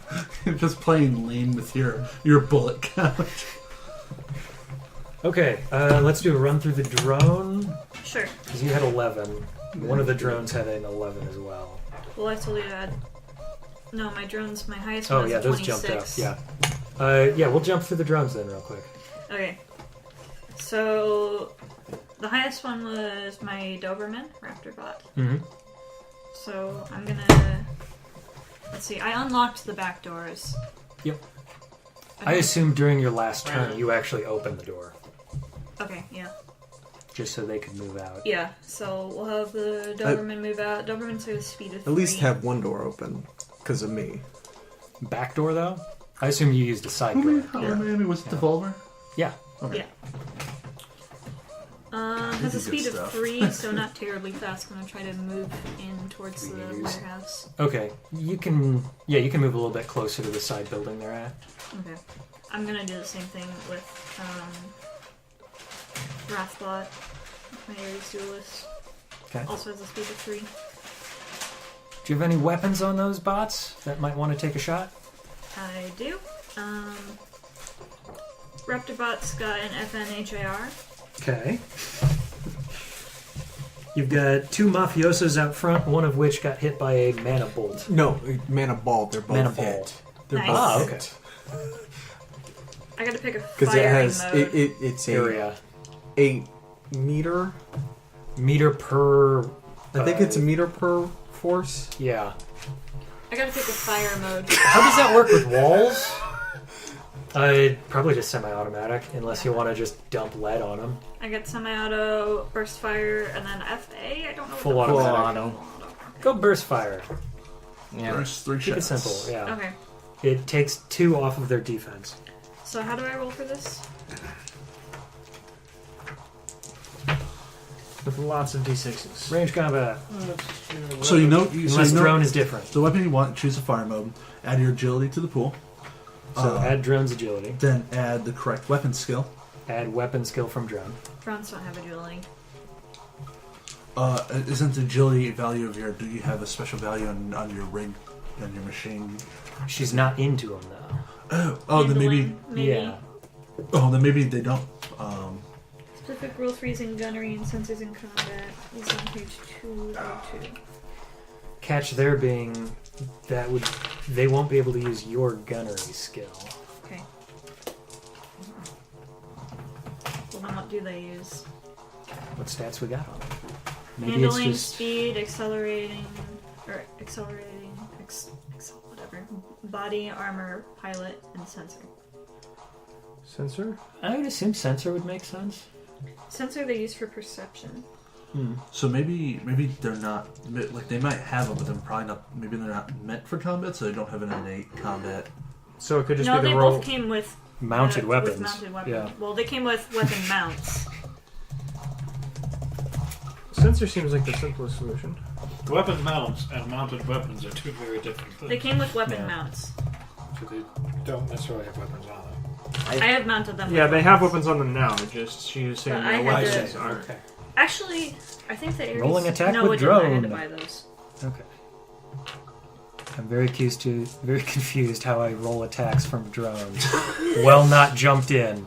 You're just playing lame with your bullet count. Okay, let's do a run through the drone Sure. because you had 11. One of the drones had an 11 as well. Well, I told you that. No, my drones, my highest Oh one was yeah, a those 26. jumped up. Yeah, we'll jump through the drones then real quick. Okay. So, the highest one was my Doberman, Raptorbot. Mm-hmm. So, I'm gonna... Let's see, I unlocked the back doors. Yep. I Okay. assume during your last turn you actually opened the door Okay, yeah. just so they could move out. Yeah, so we'll have the Doberman move out. Doberman's got a speed of 3. At least have one door open because of me. Back door though? I assume you used a side door. Maybe was it Devolver? Yeah. Okay. Yeah. Has a Good speed of stuff. 3, so not terribly fast. I'm gonna try to move in towards the warehouse. Okay. You can move a little bit closer to the side building they're at. Okay. I'm gonna do the same thing with Wrathbot, my Ares Duelist. Okay. Also has a speed of 3. Do you have any weapons on those bots that might want to take a shot? I do. Raptorbot's got an FNHAR. Okay. You've got 2 mafiosos out front, one of which got hit by a mana bolt. No, mana ball. They're both Mana hit. ball. They're Nice. both Ah, hit. okay. I gotta pick a Because it firing has mode. it's a Area. 8 meter. Meter per... I think it's a meter per force. Yeah. I gotta pick a fire mode. How does that work with walls? Probably just semi-automatic, unless you want to just dump lead on them. I got semi-auto, burst fire, and then FA. I don't know what Full the Full automatic. auto. Go burst fire. Yeah. First 3 Keep it shots. simple, yeah. Okay. It takes 2 off of their defense. So how do I roll for this? With lots of d6s. Range combat. So Unless drone is different. the weapon you want, choose a fire mode. Add your agility to the pool. So add drone's agility. Then add the correct weapon skill. Add weapon skill from drone. Drones don't have agility. Isn't agility a value of your? Do you have a special value on your rig, on your machine? She's not into them though. Then maybe. Handling, maybe. Yeah. Oh, then maybe they don't. Specific rule freezing gunnery and sensors in combat is on page 202. Catch there being they won't be able to use your gunnery skill. Okay. Well, then what do they use? What stats we got on them? Maybe Handling, it's just speed, accelerating, whatever. Body, armor, pilot, and sensor. Sensor? I would assume sensor would make sense. Sensor they use for perception. So maybe they're not like they might have them, but they're probably not. Maybe they're not meant for combat, so they don't have an innate combat. So it could just No, be they the roll. both came with Mounted weapons. With mounted weapons. Yeah. Well, they came with weapon mounts. Sensor seems like the simplest solution. Weapon mounts and mounted weapons are 2 very different things. They came with weapon Yeah. mounts. So they don't necessarily have weapons on them. I have mounted them. Yeah, with they have weapons on them now. Just she was saying But I no had weapons to- are. Okay. Actually, I think the Ares... Rolling attack no, with it didn't. I had to drone. buy those. Okay. I'm very confused how I roll attacks from drones. Well, not jumped in.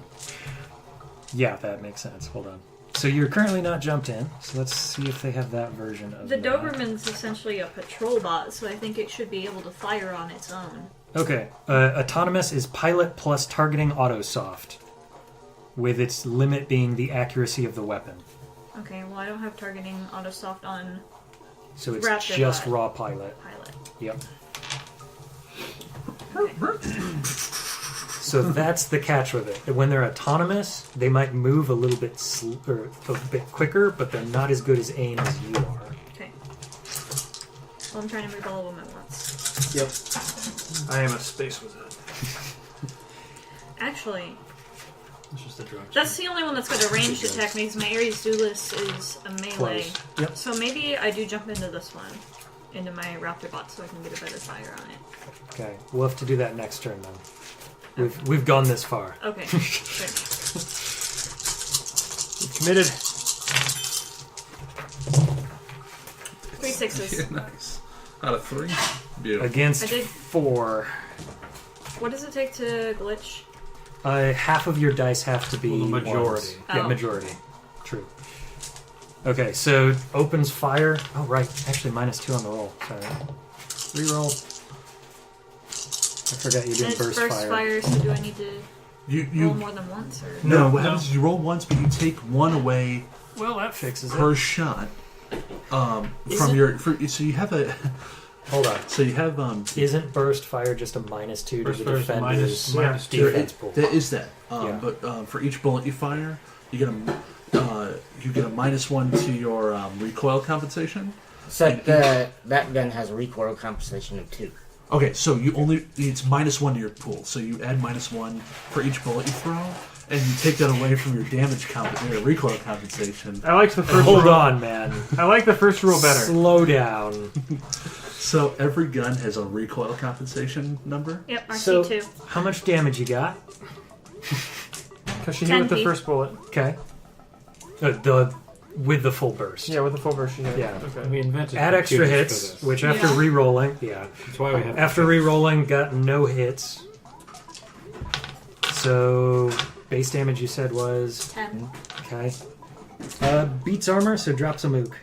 Yeah, that makes sense. Hold on. So you're currently not jumped in. So let's see if they have that version of The that. Doberman's essentially a patrol bot, so I think it should be able to fire on its own. Okay. Autonomous is pilot plus targeting autosoft, with its limit being the accuracy of the weapon. Okay, well I don't have targeting autosoft on So it's Raptor just bot. raw pilot. pilot. Yep. Okay. So that's the catch with it. When they're autonomous, they might move a little bit quicker, but they're not as good as aim as you are. Okay. Well, I'm trying to move all of them at once. Yep. I am a space wizard. Actually, It's just a drone. that's the only one that's got a ranged attack because my Ares Duelist is a melee. Close. Yep. So maybe I do jump into this one. into my raptor bot so I can get a better fire on it. Okay, we'll have to do that next turn then. We've gone this far. Okay. Good. Committed. 3 sixes. Yeah, nice. Out of 3. Beautiful. Against I did- 4. What does it take to glitch? Half of your dice have to be Well, the majority. ones. Yeah, Oh. majority. True. Okay, so opens fire. Oh, right. Actually, -2 on the roll. Sorry. Reroll. I forgot you And did it's burst fire. so do I need to roll You more than once? Or? no. What No. happens is you roll once, but you take 1 away Well, that fixes per it. shot. Is From it- your so you have a Hold on. so you have Isn't burst fire just a -2 to Burst the fire is defender's minus defense pool? There is that. Yeah. But for each bullet you fire, you get a -1 to your recoil compensation. So that gun has a recoil compensation of 2. Okay, so it's -1 to your pool. So you add -1 for each bullet you throw, and you take that away from your damage your recoil compensation. I liked the first Hold roll. on, man. I like the first roll better. Slow down. So every gun has a recoil compensation number. Yep, So- RC2. How much damage you got? Because she hit with the 10 first bullet. Okay. With the full burst. Yeah, with the full burst she hit. Yeah. Okay. We invented Add extra computers hits, for this. which after Yeah. re-rolling, yeah. That's why we have. After re-rolling, got no hits. So base damage you said was 10. okay. Beats armor, so drops a mook.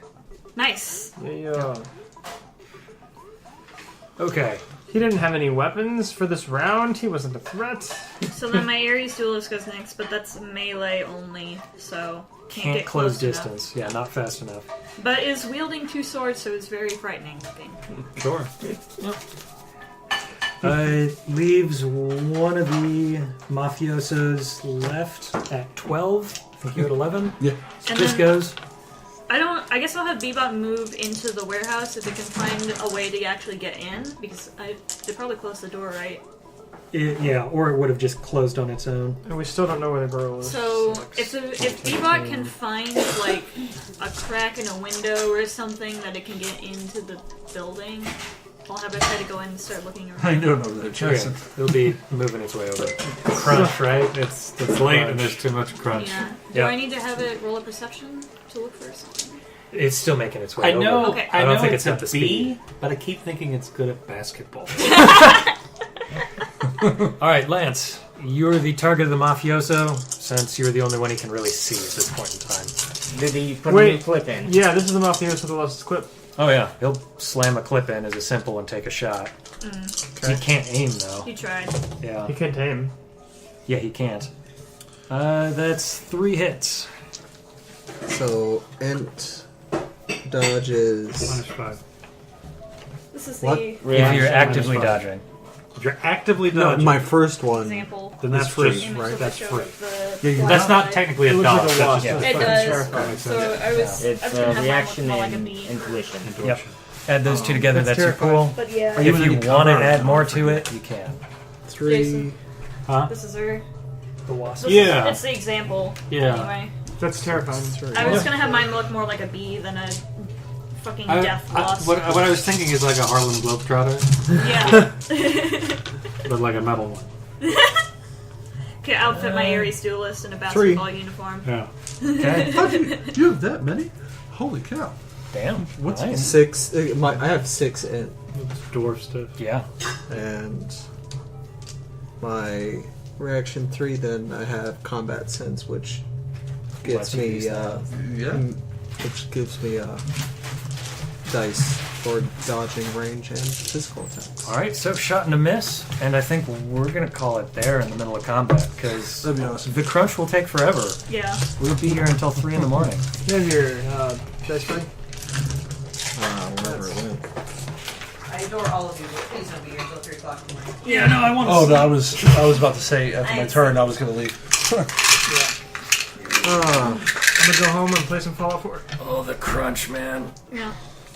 Nice. Yeah. Okay. He didn't have any weapons for this round. He wasn't a threat. So then my Ares duelist goes next, but that's melee only, so Can't get close enough. distance. Yeah, not fast enough. But is wielding 2 swords, so it's very frightening looking. Sure. Leaves one of the mafiosos left at 12. I think you're at 11. Yeah. And Just then goes. I guess I'll have Bebop move into the warehouse if it can find a way to actually get in, because they probably closed the door, right? Yeah, or it would have just closed on its own. And we still don't know where the girl is. So if Bebop can find like a crack in a window or something that it can get into the building, I'll have it try to go in and start looking around. I don't know that, Okay, Jason. it'll be moving its way over. Crunch, right? It's late and there's too much crunch. Yeah. Do Yeah. I need to have it roll a perception to look for something? It's still making its way I know. over. Okay. I, I don't know think it's it's at a the B, speed. but I keep thinking it's good at basketball. All right, Lance, you're the target of the mafioso, since you're the only one he can really see at this point in time. Did he put Wait. a new clip in? Yeah, this is the mafioso with the last clip. Oh yeah, he'll slam a clip in as a simple and take a shot. He can't aim though. You tried. Yeah, He can't aim. yeah, he can't. That's 3 hits. So int dodge is -5. This is What? the If you're actively minus 5. dodging. If you're actively no dodging, my first one. example. then that's It's free. free. Image right, of the that's show free. of the Yeah, fly That's not outside. technically a It looks like dodge. a That's wasp. just It a does. terrifying. So I was. It's I was gonna have mine reaction look more like a and bee. intuition. Yep. Add those two together. That's That's your terrifying. pool. But yeah, you If gonna you get want to cover? add more to it, you can. 3. Jason. Huh? This is her. The wasp. This Yeah. It's the example. Yeah. Anyway, That's terrifying. I was gonna have mine look more like a bee than a fucking death wasp. What I was thinking is like a Harlem Globetrotter, Yeah. but like a metal one. Okay, outfit my Ares duelist in a basketball uniform. Yeah. Okay. You have that many? Holy cow! Damn. What's nice. 6. I have 6 int, It's dwarf stuff. Yeah. and my reaction 3. Then I have combat sense, which Lets gets you me use that. which gives me dice for dodging, range, and physical attacks. All right, so shot and a miss, and I think we're gonna call it there in the middle of combat because That'd be awesome. the crunch will take forever. Yeah. We'll be here until 3 in the morning. You have your dice free? Wherever it went. I adore all of you, but please don't be here until 3 o'clock in the morning. Yeah, no, I want. Oh no, I was about to say after my turn I was going to leave. I'm gonna go home and play some Fallout 4. Oh, the crunch, man. Yeah.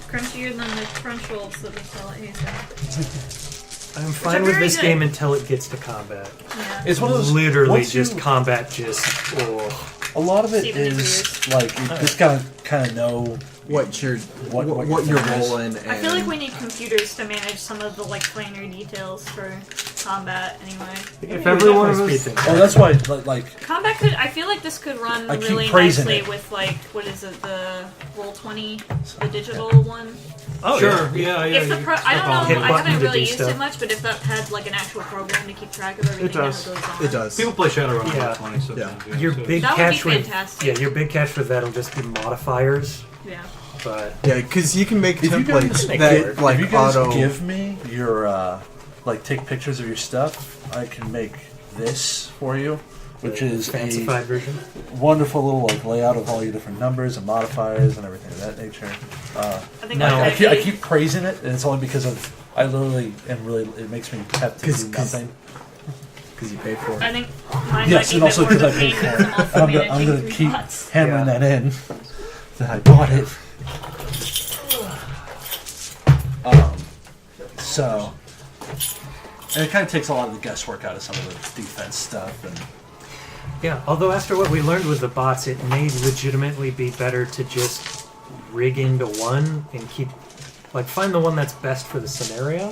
Crunchier than the crunch rolls that we saw at Hazel. I'm fine with this game until it gets to combat. Yeah. It's one of those Literally once just you- combat. Just A lot of it Steven is Universe. like you just gotta kind of know what your What your thing is. role in. I feel like and- we need computers to manage some of the like finer details for combat. Anyway, If every one of Speed us, things. Oh, that's why, like, combat could. I feel like this could run I keep really praising nicely it. with like what is it, the Roll20, the digital one. Oh, Sure. Yeah. If the you pro- can I step don't on know, hit it. I button haven't to really do used stuff. it much, but if that had like an actual program to keep track of everything does. that goes on, It does. People play Shadowrun Yeah. on 20 sometimes. Yeah. Your so- big that would be catch with fantastic. your big catch with that'll just be modifiers, Yeah. but Yeah, because you can make If you guys templates make that it work. like if you guys auto. give me your, like, take pictures of your stuff, I can make this for you, which is fancified version. a wonderful little, like, layout of all your different numbers and modifiers and everything of that nature. I think No. that I might keep, I be- keep praising it, and it's only because of I literally am really. It makes me have to 'Cause- do 'cause- nothing. Because you pay for it. I think mine Yes, might and be a also bit more because I of a paid pain for because it. I'm also I'm managing gonna three keep bots. hammering Yeah. that in that I bought it. So, and it kind of takes a lot of the guesswork out of some of the defense stuff. And Yeah, although after what we learned with the bots, it may legitimately be better to just rig into one and keep, like, find the one that's best for the scenario.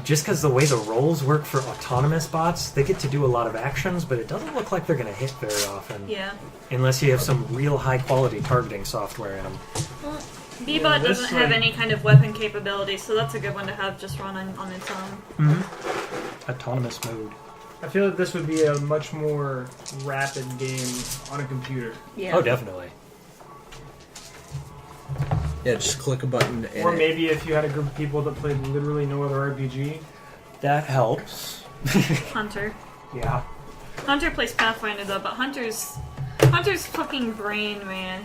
Just because the way the roles work for autonomous bots, they get to do a lot of actions, but it doesn't look like they're going to hit very often. Yeah. Unless you have some real high-quality targeting software in them. Well, Bebot this doesn't have one- any kind of weapon capability, so that's a good one to have just run on its own. Autonomous mode. I feel that this would be a much more rapid game on a computer. Yeah. Oh, definitely. Yeah, just click a button and Or maybe if you had a group of people that played literally no other RPG. That helps. Hunter. Yeah. Hunter plays Pathfinder though, but Hunter's fucking brain, man.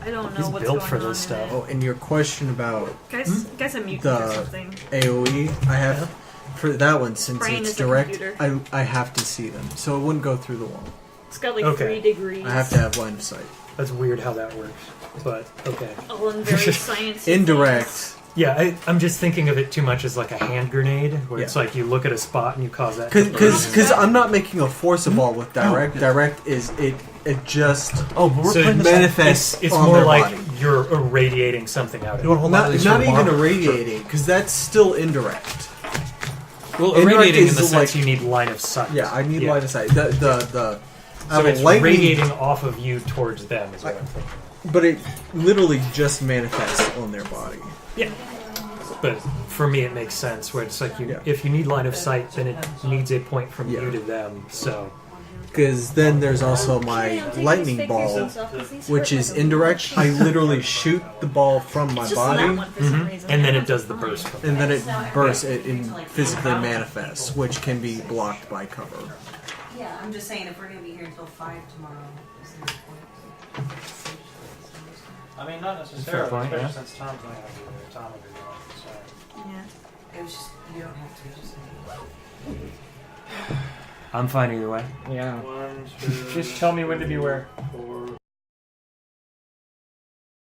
I don't know He's what's built going for on this in stuff. it. Oh, and your question about Guy's a mutant The- or something. AOE, I have for that one since Brain it's is a direct. computer. I have to see them, so it wouldn't go through the wall. It's got like Okay. 3 degrees. I have to have line of sight. That's weird how that works. But, okay. All in very sciencey Indirect. things. Yeah, I'm just thinking of it too much as like a hand grenade, where it's Yeah. like you look at a spot and you cause that. to burn. Because I'm not making a forcible with direct. Direct is it just oh, but we're So playing this. manifests. It's on more their like body. you're irradiating something out of You want to it. hold on to these Not for even tomorrow? irradiating, because that's still indirect. Well, indirect irradiating in is the sense like- you need line of sight. Yeah, I need line of sight. The I So have a it's lightning, radiating off of you towards them, is what I'm thinking. but it literally just manifests on their body. Yeah. But for me, it makes sense where it's like Yeah. if you need line of sight, then it needs a point from Yeah. you to them. So Because then there's also my lightning ball, which is indirect. I literally shoot the ball from my It's just in that body, one for some reason. and then That it does the one's burst. fine. From and then it bursts. It physically manifests, which can be blocked by cover. Yeah, I'm just saying if we're gonna be here until 5 tomorrow, isn't there a point? I mean, not Fair necessarily, point, especially yeah. since Tom's not going to be there. Tom will be there. So. Yeah. It was just, you don't have to, just I'm fine either way. Yeah. 1, 2, Just tell me when to be where. 4,